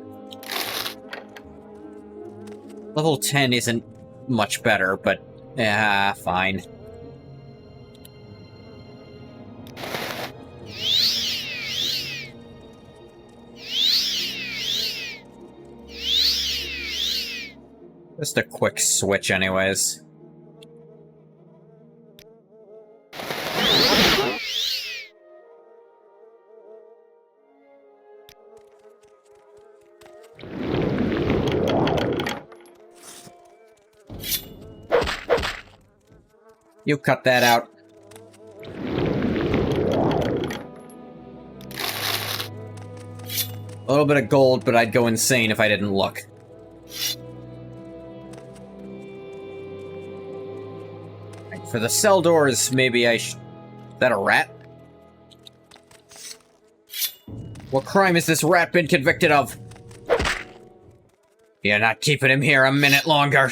Level 10 isn't much better, but yeah, fine. Just a quick switch anyways. You cut that out. A little bit of gold, but I'd go insane if I didn't look. For the cell doors, maybe I should... Is that a rat? What crime has this rat been convicted of? You're not keeping him here a minute longer.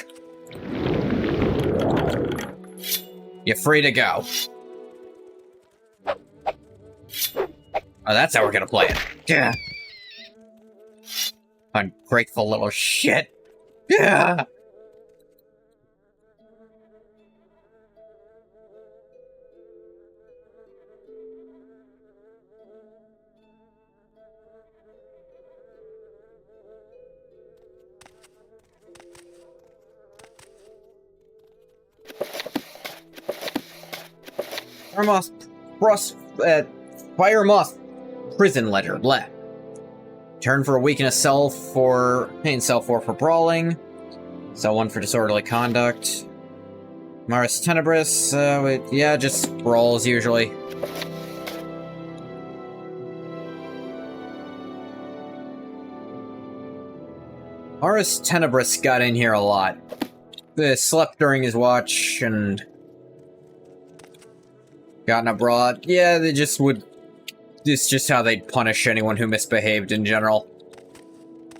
You're free to go. Oh, that's how we're gonna play it. Yeah. Ungrateful little shit. Yeah. Firemoth prison letter. Bleh. Turn for a weakness cell for pain cell 4 for brawling. Cell 1 for disorderly conduct. Mars Tenebris, yeah, just brawls usually. Mars Tenebris got in here a lot. Slept during his watch and gotten abroad. Yeah, they just would. It's just how they'd punish anyone who misbehaved in general.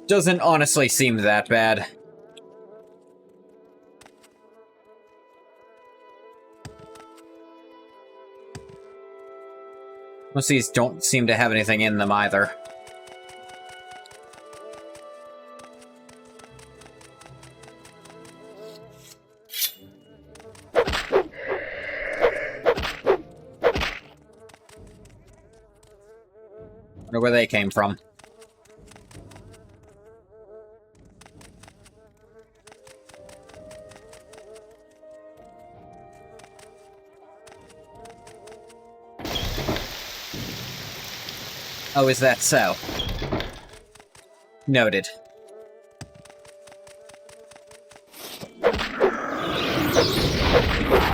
Doesn't honestly seem that bad. Most of these don't seem to have anything in them either. Wonder where they came from. Oh, is that so? Noted.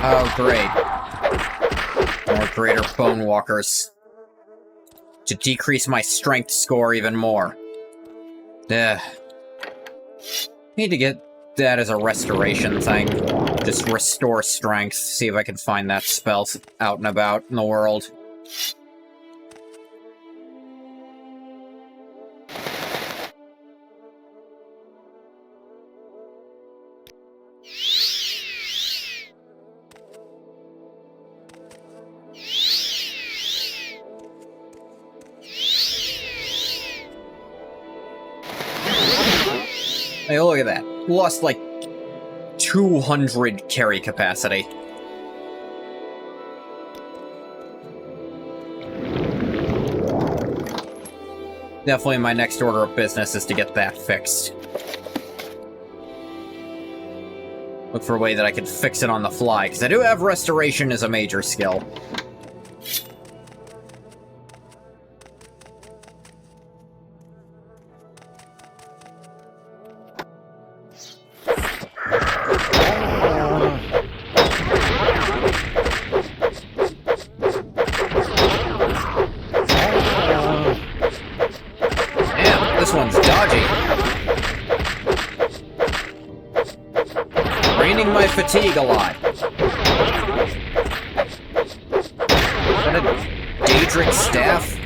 Oh, great. More greater bone walkers. To decrease my strength score even more. Need to get that as a restoration thing. Just restore strength, see if I can find that spell out and about in the world. Hey, look at that. Lost like 200 carry capacity. Definitely my next order of business is to get that fixed. Look for a way that I can fix it on the fly, because I do have restoration as a major skill. This one's dodgy. Draining my fatigue a lot. Is that a Daedric staff?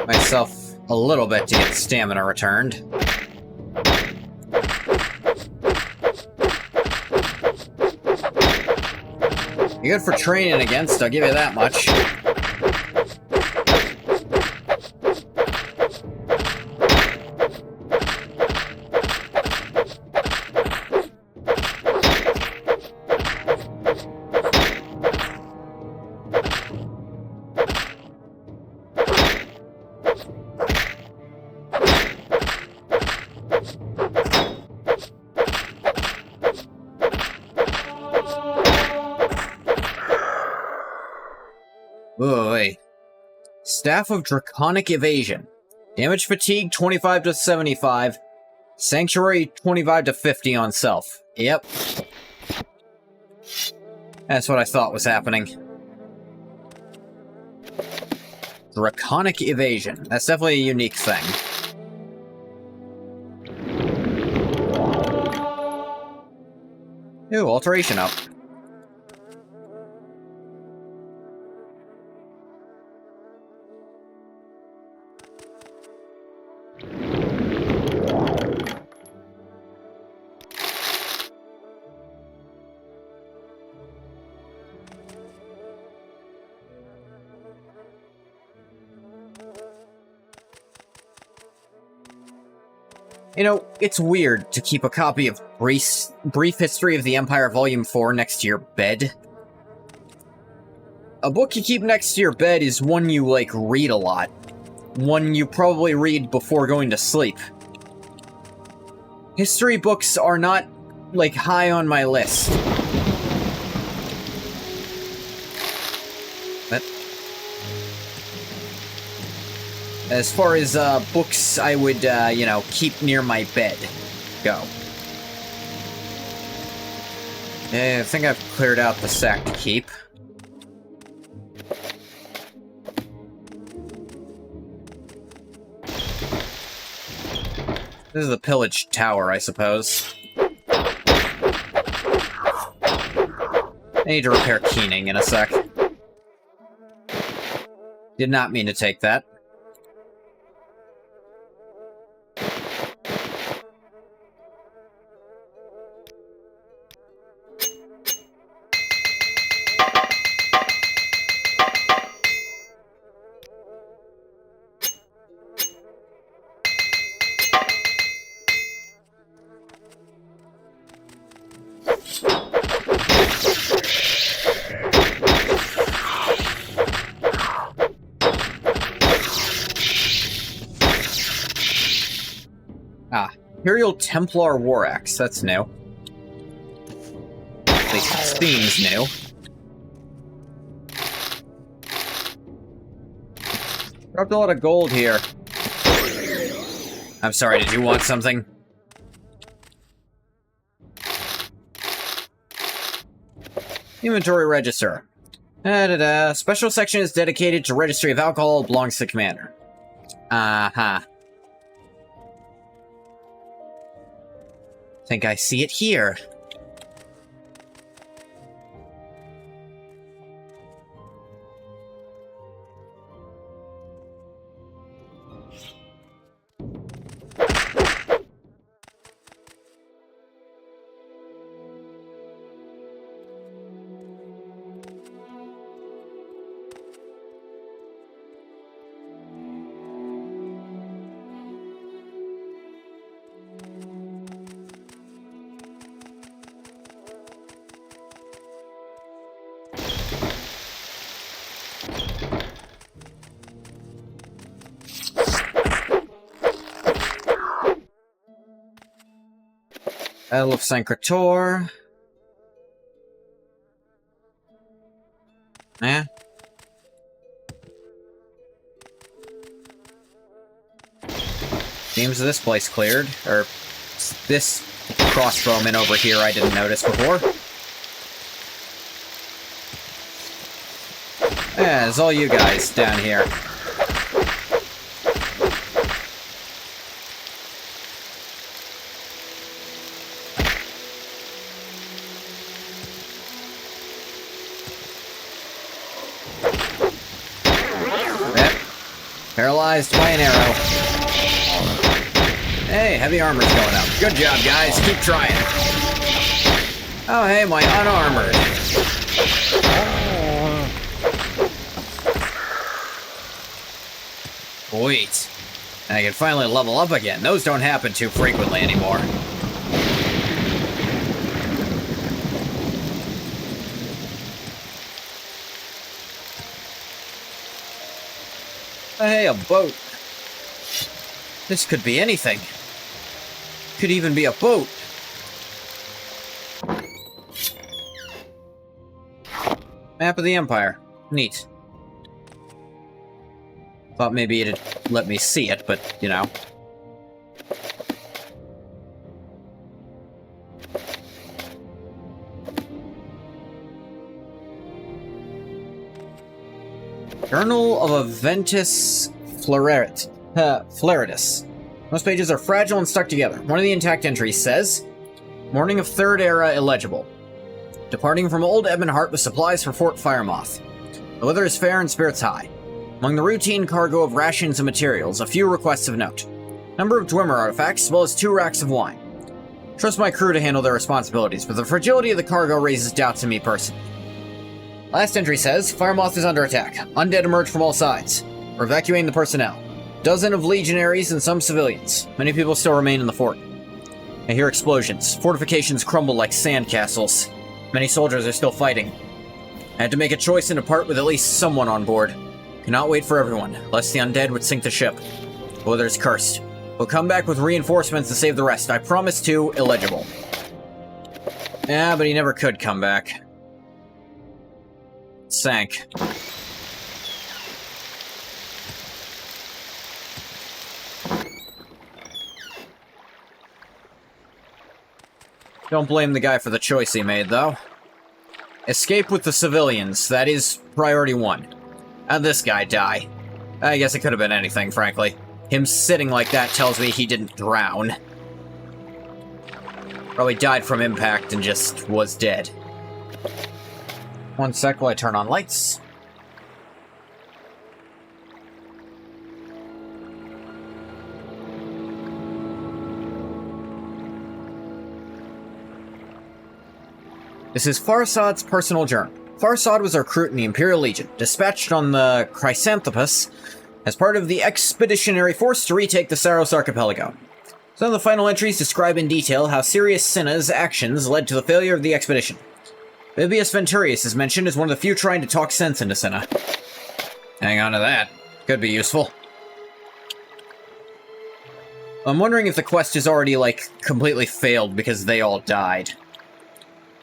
Myself a little bit to get stamina returned. You're good for training against, I'll give you that much. Wait. Staff of Draconic Evasion. Damage fatigue 25 to 75. Sanctuary 25 to 50 on self. Yep. That's what I thought was happening. Draconic Evasion. That's definitely a unique thing. Ooh, alteration up. You know, it's weird to keep a copy of Brief History of the Empire Volume 4 next to your bed. A book you keep next to your bed is one you, like, read a lot. One you probably read before going to sleep. History books are not, like, high on my list. But as far as books I would, you know, keep near my bed go. Yeah, I think I've cleared out the sack to keep. This is the pillaged tower, I suppose. I need to repair Keening in a sec. Did not mean to take that. Imperial Templar War Axe, that's new. At least it seems new. Dropped a lot of gold here. I'm sorry, did you want something? Inventory register. Special section is dedicated to registry of alcohol, belongs to the commander. Think I see it here. Battle of Sancretor. Eh? Seems this place cleared. Or this crossbowman over here I didn't notice before. Yeah, it's all you guys down here. Paralyzed by an arrow. Hey, heavy armor's going up. Good job, guys. Keep trying. Oh, hey, my unarmored. Sweet. And I can finally level up again. Those don't happen too frequently anymore. Hey, a boat. This could be anything. Could even be a boat. Map of the Empire. Neat. Thought maybe it'd let me see it, but, you know. Journal of Aventus Floritus. Most pages are fragile and stuck together. One of the intact entries says, Morning of Third Era illegible. Departing from Old Ebon Heart with supplies for Fort Firemoth. The weather is fair and spirits high. Among the routine cargo of rations and materials, a few requests of note. Number of Dwemer artifacts, as well as 2 racks of wine. Trust my crew to handle their responsibilities, but the fragility of the cargo raises doubts in me personally. Last entry says, Firemoth is under attack. Undead emerge from all sides. We're evacuating the personnel. Dozen of legionaries and some civilians. Many people still remain in the fort. I hear explosions. Fortifications crumble like sandcastles. Many soldiers are still fighting. I had to make a choice and depart with at least someone on board. Cannot wait for everyone, lest the undead would sink the ship. Wither's cursed. We'll come back with reinforcements to save the rest. I promise to. Illegible. Yeah, but he never could come back. Sank. Don't blame the guy for the choice he made, though. Escape with the civilians. That is priority 1. How'd this guy die? I guess it could have been anything, frankly. Him sitting like that tells me he didn't drown. Probably died from impact and just was dead. One sec while I turn on lights. This is Farsad's personal journal. Farsad was a recruit in the Imperial Legion, dispatched on the Chrysanthropus as part of the expeditionary force to retake the Saros Archipelago. Some of the final entries describe in detail how Sirius Cinna's actions led to the failure of the expedition. Bibius Venturius is mentioned as one of the few trying to talk sense into Cinna. Hang on to that. Could be useful. I'm wondering if the quest is already, completely failed because they all died.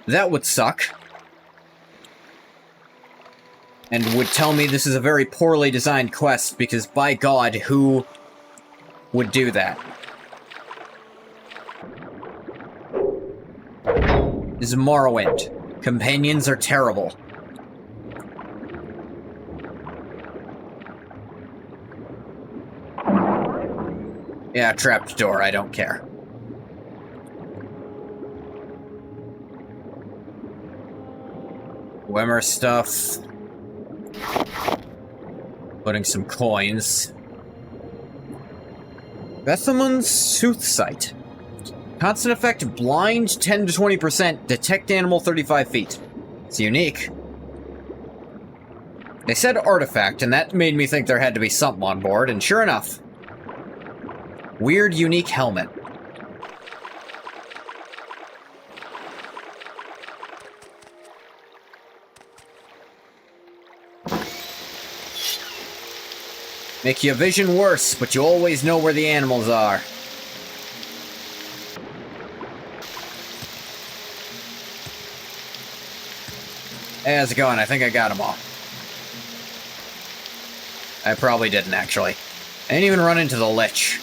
That would suck. And would tell me this is a very poorly designed quest, because by God, who would do that? This is Morrowind. Companions are terrible. Yeah, trapped door, I don't care. Wimmer stuff. Putting some coins. Bethamund's Soothsight. Constant effect, blind 10 to 20%, detect animal 35 feet. It's unique. They said artifact, and that made me think there had to be something on board, and sure enough. Weird, unique helmet. Make your vision worse, but you always know where the animals are. Hey, how's it going? I think I got them all. I probably didn't, actually. I didn't even run into the Lich.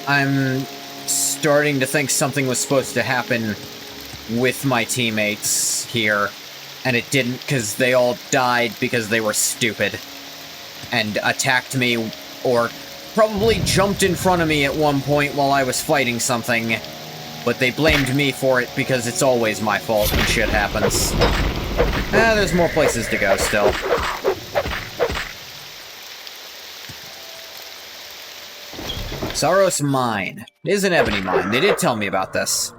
I'm starting to think something was supposed to happen with my teammates here, and it didn't because they all died because they were stupid and attacked me, or probably jumped in front of me at one point while I was fighting something, but they blamed me for it because it's always my fault when shit happens. There's more places to go still. Saros Mine. It is an ebony mine. They did tell me about this.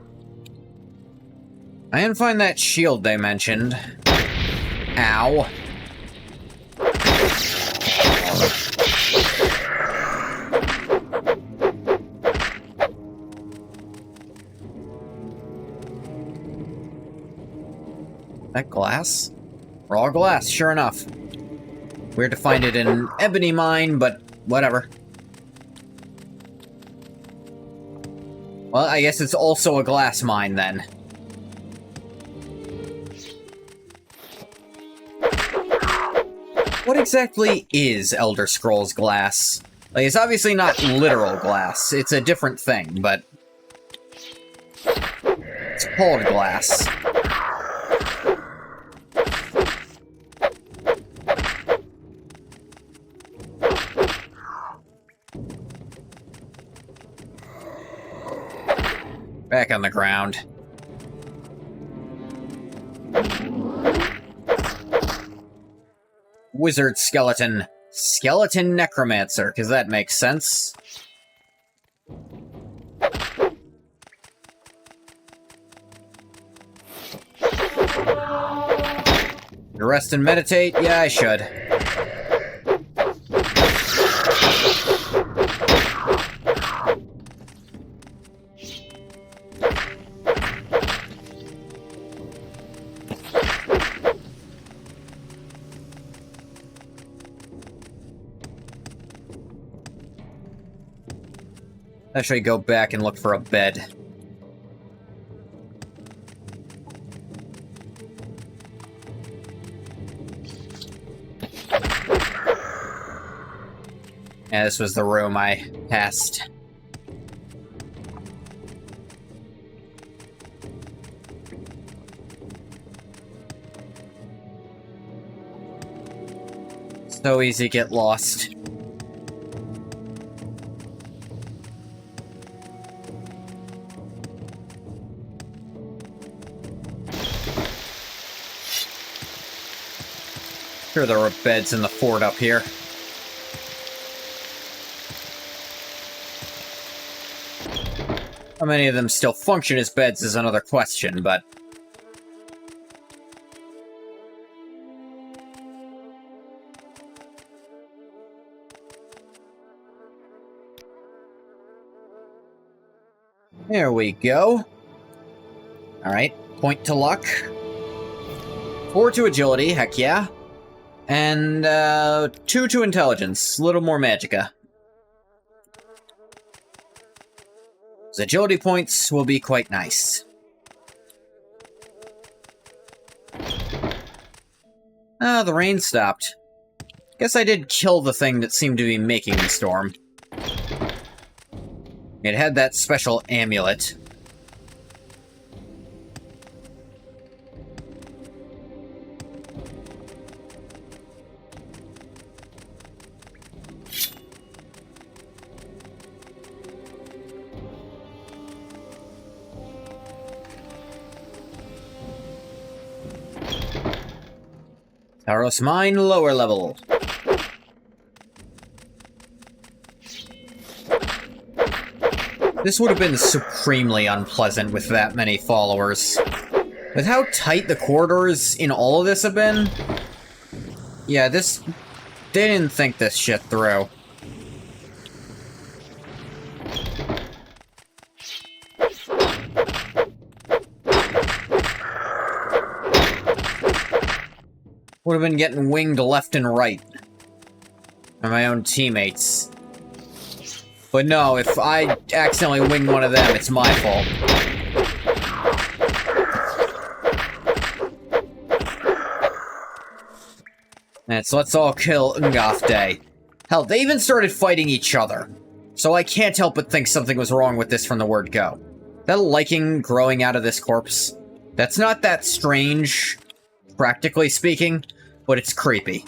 I didn't find that shield they mentioned. Ow. That glass? Raw glass, sure enough. Weird to find it in an ebony mine, but whatever. Well, I guess it's also a glass mine, then. What exactly is Elder Scrolls glass? It's obviously not literal glass. It's a different thing, but... it's called glass. Back on the ground. Wizard skeleton. Skeleton necromancer, because that makes sense. You rest and meditate? Yeah, I should. I should go back and look for a bed. Yeah, this was the room I passed. So easy to get lost. Sure there were beds in the fort up here. How many of them still function as beds is another question, but... There we go. Alright, point to luck. 4 to agility, heck yeah. And, 2 to intelligence, a little more magicka. Those agility points will be quite nice. Ah, the rain stopped. Guess I did kill the thing that seemed to be making the storm. It had that special amulet. Taros Mine, lower level. This would have been supremely unpleasant with that many followers. With how tight the corridors in all of this have been... Yeah, this... They didn't think this shit through. Would have been getting winged left and right by my own teammates. But no, if I accidentally wing one of them, it's my fault. And so let's all kill Ngoth Day. Hell, they even started fighting each other. So I can't help but think something was wrong with this from the word go. That liking growing out of this corpse, that's not that strange, practically speaking, but it's creepy.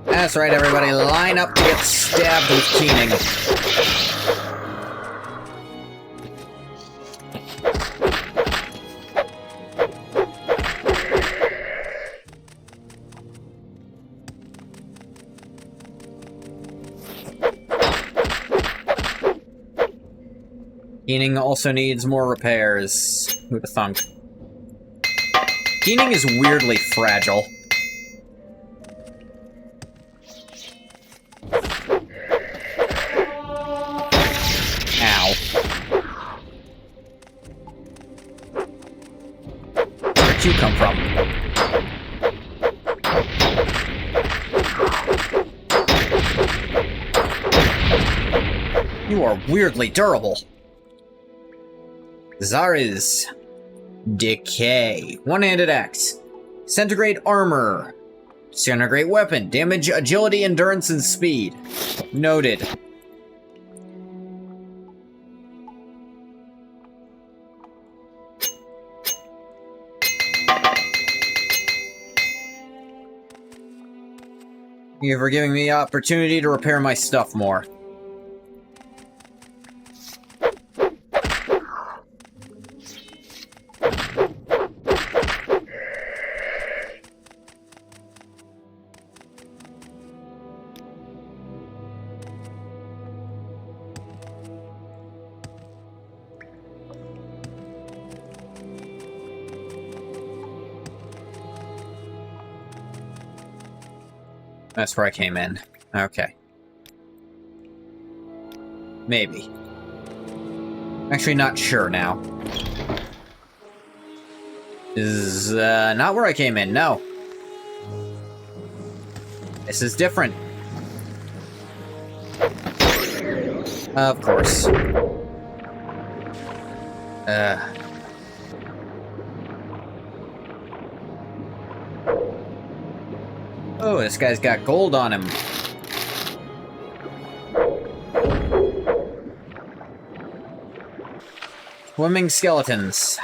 That's right, everybody, line up to get stabbed with Keening. Keening also needs more repairs. Who'd have thunk? Keening is weirdly fragile. Ow. Where'd you come from? You are weirdly durable. Zara's Decay. One-handed axe. Centigrade armor. Centigrade weapon. Damage, agility, endurance, and speed. Noted. Thank you for giving me the opportunity to repair my stuff more. That's where I came in. Okay. Maybe. Actually, not sure now. This is, not where I came in, no. This is different. Of course. Oh, this guy's got gold on him. Swimming skeletons.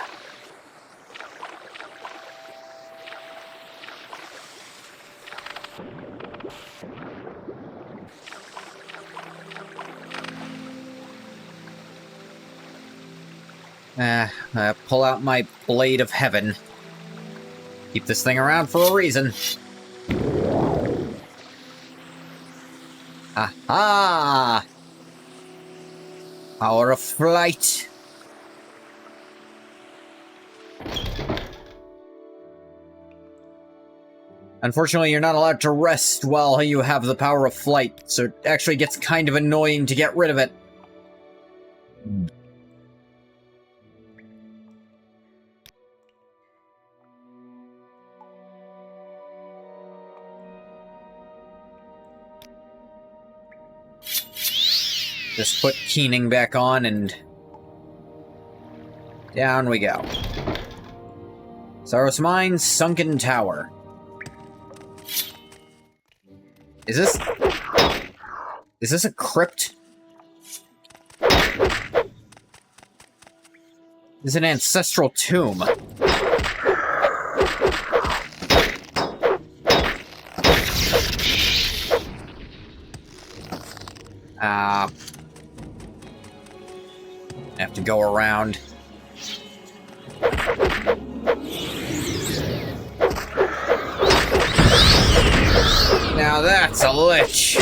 Pull out my blade of heaven. Keep this thing around for a reason. Aha! Power of flight. Unfortunately, you're not allowed to rest while you have the power of flight, so it actually gets kind of annoying to get rid of it. Just put Keening back on and down we go. Saros Mine, Sunken Tower. Is this a crypt? This is an ancestral tomb. Have to go around. Now that's a lich.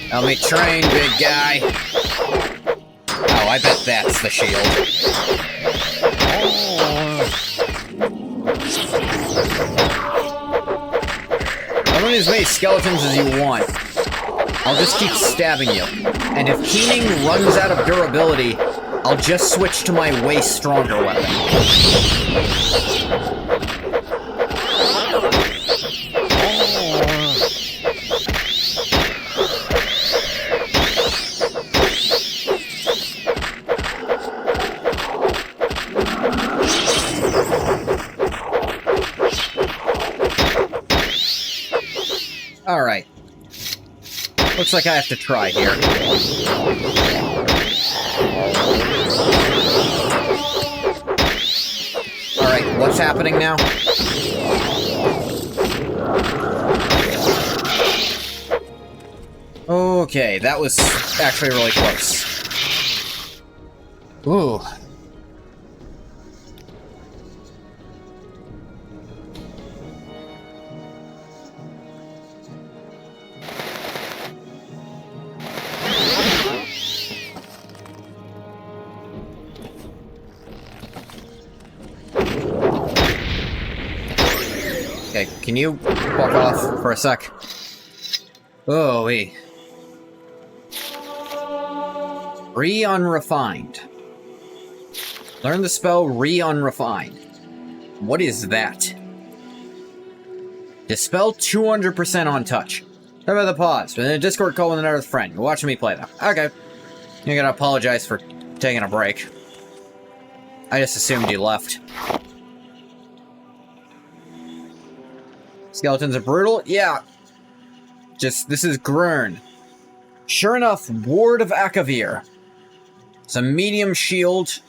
Help me train, big guy. Oh, I bet that's the shield. Run as many skeletons as you want. I'll just keep stabbing you. And if Keening runs out of durability, I'll just switch to my way stronger weapon. Alright. Looks like I have to try here. Alright, what's happening now? Okay, that was actually really close. Ooh. Okay, can you walk off for a sec? Oh, wait. Re-unrefined. Learn the spell Re-unrefined. What is that? Dispel 200% on touch. How about the pause? Within a Discord call with another friend. You're watching me play though. Okay. You're gonna apologize for taking a break. I just assumed you left. Skeletons are brutal? Yeah. Just, this is Grurn. Sure enough, Ward of Akavir. It's a medium shield. If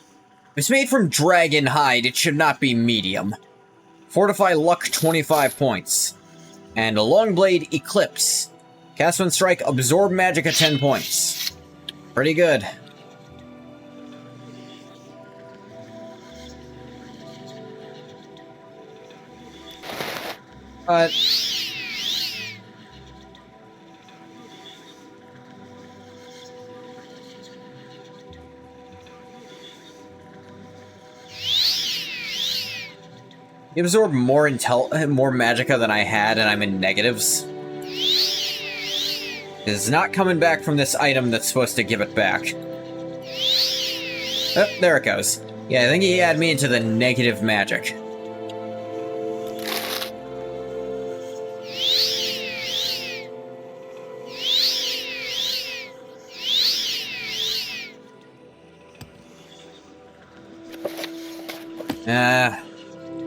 it's made from dragon hide, it should not be medium. Fortify luck 25 points. And a Longblade Eclipse. Cast when strike, absorb magic at 10 points. Pretty good. You absorbed more more magicka than I had, and I'm in negatives. It's not coming back from this item that's supposed to give it back. Oh, there it goes. Yeah, I think he had me into the negative magic.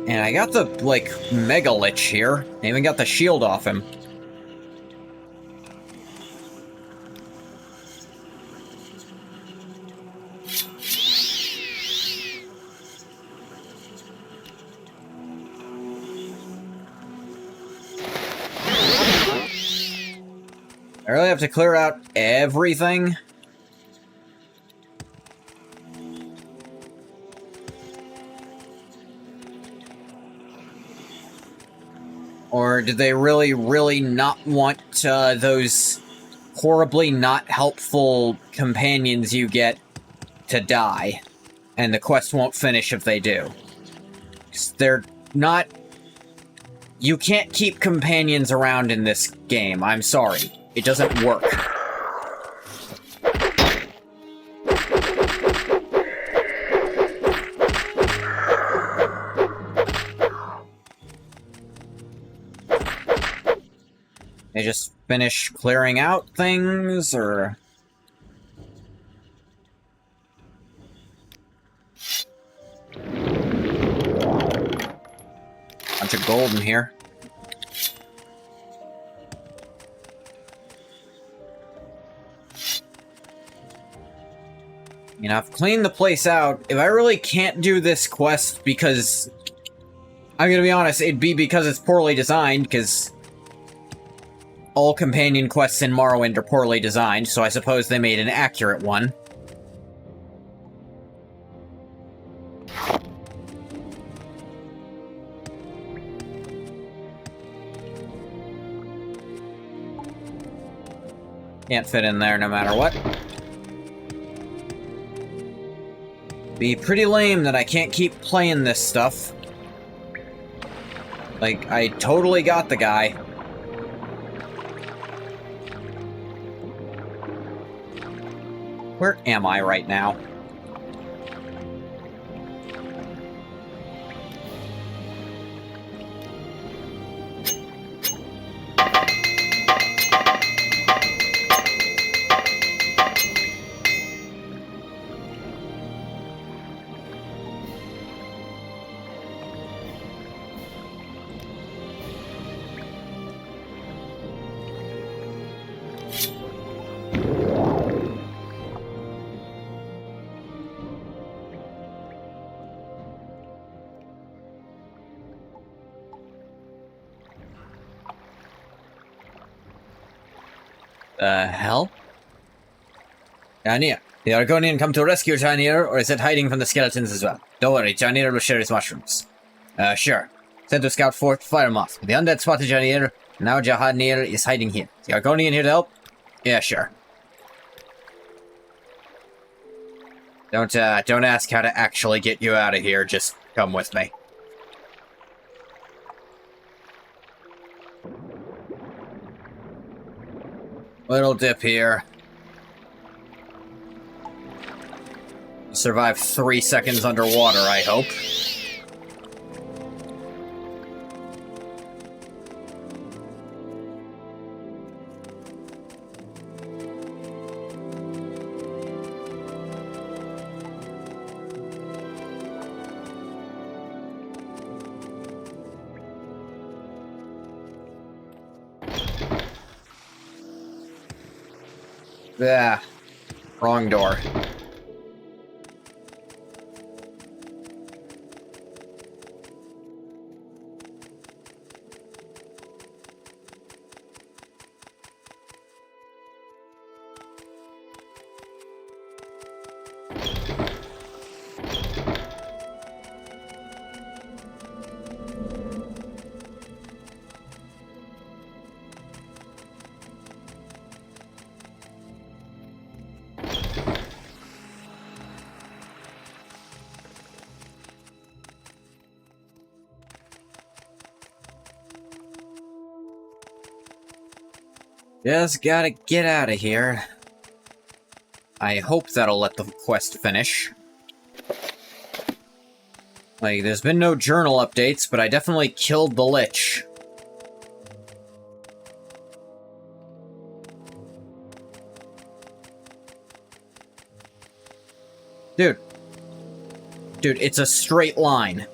And I got the, like, Mega Lich here. I even got the shield off him. I really have to clear out everything? Or did they really, really not want those horribly not helpful companions you get to die? And the quest won't finish if they do. 'Cause they're not... You can't keep companions around in this game, I'm sorry. It doesn't work. They just finish clearing out things, or... Bunch of gold in here. You know, I've cleaned the place out. If I really can't do this quest because... I'm gonna be honest, it'd be because it's poorly designed, because... all companion quests in Morrowind are poorly designed, so I suppose they made an accurate one. Can't fit in there no matter what. Be pretty lame that I can't keep playing this stuff. Like, I totally got the guy. Where am I right now? The hell? Janir, the Argonian come to rescue Janir, or is it hiding from the skeletons as well? Don't worry, Janir will share his mushrooms. Sure. Sent to scout Fort Firemoth. The undead spotted Janir. Now Jahanir is hiding here. The Argonian here to help? Yeah, sure. Don't ask how to actually get you out of here, just come with me. Little dip here. Survive 3 seconds underwater, I hope. Yeah, wrong door. Just gotta get out of here. I hope that'll let the quest finish. Like, there's been no journal updates, but I definitely killed the Lich. Dude. Dude, it's a straight line.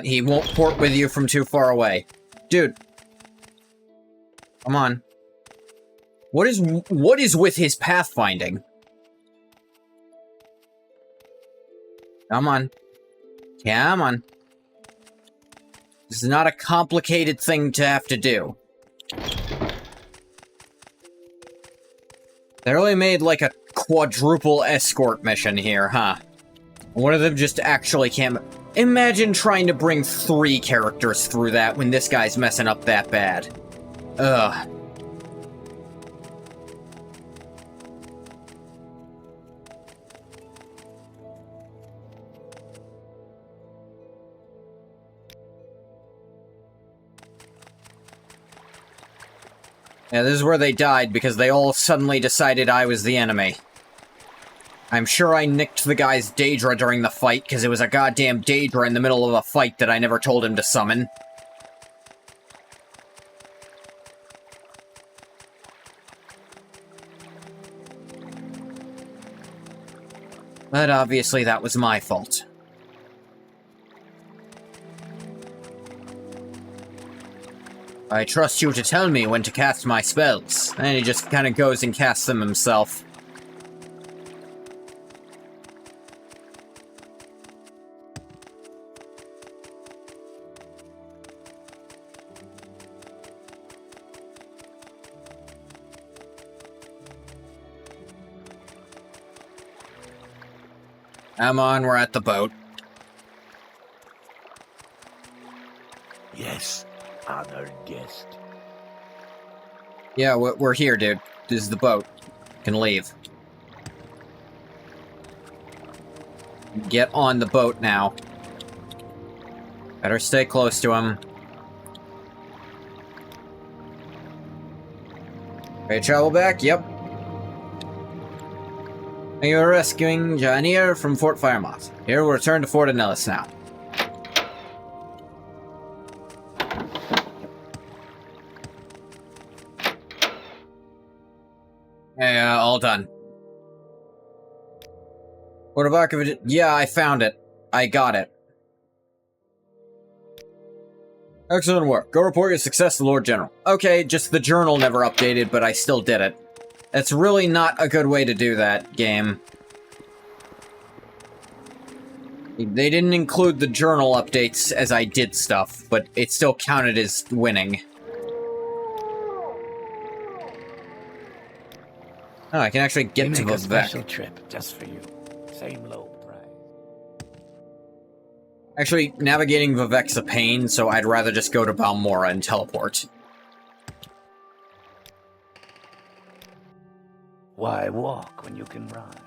He won't port with you from too far away. Dude. Come on. What is with his pathfinding? Come on. Come on. This is not a complicated thing to have to do. They really made, like, a quadruple escort mission here, huh? One of them just actually can't... Imagine trying to bring 3 characters through that when this guy's messing up that bad. Ugh. Yeah, this is where they died because they all suddenly decided I was the enemy. I'm sure I nicked the guy's Daedra during the fight because it was a goddamn Daedra in the middle of a fight that I never told him to summon. But obviously that was my fault. I trust you to tell me when to cast my spells. And he just kind of goes and casts them himself. Come on, we're at the boat. Yes, honored guest. Yeah, we're here, dude. This is the boat. Can leave. Get on the boat now. Better stay close to him. Ready to travel back? Yep. Thank you for rescuing Janir from Fort Firemoth. Here, we'll return to Fort Anellis now. Hey, all done. What about it? Yeah, I found it. I got it. Excellent work. Go report your success to Lord General. Okay, just the journal never updated, but I still did it. That's really not a good way to do that, game. They didn't include the journal updates as I did stuff, but it still counted as winning. Oh, I can actually get to Make a Vivek. special trip just for you. Same low price. Actually, navigating Vivek's a pain, so I'd rather just go to Balmora and teleport. Why walk when you can ride?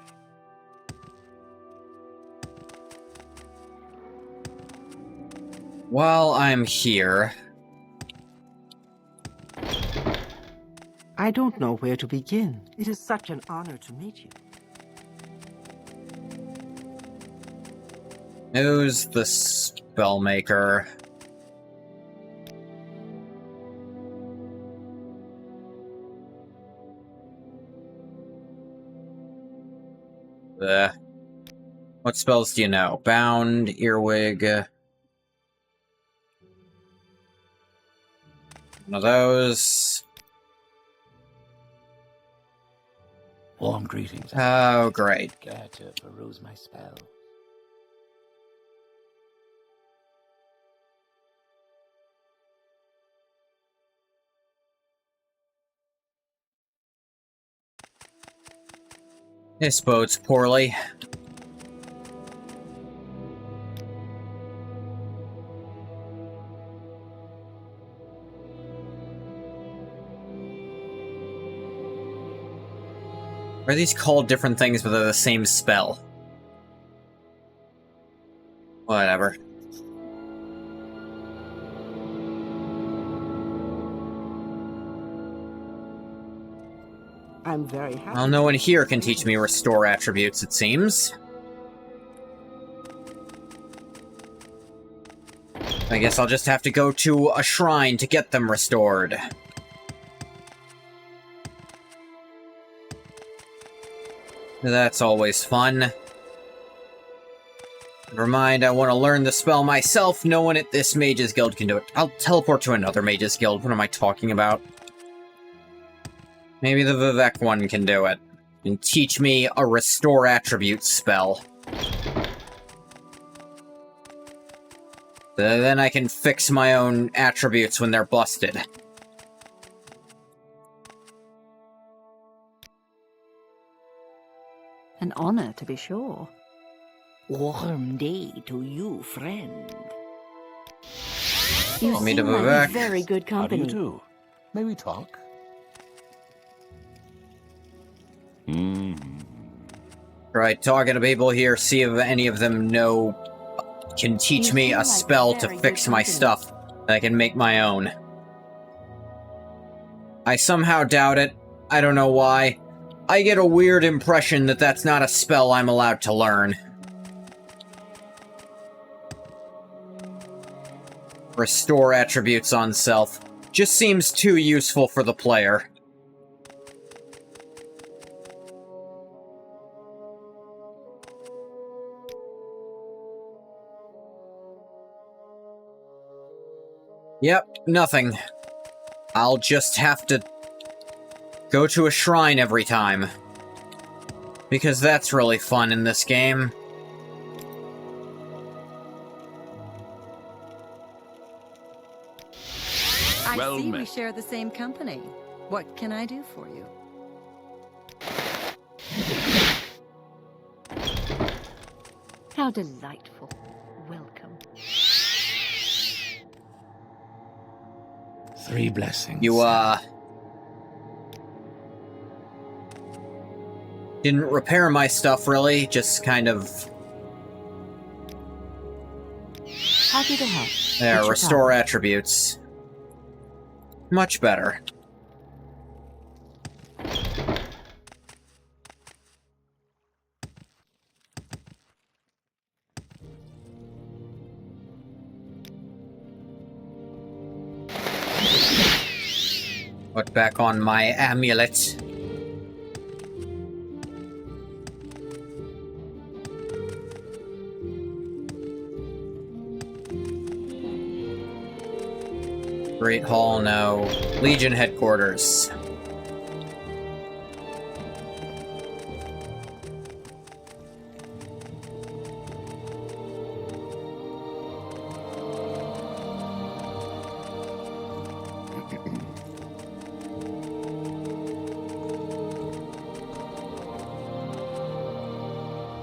While I'm here... I don't know where to begin. It is such an honor to meet you. Who's the spellmaker? What spells do you know? Bound, Earwig... one of those... Warm greetings. Oh, great. Care to peruse my spell? This bodes poorly. Are these called different things, but they're the same spell? Whatever. I'm very happy. Well, no one here can teach me restore attributes, it seems. I guess I'll just have to go to a shrine to get them restored. That's always fun. Never mind, I want to learn the spell myself. No one at this Mages Guild can do it. I'll teleport to another Mages Guild. What am I talking about? Maybe the Vivek one can do it. And teach me a restore attribute spell. Then I can fix my own attributes when they're busted. An honor, to be sure. Warm day to you, friend. You Want me to seem like Vivek? Very good How do you company. do? May we talk? Try talking to people here, see if any of them can teach You me seem a like spell to very good fix my company. stuff that I can make my own. I somehow doubt it. I don't know why. I get a weird impression that that's not a spell I'm allowed to learn. Restore attributes on self. Just seems too useful for the player. Yep, nothing. I'll just have to go to a shrine every time. Because that's really fun in this game. I Well see we met. share the same company. What can I do for you? How delightful. Welcome. 3 blessings. You, didn't repair my stuff, really. Just kind of... Happy to help. There, What's your restore problem? attributes. Much better. Put back on my amulet. Great Hall, no. Legion headquarters.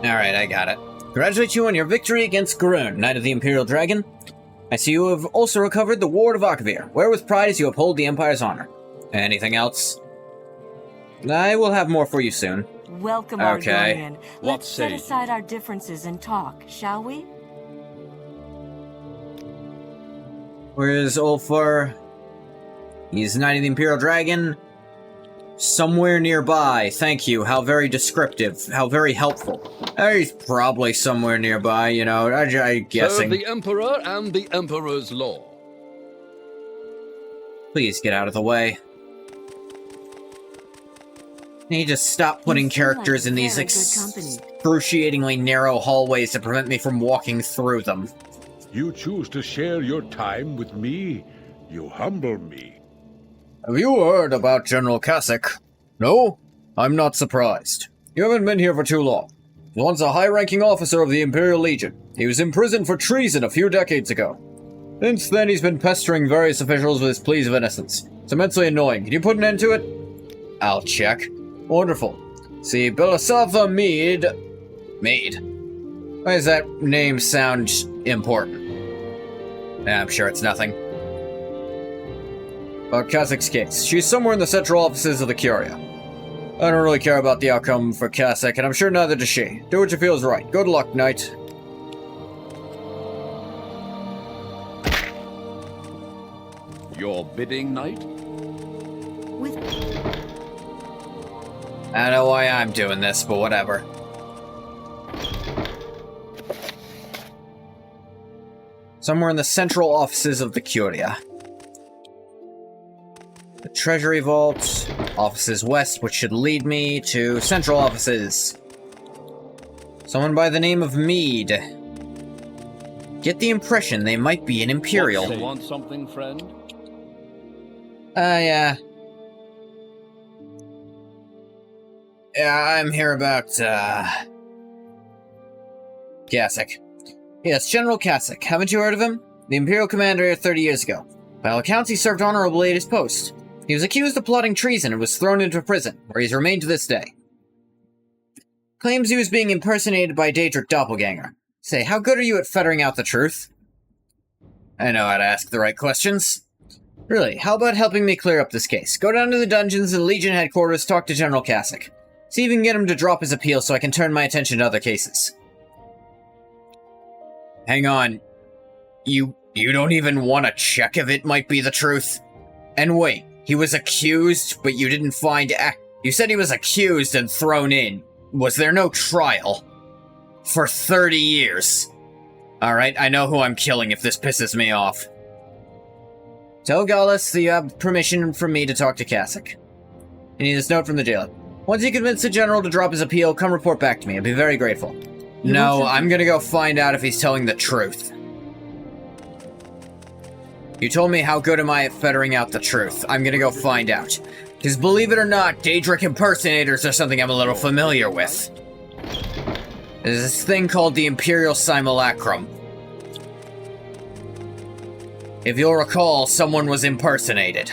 Alright, I got it. Congratulate you on your victory against Garun, Knight of the Imperial Dragon. I see you have also recovered the Ward of Akavir, where with pride as you uphold the Empire's honor. Anything else? I will have more for you soon. Welcome, Okay. Argonian. What Let's say set you? aside our differences and talk, shall we? Where is Ulfar? He's Knight of the Imperial Dragon. Somewhere nearby. Thank you. How very descriptive. How very helpful. He's probably somewhere nearby, you know. I'm Serve guessing. the Emperor and the Emperor's law. Please get out of the way. Can you just stop putting You seem characters like in these very good company. excruciatingly narrow hallways to prevent me from walking through them? You choose to share your time with me. You humble me. Have you heard about General Kasich? No? I'm not surprised. You haven't been here for too long. He was once a high-ranking officer of the Imperial Legion. He was imprisoned for treason a few decades ago. Since then, he's been pestering various officials with his pleas of innocence. It's immensely annoying. Can you put an end to it? I'll check. Wonderful. See, Belisava Mead... Mead? Why does that name sound important? I'm sure it's nothing. About Kazich's case. She's somewhere in the central offices of the Curia. I don't really care about the outcome for Kasek, and I'm sure neither does she. Do what you feel is right. Good luck, knight. Your bidding, knight? With I don't know why I'm doing this, but whatever. Somewhere in the central offices of the Curia. The Treasury Vault, offices west, which should lead me to central offices. Someone by the name of Mead. Get the impression they might be an Imperial. You want something, friend? Yeah. Yeah, I'm here about, Kasek. Yes, General Kasek. Haven't you heard of him? The Imperial commander here 30 years ago. By all accounts, he served honorably at his post. He was accused of plotting treason and was thrown into prison, where he's remained to this day. Claims he was being impersonated by Daedric Doppelganger. Say, how good are you at fettering out the truth? I know how to ask the right questions. Really, how about helping me clear up this case? Go down to the dungeons in Legion headquarters, talk to General Kasek. See if you can get him to drop his appeal so I can turn my attention to other cases. Hang on. You don't even want to check if it might be the truth? And wait, he was accused, but you didn't find... You said he was accused and thrown in. Was there no trial? For 30 years. Alright, I know who I'm killing if this pisses me off. Tell Gallus that you have permission from me to talk to Kasek. I need this note from the jailer. Once you convince the general to drop his appeal, come report back to me. I'd be very grateful. No, I'm gonna go find out if he's telling the truth. You told me how good am I at fettering out the truth. I'm gonna go find out. Because believe it or not, Daedric impersonators are something I'm a little familiar with. There's this thing called the Imperial Simulacrum. If you'll recall, someone was impersonated.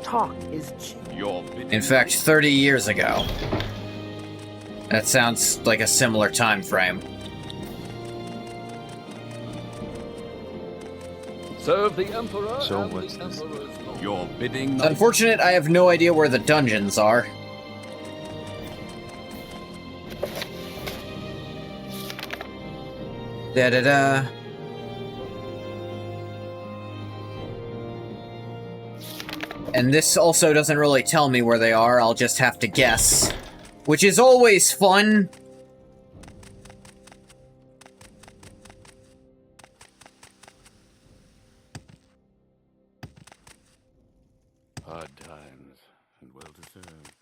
Talk is cheap. In fact, 30 years ago. That sounds like a similar time frame. Serve the Emperor So and what's the this? Emperor's lord. Your bidding, It's knight? unfortunate I have no idea where the dungeons are. Da-da-da. And this also doesn't really tell me where they are, I'll just have to guess. Which is always fun! Hard times, and well deserved.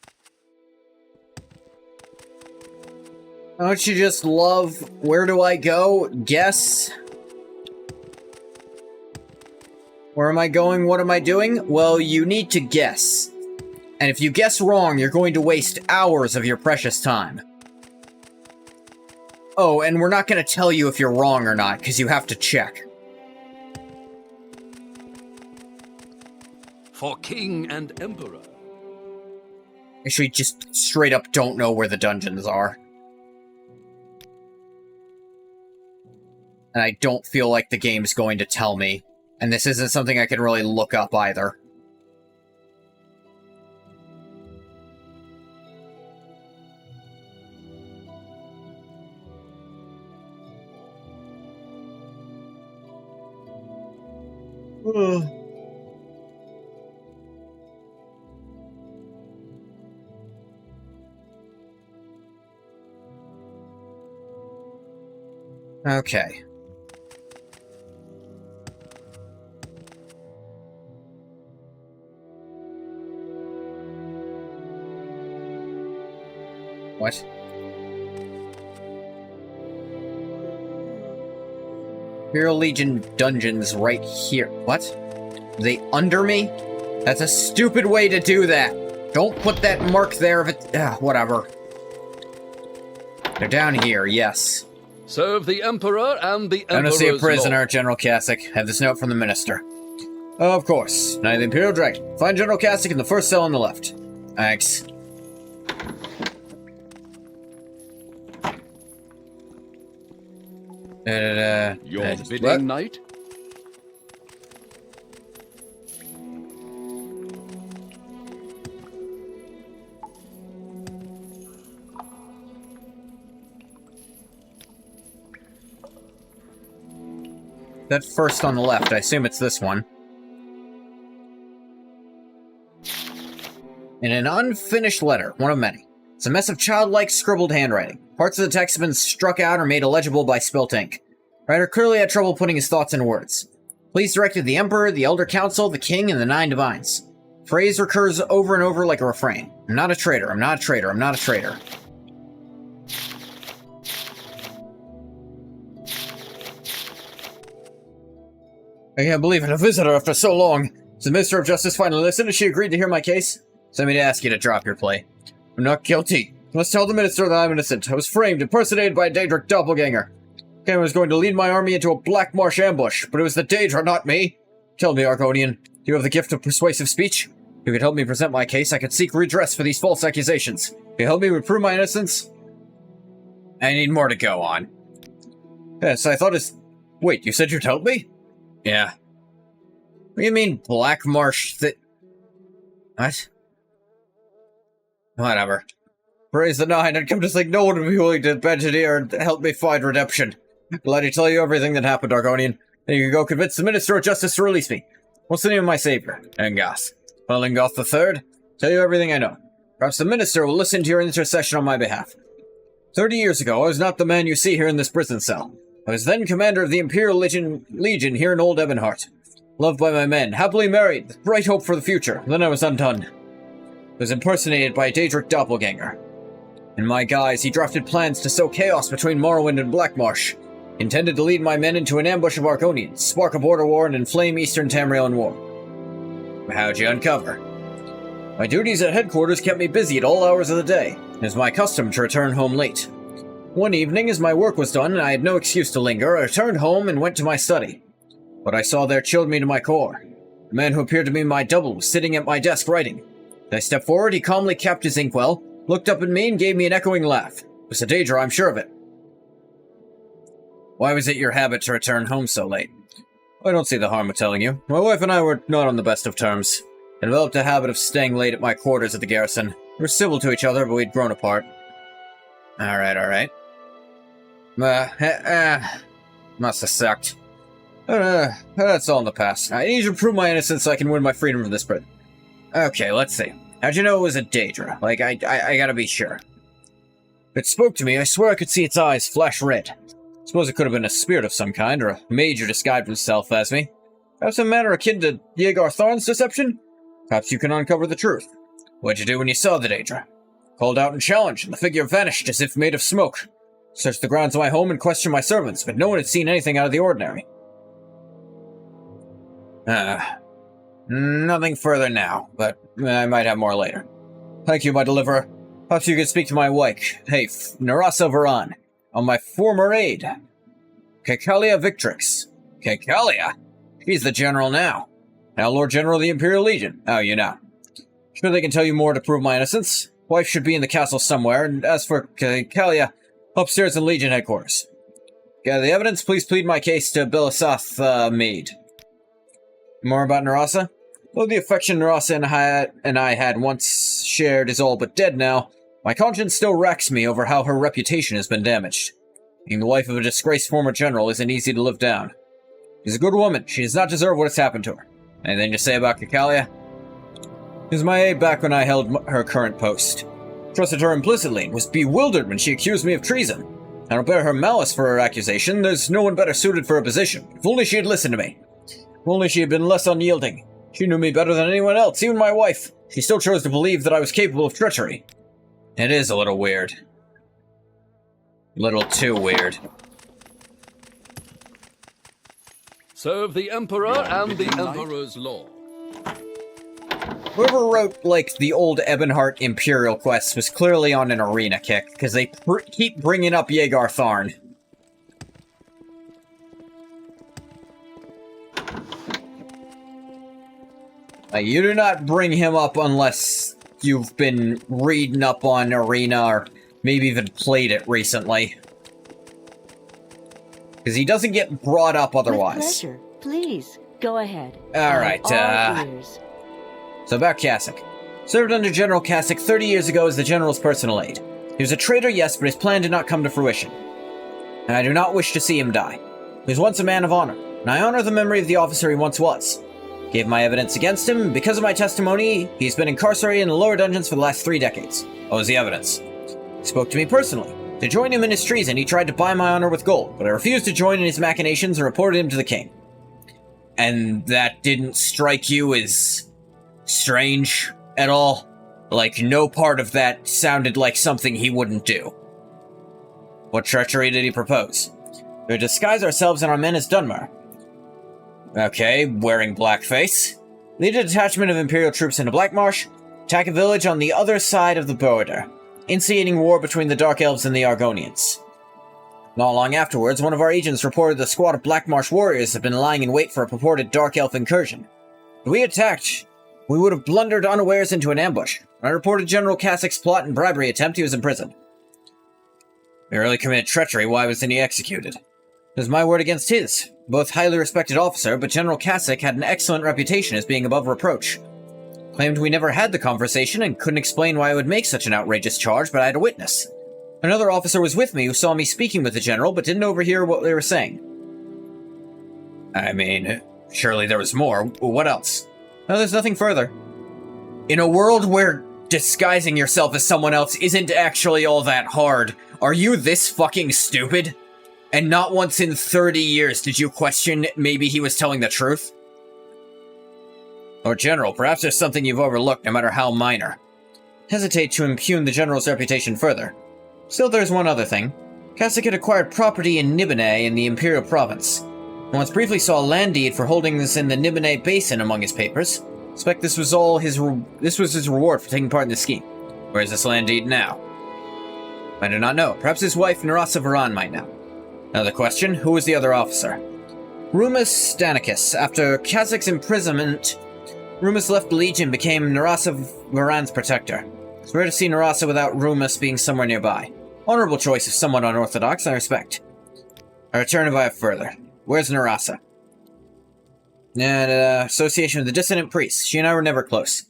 Don't you just love, where do I go? Guess? Where am I going? What am I doing? Well, you need to guess. And if you guess wrong, you're going to waste hours of your precious time. Oh, and we're not going to tell you if you're wrong or not, because you have to check. For king and emperor. Actually, just straight up don't know where the dungeons are. And I don't feel like the game's going to tell me. And this isn't something I can really look up either. Okay. What? Imperial Legion dungeons right here. What? Are they under me? That's a stupid way to do that. Don't put that mark there if it... whatever. They're down here, yes. Serve the Emperor and the I want Emperor's to see a prisoner, lord. General Kasek. Have this note from the Minister. Of course. Knight of the Imperial Dragon. Find General Kasek in the first cell on the left. Thanks. Your bidding, what? knight? that first on the left. I assume it's this one. In an unfinished letter, one of many. It's a mess of childlike scribbled handwriting. Parts of the text have been struck out or made illegible by spilt ink. Writer clearly had trouble putting his thoughts in words. Please directed the Emperor, the Elder Council, the King, and the 9 Divines. Phrase recurs over and over like a refrain. I'm not a traitor, I'm not a traitor, I'm not a traitor. I can't believe it, a visitor after so long. Has the Minister of Justice finally listened? Has she agreed to hear my case? Send me to ask you to drop your play. I'm not guilty. You must tell the Minister that I'm innocent. I was framed, impersonated by a Daedric doppelganger. I was going to lead my army into a Black Marsh ambush, but it was the Daedra, not me. Tell me, Argonian, do you have the gift of persuasive speech? If you could help me present my case, I could seek redress for these false accusations. Can you help me prove my innocence? I need more to go on. Yes, I thought it's... Wait, you said you'd help me? Yeah. What do you mean, Black Marsh What? Whatever. Praise the 9, I'd come to think no one would be willing to bend an ear and help me find redemption. Glad to tell you everything that happened, Argonian. Then you can go convince the Minister of Justice to release me. What's the name of my savior? Engoth. Engoth III? Tell you everything I know. Perhaps the Minister will listen to your intercession on my behalf. 30 years ago, I was not the man you see here in this prison cell. I was then commander of the Imperial Legion here in Old Ebonheart. Loved by my men, happily married, with bright hope for the future. Then I was undone. I was impersonated by a Daedric doppelganger. In my guise, he drafted plans to sow chaos between Morrowind and Blackmarsh. Intended to lead my men into an ambush of Argonians, spark a border war, and inflame Eastern Tamriel in war. How'd you uncover? My duties at headquarters kept me busy at all hours of the day. It was my custom to return home late. One evening, as my work was done and I had no excuse to linger, I returned home and went to my study. What I saw there chilled me to my core. The man who appeared to be my double was sitting at my desk writing. As I stepped forward, he calmly capped his inkwell, looked up at me, and gave me an echoing laugh. It was a Daedra, I'm sure of it. Why was it your habit to return home so late? I don't see the harm of telling you. My wife and I were not on the best of terms. I developed a habit of staying late at my quarters at the garrison. We were civil to each other, but we'd grown apart. Alright. Must have sucked. That's all in the past. I need you to prove my innocence so I can win my freedom from this prison. Okay, let's see. How'd you know it was a Daedra? Like, I gotta be sure. If it spoke to me, I swear I could see its eyes flash red. Suppose it could have been a spirit of some kind, or a mage who disguised himself as me. Perhaps some manner akin to Yeagar Tharn's deception? Perhaps you can uncover the truth. What'd you do when you saw the Daedra? Called out and challenged, and the figure vanished as if made of smoke. Searched the grounds of my home and questioned my servants, but no one had seen anything out of the ordinary. Nothing further now, but I might have more later. Thank you, my deliverer. Perhaps you could speak to my wife, Narasa Varan, on my former aide, Cacalia Victrix. Cacalia? She's the general now. Now Lord General of the Imperial Legion. Oh, you know. Sure they can tell you more to prove my innocence. Wife should be in the castle somewhere, and as for Cacalia, upstairs in Legion headquarters. Gather the evidence, please plead my case to Bilisath Mead. More about Narasa? Though the affection Narasa and I had once shared is all but dead now, my conscience still racks me over how her reputation has been damaged. Being the wife of a disgraced former general isn't easy to live down. She's a good woman. She does not deserve what has happened to her. Anything to say about Cacalia? She was my aide back when I held her current post. Trusted her implicitly and was bewildered when she accused me of treason. I don't bear her malice for her accusation. There's no one better suited for her position. If only she had listened to me. If only she had been less unyielding. She knew me better than anyone else, even my wife. She still chose to believe that I was capable of treachery. It is a little weird. A little too weird. Serve the Emperor and the Emperor's law. Whoever wrote, like, the old Ebonheart Imperial quests was clearly on an arena kick, because they keep bringing up Yeagar Tharn. You do not bring him up unless you've been reading up on Arena, or maybe even played it recently. Because he doesn't get brought up otherwise. With pleasure. Please, go ahead. Alright, So about Kasich. Served under General Kasich 30 years ago as the General's personal aide. He was a traitor, yes, but his plan did not come to fruition. And I do not wish to see him die. He was once a man of honor. and I honor the memory of the officer he once was. Gave my evidence against him, and because of my testimony, he's been incarcerated in the lower dungeons for the last 3 decades. What was the evidence? He spoke to me personally. To join him in his treason, he tried to buy my honor with gold, but I refused to join in his machinations and reported him to the king. And that didn't strike you as strange at all? Like, no part of that sounded like something he wouldn't do. What treachery did he propose? To disguise ourselves and our men as Dunmer. Okay, wearing blackface. Lead a detachment of Imperial troops into Blackmarsh, attack a village on the other side of the border, instigating war between the Dark Elves and the Argonians. Not long afterwards, one of our agents reported the squad of Blackmarsh warriors had been lying in wait for a purported Dark Elf incursion. If we attacked, we would have blundered unawares into an ambush. When I reported General Cassick's plot and bribery attempt, he was imprisoned. He really committed treachery, why wasn't he executed? It was my word against his. Both highly respected officer, but General Cassick had an excellent reputation as being above reproach. Claimed we never had the conversation and couldn't explain why I would make such an outrageous charge, but I had a witness. Another officer was with me who saw me speaking with the general, but didn't overhear what they were saying. I mean, surely there was more. What else? No, there's nothing further. In a world where disguising yourself as someone else isn't actually all that hard, are you this fucking stupid? And not once in 30 years did you question maybe he was telling the truth? Lord General, perhaps there's something you've overlooked, no matter how minor. Hesitate to impugn the General's reputation further. Still, there's one other thing. Cassick had acquired property in Nibene in the Imperial Province. I once briefly saw a land deed for holdings in the Nibene Basin among his papers. Suspect this was his reward for taking part in the scheme. Where is this land deed now? I do not know. Perhaps his wife, Narasa Varan, might know. Another question, who was the other officer? Rumus Stanicus. After Cassick's imprisonment, Rumus left the Legion and became Narasa Varan's protector. It's rare to see Narasa without Rumus being somewhere nearby. Honorable choice if somewhat unorthodox, I respect. I return if I have further. Where's Narasa? Association with the dissident priest. She and I were never close.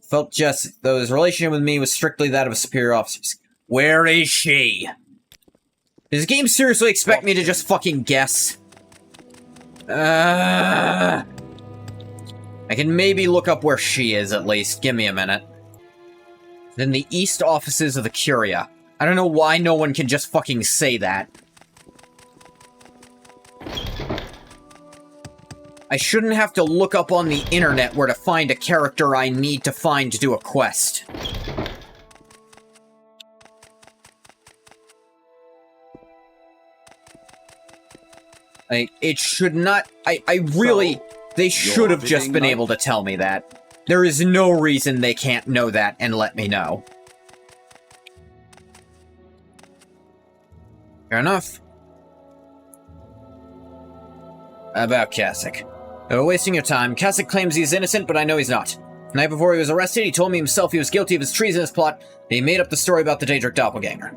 Felt just, though his relationship with me was strictly that of a superior officer's. Where is she? Does the game seriously expect me to just fucking guess? I can maybe look up where she is, at least. Give me a minute. Then the east offices of the Curia. I don't know why no one can just fucking say that. I shouldn't have to look up on the internet where to find a character I need to find to do a quest. It should not... I really... They should have just been able to tell me that. There is no reason they can't know that and let me know. Fair enough. About Cassick. We're wasting your time. Cassick claims he's innocent, but I know he's not. The night before he was arrested, he told me himself he was guilty of his treasonous plot, and he made up the story about the Daedric doppelganger.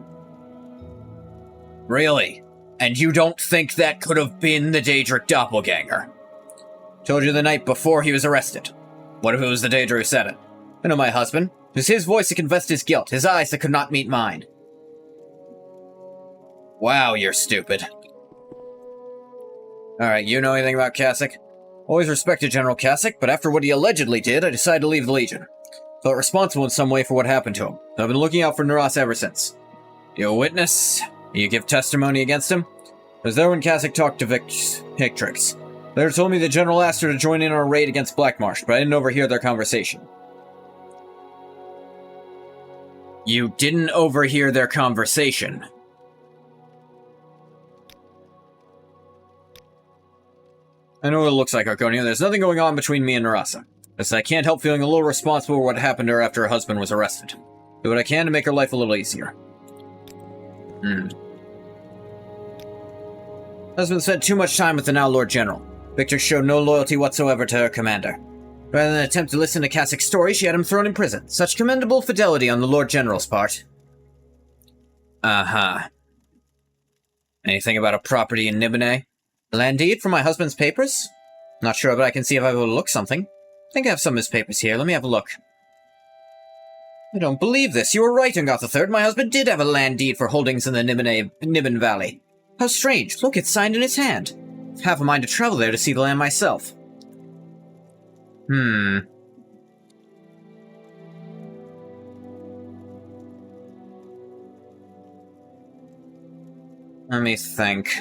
Really? And you don't think that could have been the Daedric doppelganger? Told you the night before he was arrested. What if it was the Daedra who said it? I know my husband. It was his voice that confessed his guilt, his eyes that could not meet mine. Wow, you're stupid. Alright, you know anything about Cassick? Always respected General Cassick, but after what he allegedly did, I decided to leave the Legion. Felt responsible in some way for what happened to him. I've been looking out for Naras ever since. You a witness? You give testimony against him? I was there when Cassick talked to Victrix. Later told me the General asked her to join in on a raid against Blackmarsh, but I didn't overhear their conversation. You didn't overhear their conversation? I know what it looks like, Arconia. There's nothing going on between me and Narasa. But I can't help feeling a little responsible for what happened to her after her husband was arrested. Do what I can to make her life a little easier. Husband spent too much time with the now Lord General. Victor showed no loyalty whatsoever to her commander. Rather than attempt to listen to Cassick's story, she had him thrown in prison. Such commendable fidelity on the Lord General's part. Uh-huh. Anything about a property in Nibene? A land deed for my husband's papers? Not sure, but I can see if I will look something. I think I have some of his papers here. Let me have a look. I don't believe this. You were right, Ungoth III. My husband did have a land deed for holdings in the Niben Valley. How strange. Look, it's signed in his hand. have a mind to travel there to see the land myself. Let me think.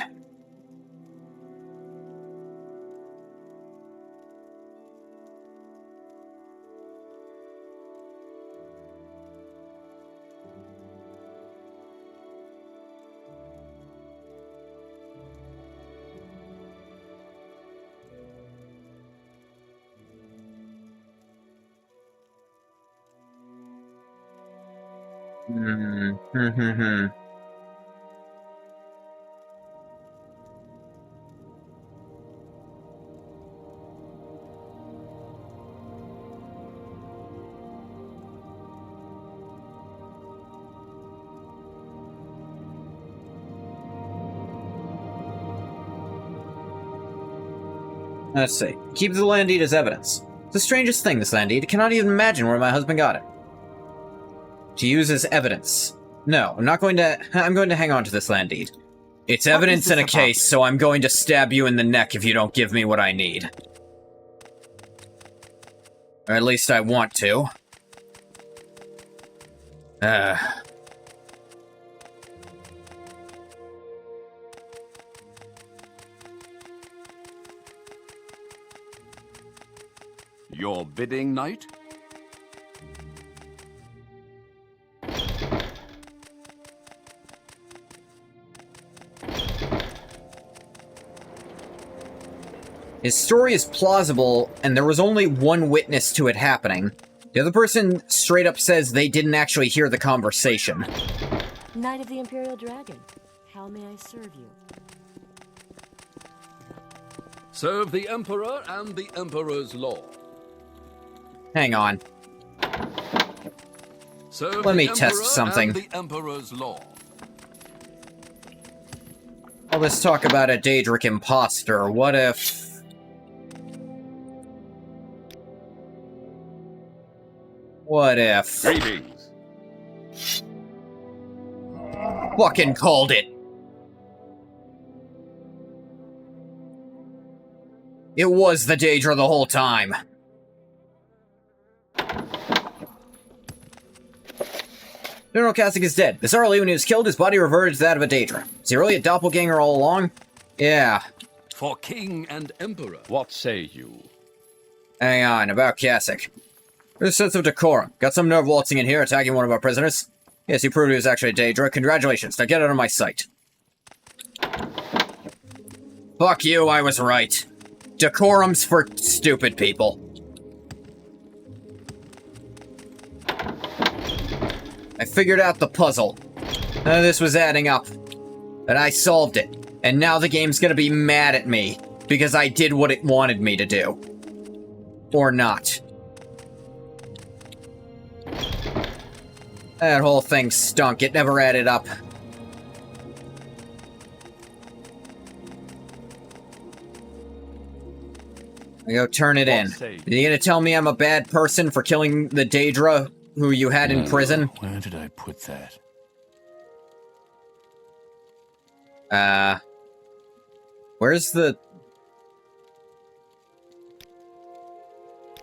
Let's see. Keep the land deed as evidence. It's the strangest thing, this land deed. I cannot even imagine where my husband got it. To use as evidence. No, I'm going to hang on to this land deed. It's evidence in a case, so I'm going to stab you in the neck if you don't give me what I need. Or at least I want to. Your bidding, knight? His story is plausible, and there was only one witness to it happening. The other person straight up says they didn't actually hear the conversation. Knight of the Imperial Dragon, how may I serve you? Serve the Emperor and the Emperor's law. Hang on. Serve Let me the test Emperor something. and the Emperor's law. All this talk about a Daedric imposter, what if... Greetings. Fucking called it! It was the Daedra the whole time. General Kasich is dead. Bizarrely, when he was killed, his body reverted to that of a Daedra. Is he really a doppelganger all along? Yeah. For king and emperor. What say you? Hang on, about Kasich. There's a sense of decorum. Got some nerve waltzing in here, attacking one of our prisoners. Yes, he proved he was actually a Daedra. Congratulations. Now get out of my sight. Fuck you, I was right. Decorum's for stupid people. I figured out the puzzle. This was adding up. And I solved it. And now the game's gonna be mad at me. Because I did what it wanted me to do. Or not. That whole thing stunk. It never added up. I go turn it in. Are you gonna tell me I'm a bad person for killing the Daedra who you had in prison? Where did I put that? Where's the...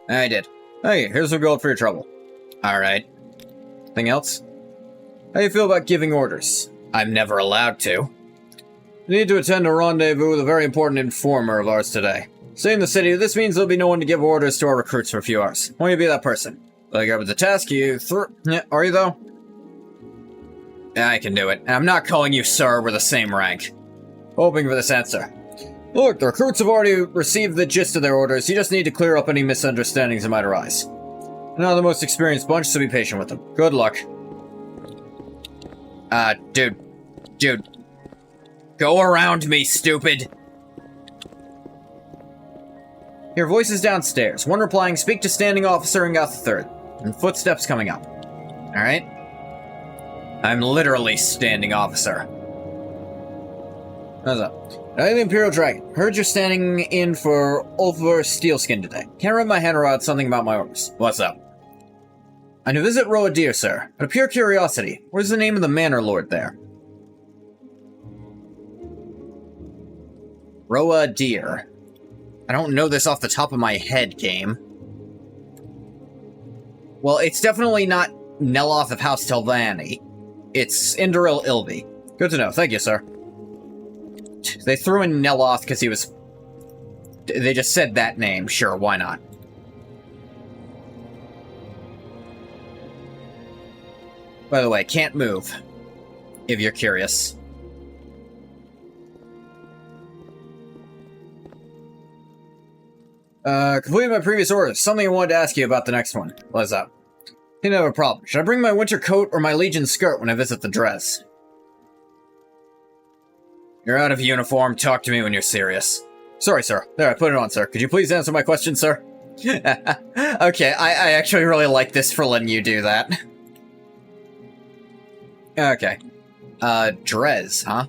I did. Hey, here's some gold for your trouble. Alright. Anything else? How do you feel about giving orders? I'm never allowed to. You need to attend a rendezvous with a very important informer of ours today. Stay in the city, this means there'll be no one to give orders to our recruits for a few hours. Why don't you be that person? Like up with the task, yeah, are you though? Yeah, I can do it. And I'm not calling you sir, we're the same rank. Hoping for this answer. Look, the recruits have already received the gist of their orders, you just need to clear up any misunderstandings that might arise. They're not the most experienced bunch, so be patient with them. Good luck. Dude. Go around me, stupid! Your voice is downstairs. One replying, speak to standing officer and Goth III. And footsteps coming up. Alright? I'm literally standing officer. How's up? I'm the Imperial Dragon. Heard you're standing in for Ulfur Steelskin today. Can't wrap my head around something about my orders. What's up? I to visit Roadir, sir. Out of pure curiosity, where's the name of the manor lord there? Roa Deer. I don't know this off the top of my head, game. Well, it's definitely not Neloth of House Telvanni. It's Indoril Ilvi. Good to know. Thank you, sir. They threw in Neloth because he was... They just said that name. Sure, why not? By the way, can't move. If you're curious. Completed my previous orders. Something I wanted to ask you about the next one. What's up? Didn't have a problem. Should I bring my winter coat or my Legion skirt when I visit the dress? You're out of uniform. Talk to me when you're serious. Sorry, sir. There, I put it on, sir. Could you please answer my question, sir? Okay, I actually really like this for letting you do that. Okay. Drez, huh?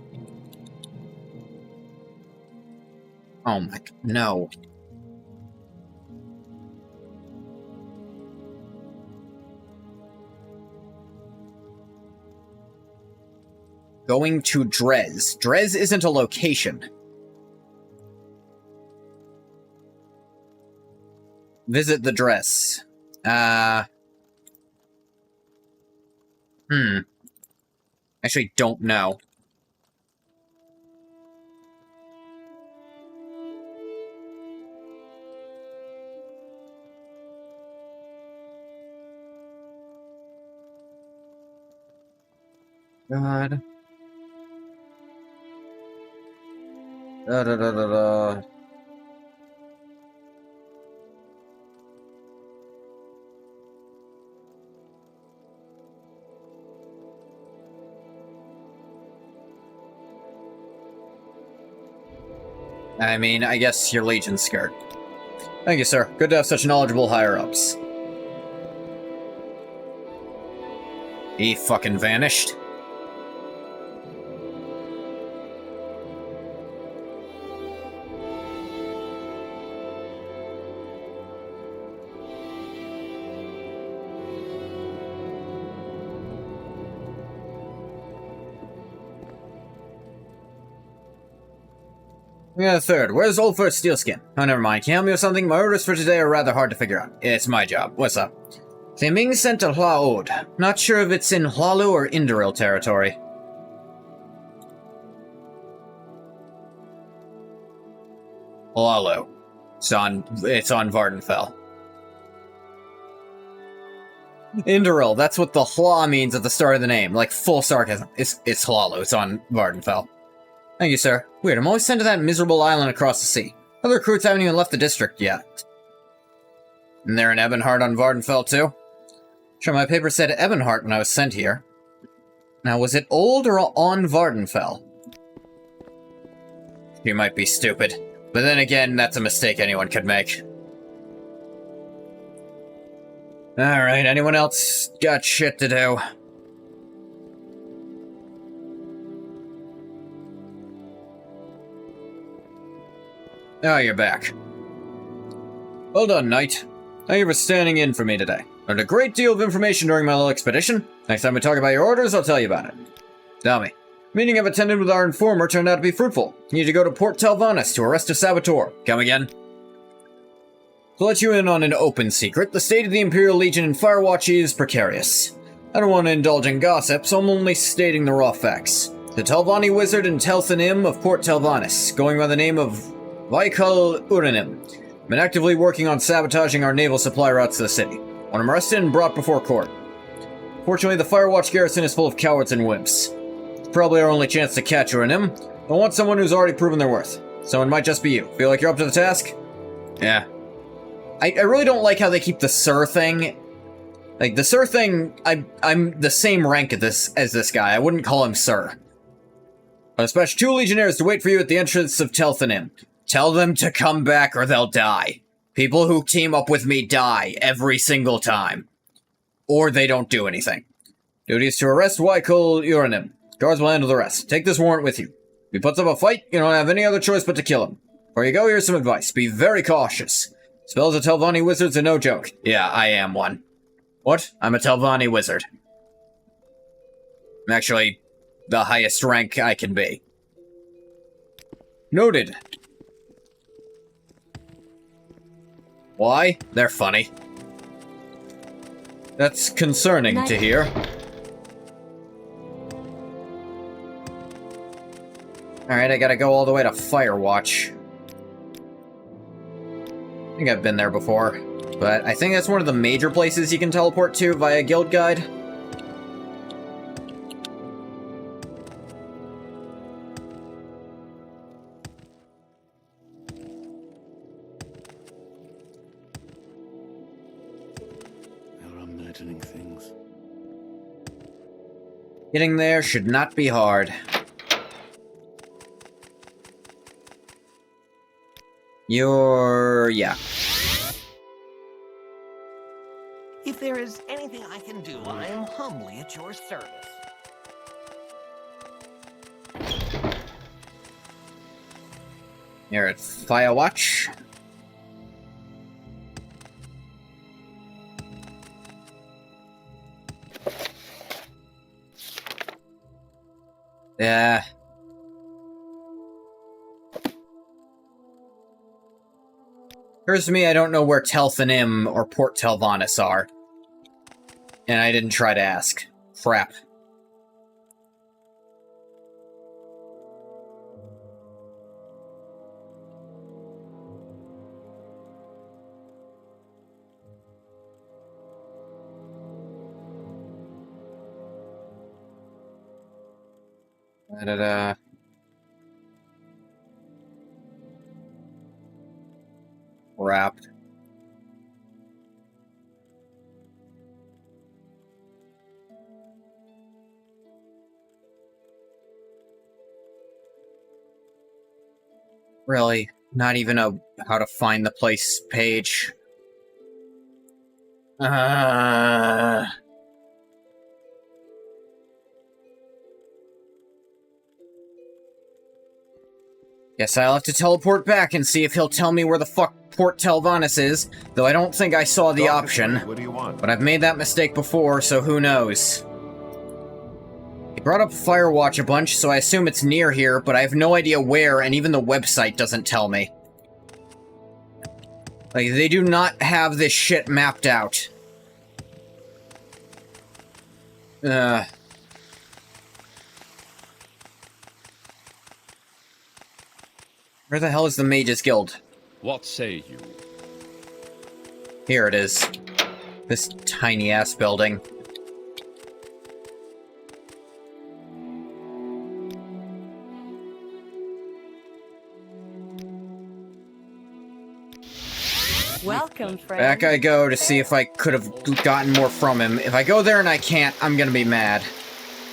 Oh my... No. Going to Drez. Drez isn't a location. Visit the dress. Actually, don't know. God. Da-da-da-da-da. I mean, I guess your Legion skirt. Thank you, sir. Good to have such knowledgeable higher-ups. He fucking vanished. Yeah, third. Where's Old First Steelskin? Oh, never mind. Can you help me with something? My orders for today are rather hard to figure out. It's my job. What's up? I'm being sent to Hlaod. Not sure if it's in Hlalu or Indoril territory. Hlalu. It's on Vardenfell. Indoril, that's what the Hla means at the start of the name. Like, full sarcasm. It's Hlalu. It's on Vardenfell. Thank you, sir. Weird, I'm always sent to that miserable island across the sea. Other recruits haven't even left the district yet. And they're in Ebonheart on Vardenfell, too? Sure, my paper said Ebonheart when I was sent here. Now, was it old or on Vardenfell? You might be stupid. But then again, that's a mistake anyone could make. Alright, anyone else got shit to do? Oh, you're back. Well done, Knight. Thank you for standing in for me today. Learned a great deal of information during my little expedition. Next time we talk about your orders, I'll tell you about it. Tell me. Meeting I've attended with our informer turned out to be fruitful. You need to go to Port Telvannis to arrest a saboteur. Come again? To let you in on an open secret, the state of the Imperial Legion and Firewatch is precarious. I don't want to indulge in gossip, so I'm only stating the raw facts. The Telvanni wizard and Telthanim of Port Telvannis, going by the name of Vaikal Uranim, been actively working on sabotaging our naval supply routes to the city. Want him arrested and brought before court. Fortunately, the Firewatch garrison is full of cowards and wimps. It's probably our only chance to catch Uranim. I want someone who's already proven their worth. Someone might just be you. Feel like you're up to the task? Yeah. I really don't like how they keep the Sir thing. Like, the Sir thing, I'm the same rank as this guy. I wouldn't call him Sir. I'll dispatch 2 legionnaires to wait for you at the entrance of Telthanim. Tell them to come back or they'll die. People who team up with me die every single time. Or they don't do anything. Duty is to arrest Vaikal Uranim. Guards will handle the rest. Take this warrant with you. If he puts up a fight, you don't have any other choice but to kill him. Before you go, here's some advice. Be very cautious. Spells of Telvanni wizards are no joke. Yeah, I am one. What? I'm a Telvanni wizard. I'm actually the highest rank I can be. Noted. Why? They're funny. That's concerning to hear. Alright, I gotta go all the way to Firewatch. I think I've been there before, but I think that's one of the major places you can teleport to via Guild Guide. You're imagining things. Getting there should not be hard. Yeah. If there is anything I can do, I am humbly at your service. Here at Firewatch. Yeah. Occurs to me I don't know where Telthanim or Port Telvanus are. And I didn't try to ask. Crap. Da-da-da. Crap. Really? Not even a how to find the place page? Guess I'll have to teleport back and see if he'll tell me where the fuck Port Telvanus is, though I don't think I saw the option. What do you want? But I've made that mistake before, so who knows. He brought up Firewatch a bunch, so I assume it's near here, but I have no idea where, and even the website doesn't tell me. Like, they do not have this shit mapped out. Where the hell is the Mages Guild? What say you? Here it is. This tiny-ass building. Welcome, friend. Back I go to see if I could have gotten more from him. If I go there and I can't, I'm gonna be mad.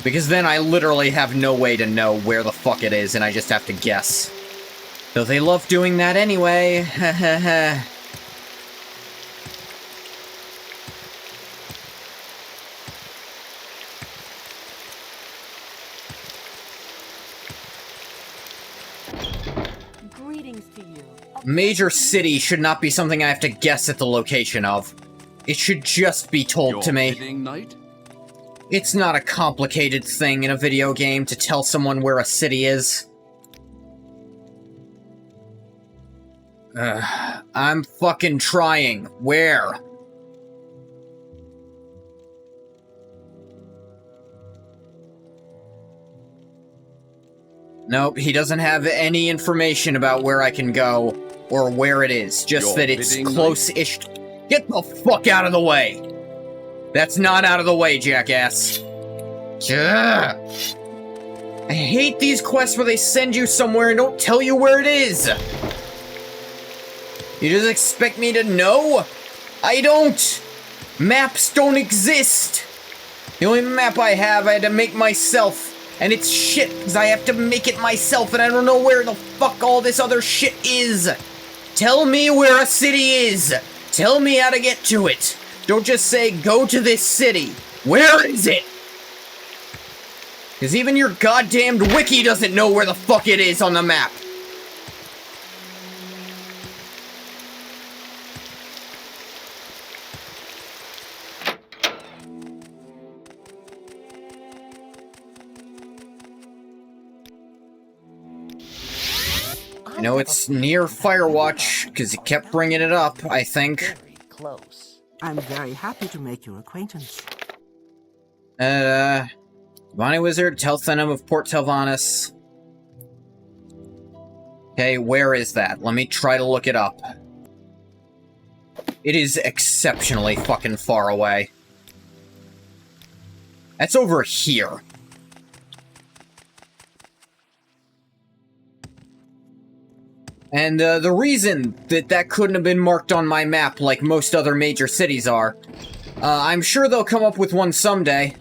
Because then I literally have no way to know where the fuck it is, and I just have to guess. Though they love doing that anyway. Heh. Greetings to you. Major city should not be something I have to guess at the location of. It should just be told to me. Bidding night? It's not a complicated thing in a video game to tell someone where a city is. I'm fucking trying. Where? Nope, he doesn't have any information about where I can go, or where it is, just Your that it's bidding close-ish. Get the fuck out of the way! That's not out of the way, jackass. Ugh. I hate these quests where they send you somewhere and don't tell you where it is! You just expect me to know? I don't! Maps don't exist! The only map I have, I had to make myself. And it's shit, because I have to make it myself, and I don't know where the fuck all this other shit is. Tell me where a city is. Tell me how to get to it. Don't just say, go to this city. Where is it? Because even your goddamned wiki doesn't know where the fuck it is on the map. I know it's near Firewatch, because you kept bringing it up, I think. Very close. I'm very happy to make your acquaintance. Bonnie Wizard, Telthenum of Port Telvanus. Okay, where is that? Let me try to look it up. It is exceptionally fucking far away. That's over here. And the reason that couldn't have been marked on my map like most other major cities are, I'm sure they'll come up with one someday.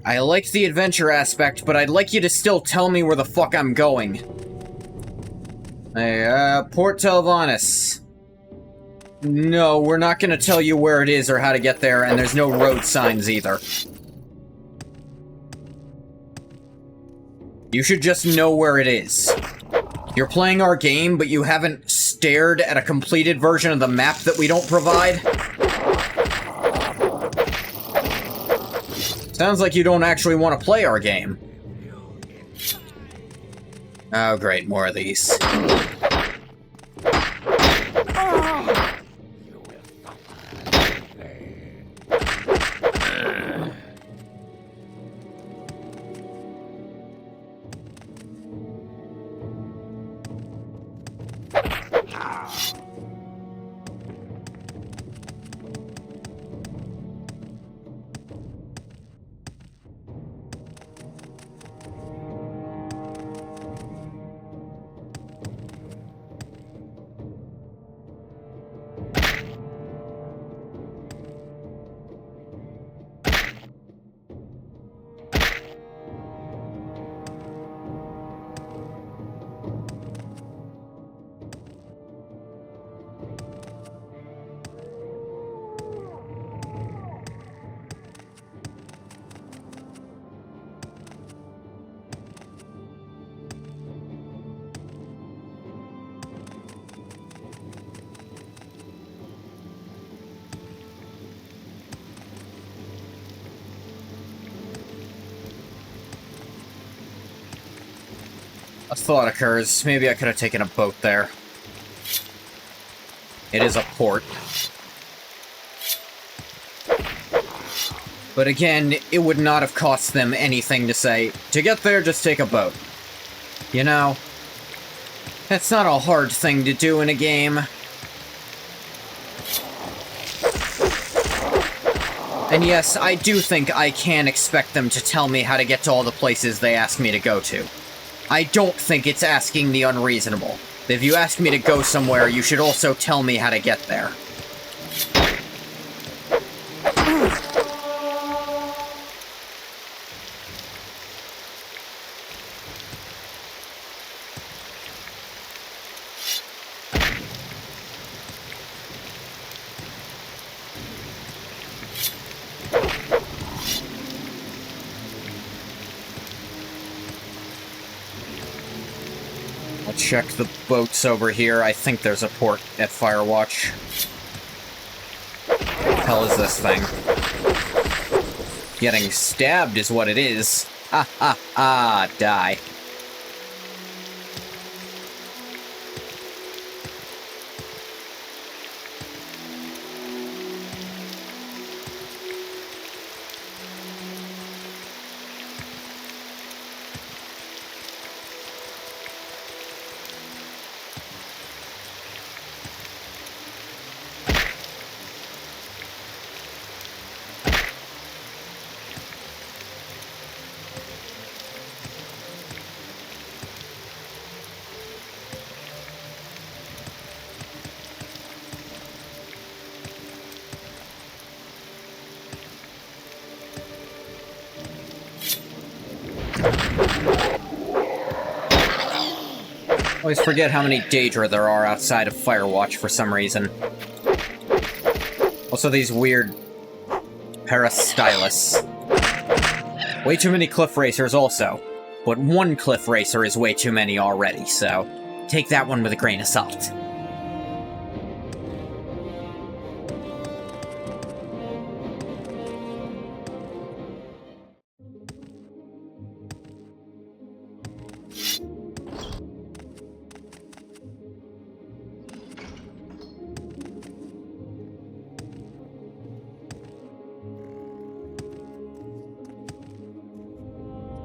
I like the adventure aspect, but I'd like you to still tell me where the fuck I'm going. Hey, Port Telvanus. No, we're not gonna tell you where it is or how to get there, and there's no road signs either. You should just know where it is. You're playing our game, but you haven't stared at a completed version of the map that we don't provide? Sounds like you don't actually want to play our game. Oh, great, more of these. A thought occurs. Maybe I could have taken a boat there. It is a port. But again, it would not have cost them anything to say, to get there, just take a boat. You know, that's not a hard thing to do in a game. And yes, I do think I can expect them to tell me how to get to all the places they ask me to go to. I don't think it's asking the unreasonable. If you ask me to go somewhere, you should also tell me how to get there. Check the boats over here. I think there's a port at Firewatch. What the hell is this thing? Getting stabbed is what it is. Ha ha ha, die. Always forget how many Daedra there are outside of Firewatch for some reason. Also these weird Parastylists. Way too many Cliff Racers also. But one Cliff Racer is way too many already, so take that one with a grain of salt.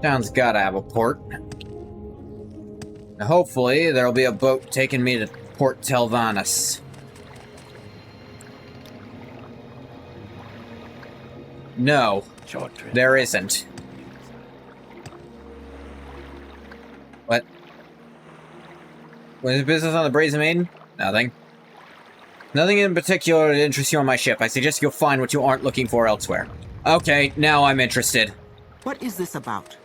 Town's gotta have a port. Now, hopefully, there'll be a boat taking me to Port Telvanus. No, there isn't. What? What is the business on the Brazen Maiden? Nothing. Nothing in particular that interests you on my ship. I suggest you'll find what you aren't looking for elsewhere. Okay, now I'm interested. What is this about?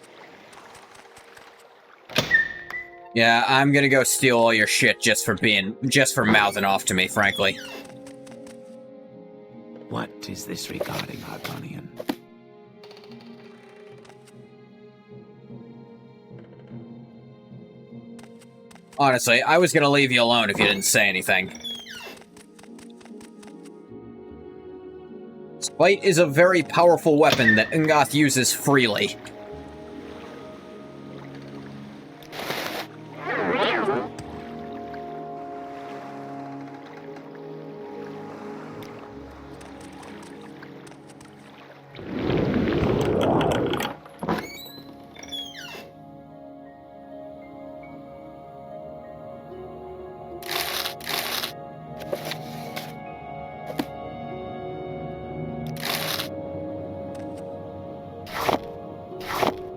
Yeah, I'm gonna go steal all your shit just for mouthing off to me, frankly. What is this regarding, Harponian? Honestly, I was gonna leave you alone if you didn't say anything. Spite is a very powerful weapon that Ungoth uses freely.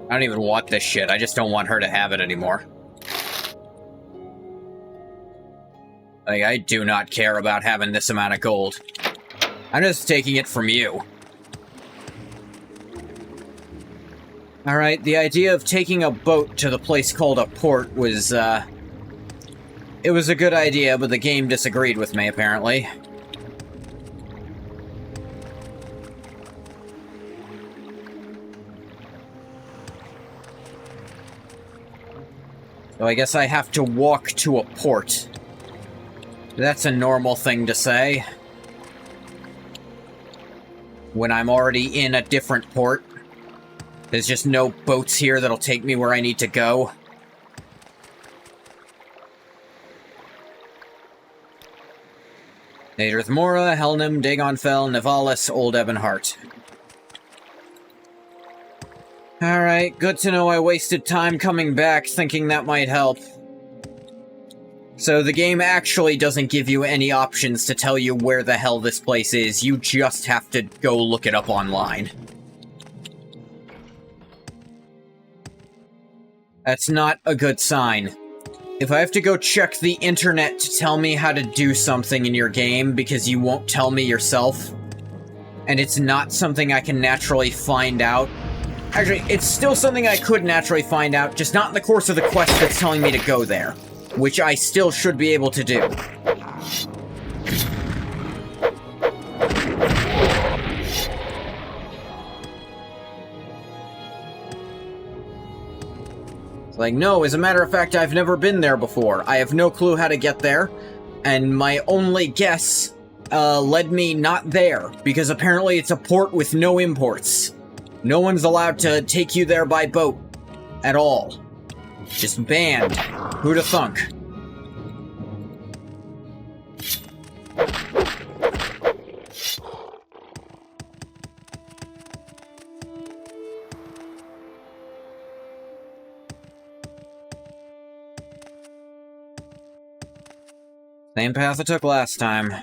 I don't even want this shit, I just don't want her to have it anymore. Like, I do not care about having this amount of gold. I'm just taking it from you. Alright, the idea of taking a boat to the place called a port was, it was a good idea, but the game disagreed with me, apparently. So I guess I have to walk to a port. That's a normal thing to say. When I'm already in a different port. There's just no boats here that'll take me where I need to go. Nadrith Mora, Helnum, Dagonfell, Nivalis, Old Ebonheart. Alright, good to know I wasted time coming back thinking that might help. So the game actually doesn't give you any options to tell you where the hell this place is, you just have to go look it up online. That's not a good sign. If I have to go check the internet to tell me how to do something in your game because you won't tell me yourself, and it's not something I can naturally find out. Actually, it's still something I could naturally find out, just not in the course of the quest that's telling me to go there, which I still should be able to do. It's like, no, as a matter of fact, I've never been there before. I have no clue how to get there, and my only guess led me not there, because apparently it's a port with no imports. No one's allowed to take you there by boat. At all. Just banned. Who'da thunk? Same path I took last time.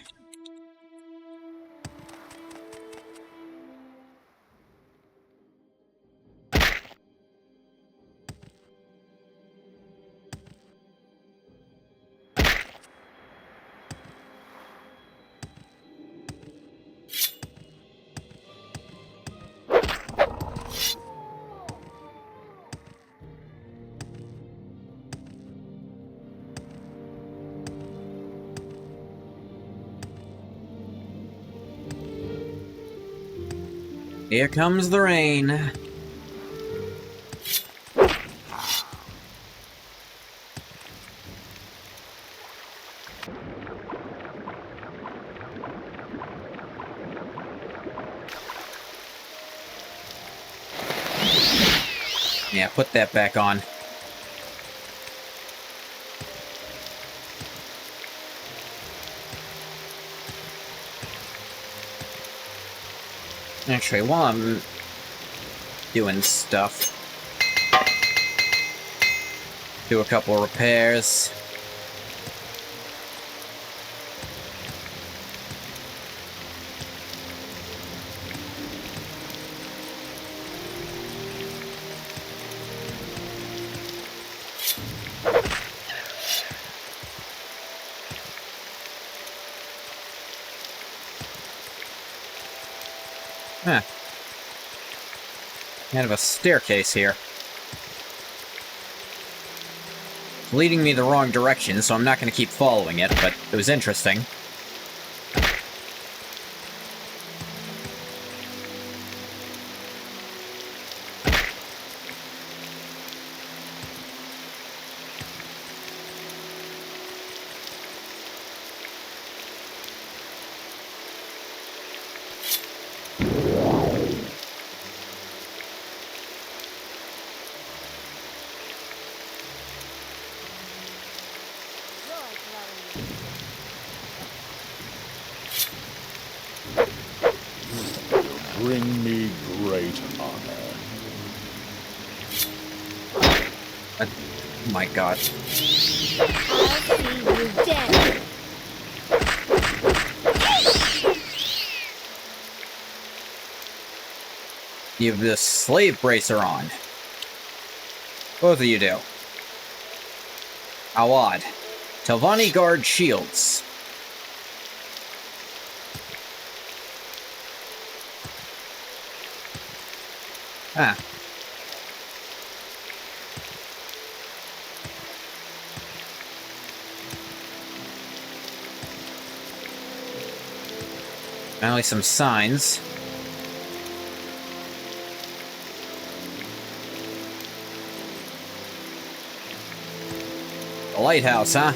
Here comes the rain. Yeah, put that back on. Actually, while I'm doing stuff, Do a couple repairs. Huh. Kind of a staircase here. It's leading me the wrong direction, so I'm not going to keep following it, but it was interesting. Bring me great honor. Oh my god. I'll see you dead. You have the slave bracer on. Both of you do. How odd. Telvanni guard shields. Ah. Finally some signs. The lighthouse, huh?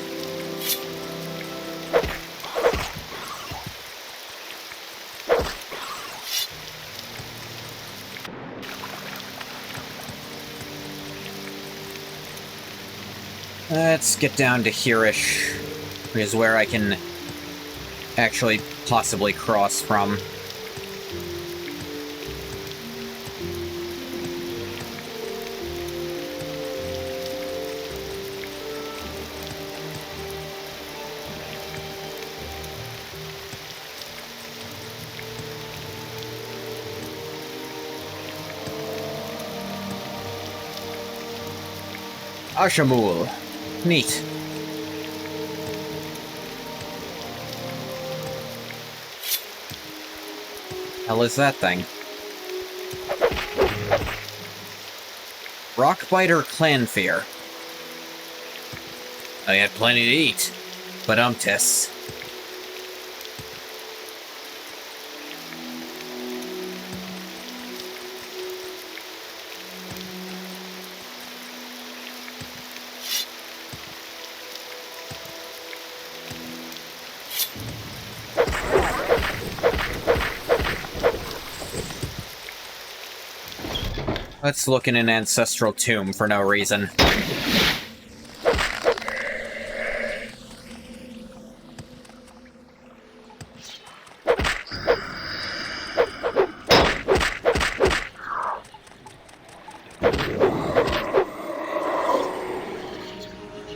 Let's get down to here-ish, is where I can actually possibly cross from. Ashamul. Neat. Hell is that thing? Rockbiter Clanfear. I had plenty to eat, but umptis. Let's look in an ancestral tomb for no reason.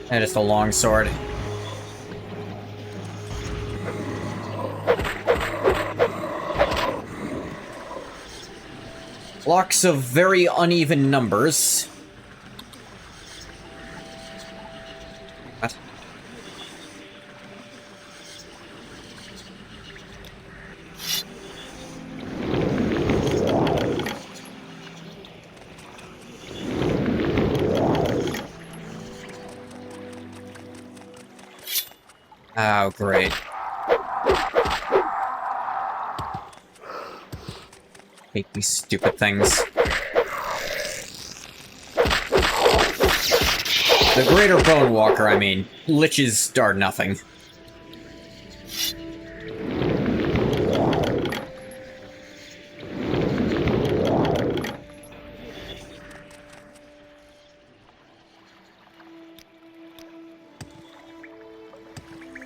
That is the longsword. Blocks of very uneven numbers. What? Oh, great. Hate these stupid things. The Greater Bone Walker, I mean. Liches are nothing.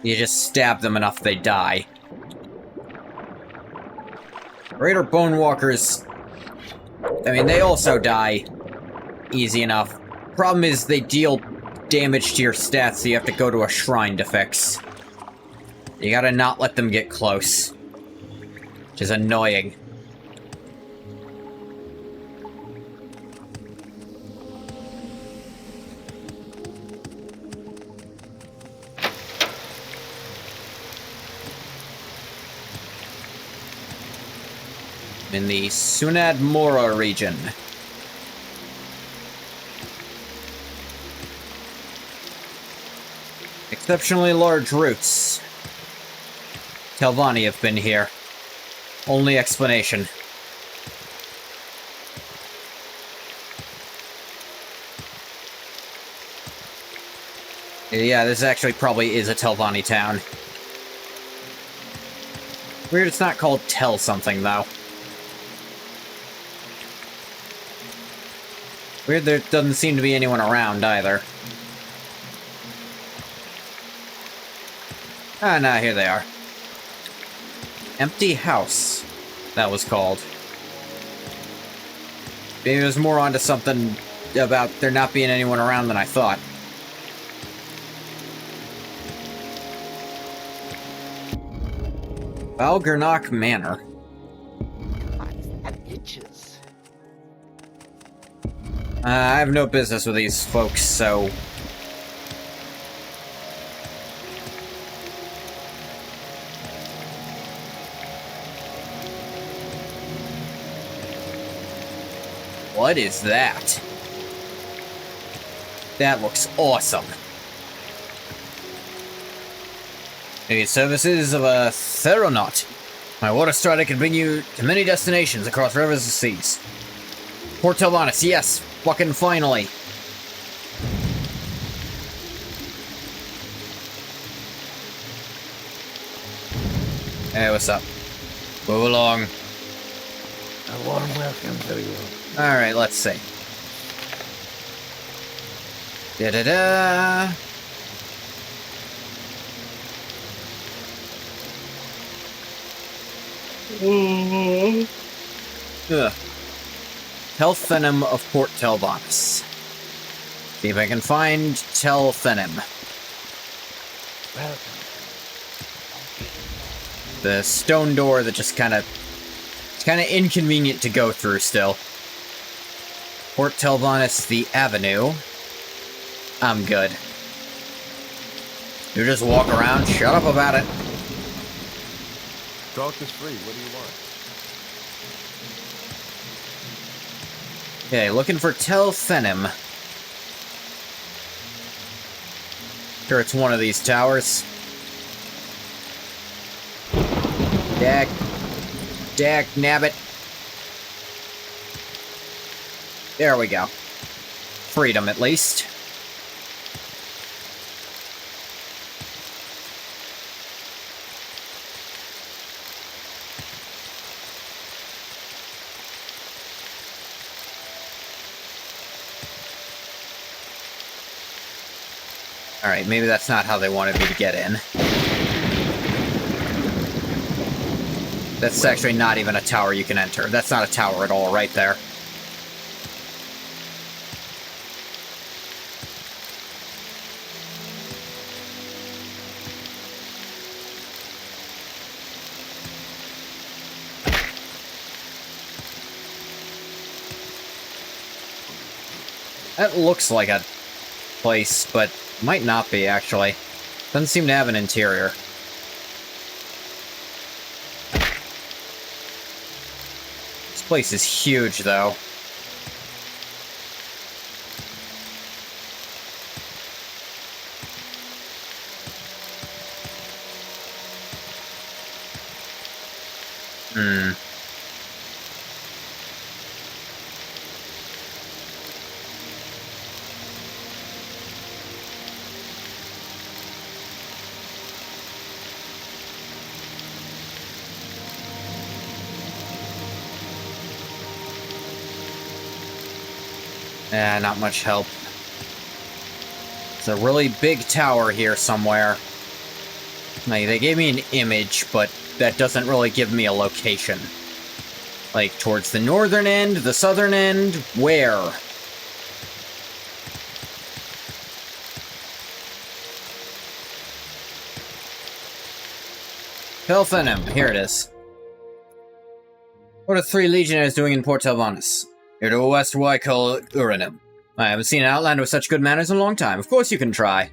You just stab them enough, they die. Greater Bone Walkers, I mean, they also die easy enough. Problem is, they deal damage to your stats that you have to go to a shrine to fix. You gotta not let them get close. Which is annoying. In the Sunad Mora region. Exceptionally large roots. Telvanni have been here. Only explanation. Yeah, this actually probably is a Telvanni town. Weird it's not called Tel something, though. Weird there doesn't seem to be anyone around, either. Ah, nah, here they are. Empty House, that was called. Maybe it was more onto something about there not being anyone around than I thought. Balgernach Manor. That itches. I have no business with these folks, so... What is that? That looks awesome. The services of a Theronaut. My water strider can bring you to many destinations across rivers and seas. Port Telvannis, yes, fucking finally. Hey, what's up? Move along. A warm welcome to you. Alright, let's see. Da-da-da! Ugh. Telphenim of Port Telvannis. See if I can find Telphenim. Welcome. The stone door that just kind of... It's kind of inconvenient to go through still. Port Telvannis, the avenue. I'm good. You just walk around, shut up about it. Talk is free. What do you want? Okay, looking for Telphenim. Sure, it's one of these towers. Dag nabbit. There we go. Freedom, at least. Alright, maybe that's not how they wanted me to get in. That's actually not even a tower you can enter. That's not a tower at all, right there. That looks like a place, but might not be, actually. Doesn't seem to have an interior. This place is huge, though. Not much help. It's a really big tower here somewhere. Like, they gave me an image, but that doesn't really give me a location. Like, towards the northern end, the southern end, where? Pelthanim, here it is. What are 3 legionnaires doing in Port Telvanus? Here to a west I call Uranim. I haven't seen an outlander with such good manners in a long time. Of course you can try.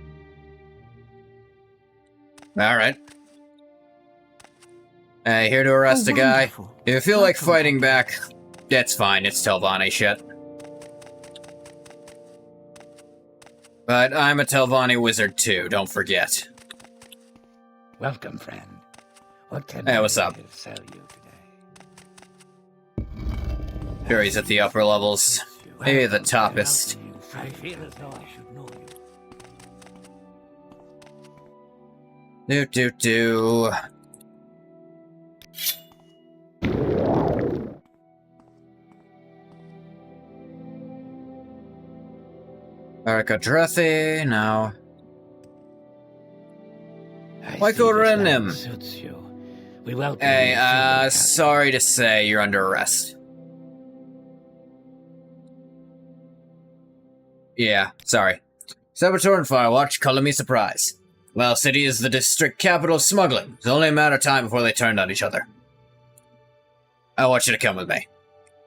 Alright. Here to arrest a guy. If you feel like fighting back, that's fine, it's Telvanni shit. But I'm a Telvanni wizard too, don't forget. Welcome, friend. What can Hey, what's I up? do to sell you today? Sure, he's at the upper levels. Maybe the toppest. I feel as though I should know you. Do. Arcadrethi, no. Michael Renim. Suits you. We welcome Hey, you. sorry to say you're under arrest. Yeah, sorry. Saboteur and Firewatch, color me surprised. Well, City is the district capital of smuggling. It's only a matter of time before they turned on each other. I want you to come with me.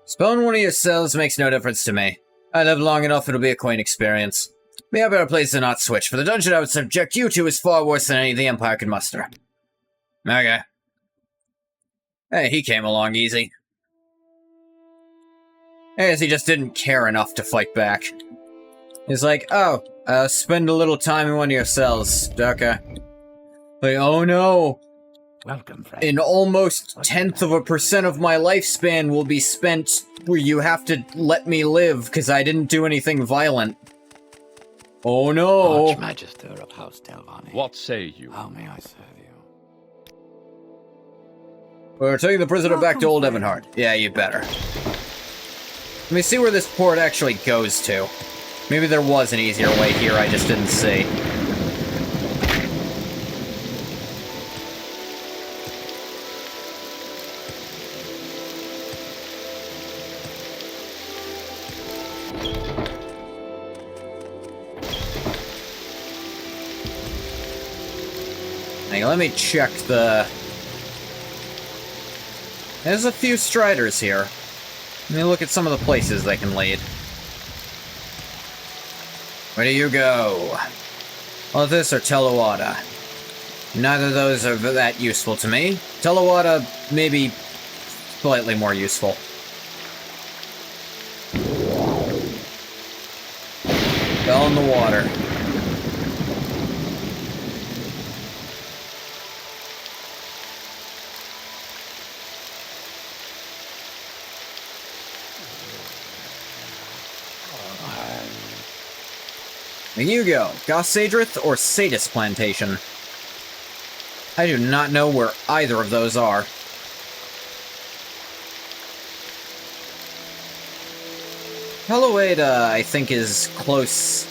Spelling one of your cells makes no difference to me. I live long enough, it'll be a quaint experience. Be a better place to not switch, for the dungeon I would subject you to is far worse than any the Empire can muster. Okay. Hey, he came along easy. I guess he just didn't care enough to fight back. He's like, oh, spend a little time in one of your cells. Okay. Like, oh no. Welcome, friend. An almost 1/10% of my lifespan will be spent where you have to let me live because I didn't do anything violent. Oh no. Archmagister of House Telvanni. What say you? How may I serve you? We're taking the prisoner back to Old Evanhard. Yeah, you better. Let me see where this port actually goes to. Maybe there was an easier way here I just didn't see. Hang on, let me check the... There's a few Striders here. Let me look at some of the places they can lead. Where do you go? Othis or Telawada? Neither of those are that useful to me. Telawada may be slightly more useful. Fell in the water. There you go. Gossadrith or Sadis Plantation? I do not know where either of those are. Helloada, I think, is close-ish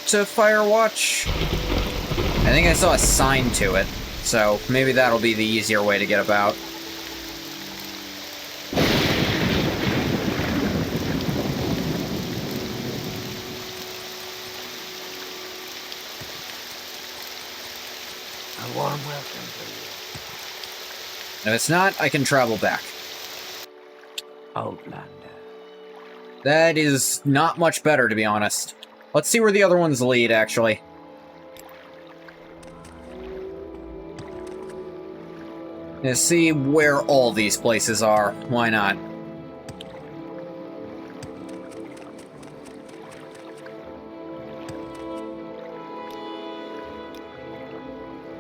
to Firewatch. I think I saw a sign to it, so maybe that'll be the easier way to get about. A warm welcome to you. And if it's not, I can travel back. Outlander. That is not much better, to be honest. Let's see where the other ones lead, actually. Let's see where all these places are. Why not?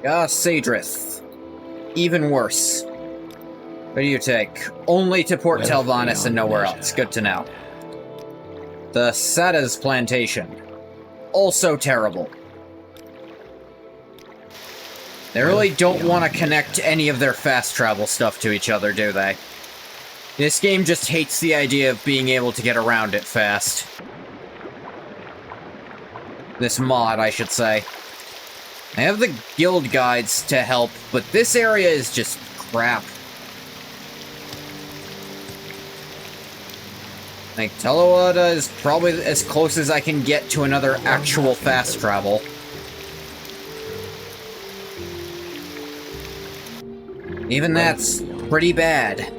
Sadrith. Even worse. What do you take? Only to Port Telvanus and nowhere else. Good to know. The Sada's Plantation. Also terrible. They really don't want to connect any of their fast travel stuff to each other, do they? This game just hates the idea of being able to get around it fast. This mod, I should say. I have the guild guides to help, but this area is just crap. Like, Telawada is probably as close as I can get to another actual fast travel. Even that's pretty bad.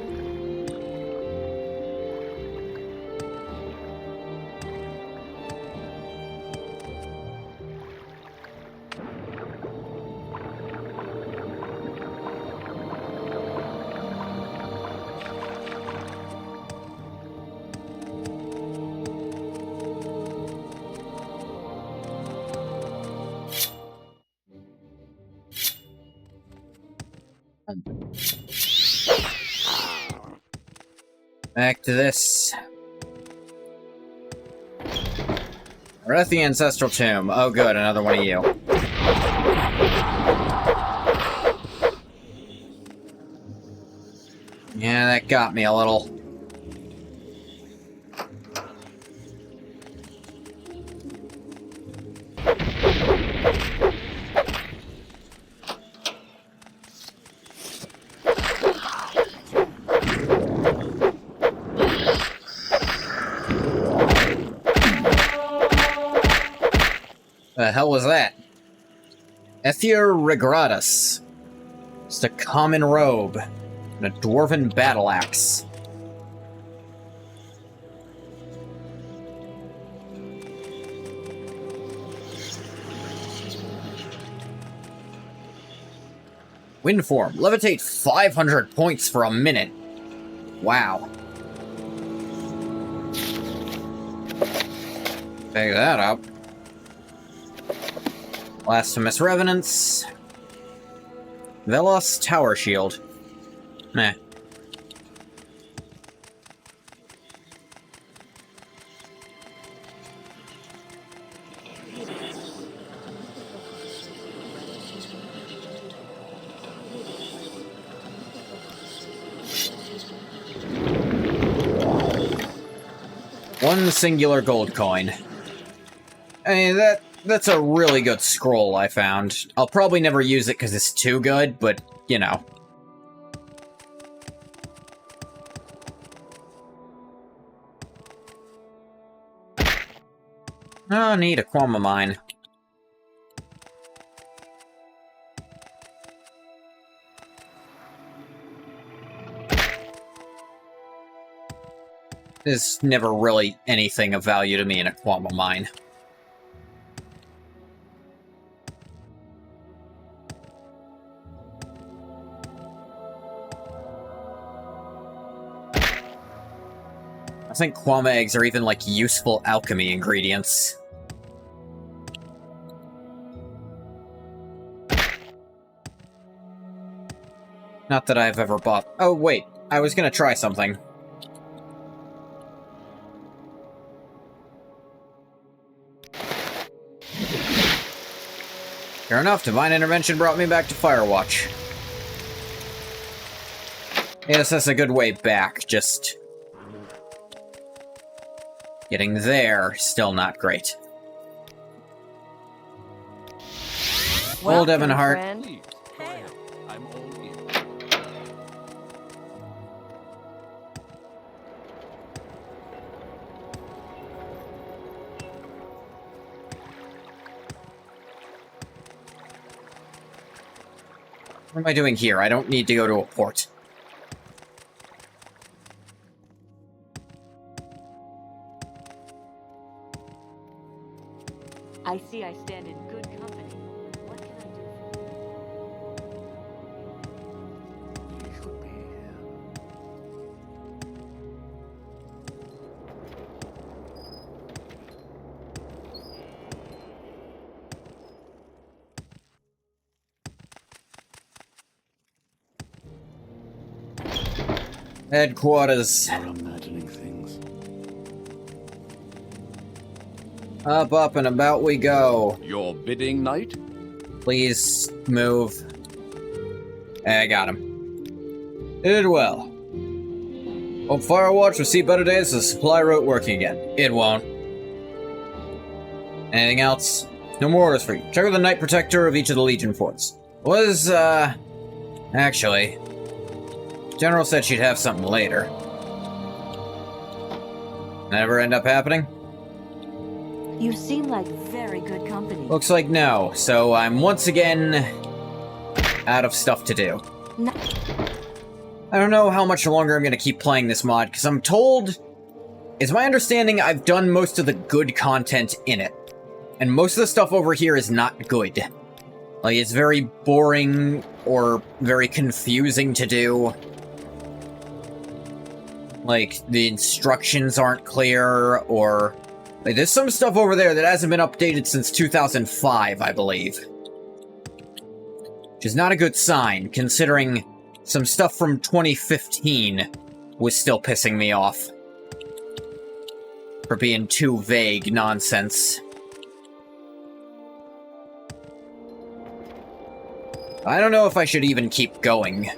Back to this. We're at the Ancestral Tomb. Oh good, another one of you. Yeah, that got me a little. The hell was that? Ethier Regratus. Just a common robe and a dwarven battle axe. Wind form. Levitate 500 points for a minute. Wow. Pick that up. Blasphemous Revenants. Velos Tower Shield. Meh. One singular gold coin. Hey, that's a really good scroll I found. I'll probably never use it because it's too good, but, you know. Oh, need a Quama mine. There's never really anything of value to me in a Quama mine. I think Quama eggs are even, like, useful alchemy ingredients. Not that I've ever bought... Oh, wait. I was gonna try something. Fair enough, Divine Intervention brought me back to Firewatch. Yes, that's a good way back, just... getting there, still not great. Old Evanhart. Please, go ahead. I'm all ears. What am I doing here? I don't need to go to a port. I see I stand in good company. What can I do for you? You should be here. Headquarters. You're imagining things. Up, and about we go. Your bidding, knight? Please, move. I got him. Did well. Hope Firewatch will see better days as the supply route working again. It won't. Anything else? No more orders for you. Check with the Knight Protector of each of the Legion forts. Actually... General said she'd have something later. Never end up happening? You seem like very good company. Looks like no, so I'm once again out of stuff to do. No. I don't know how much longer I'm going to keep playing this mod, because I'm told... It's my understanding I've done most of the good content in it. And most of the stuff over here is not good. Like, it's very boring, or very confusing to do. Like, the instructions aren't clear, or... Like, there's some stuff over there that hasn't been updated since 2005, I believe. Which is not a good sign, considering some stuff from 2015 was still pissing me off. For being too vague nonsense. I don't know if I should even keep going.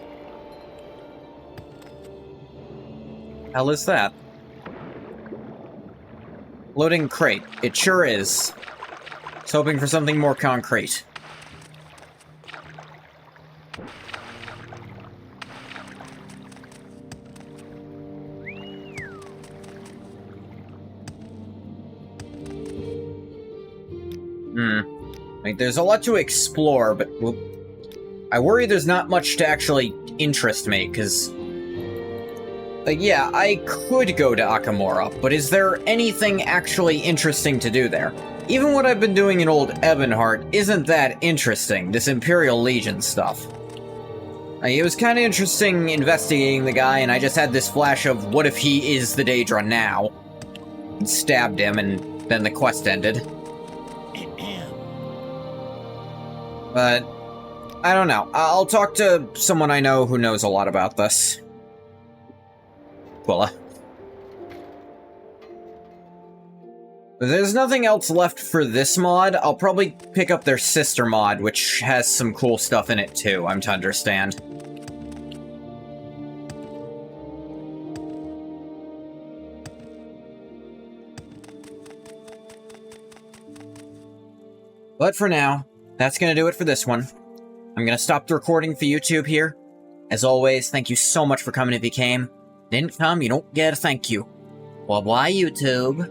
Hell is that? Loading crate. It sure is. I was hoping for something more concrete. Like, there's a lot to explore, but I worry there's not much to actually interest me, because... yeah, I could go to Akamora, but is there anything actually interesting to do there? Even what I've been doing in Old Ebonheart isn't that interesting, this Imperial Legion stuff. It was kind of interesting investigating the guy, and I just had this flash of, what if he is the Daedra now? And stabbed him, and then the quest ended. But, I don't know. I'll talk to someone I know who knows a lot about this. Quilla. There's nothing else left for this mod. I'll probably pick up their sister mod, which has some cool stuff in it too, I'm to understand. But for now, that's gonna do it for this one. I'm gonna stop the recording for YouTube here. As always, thank you so much for coming if you came. Didn't come, you don't get a thank you. Well, bye, YouTube.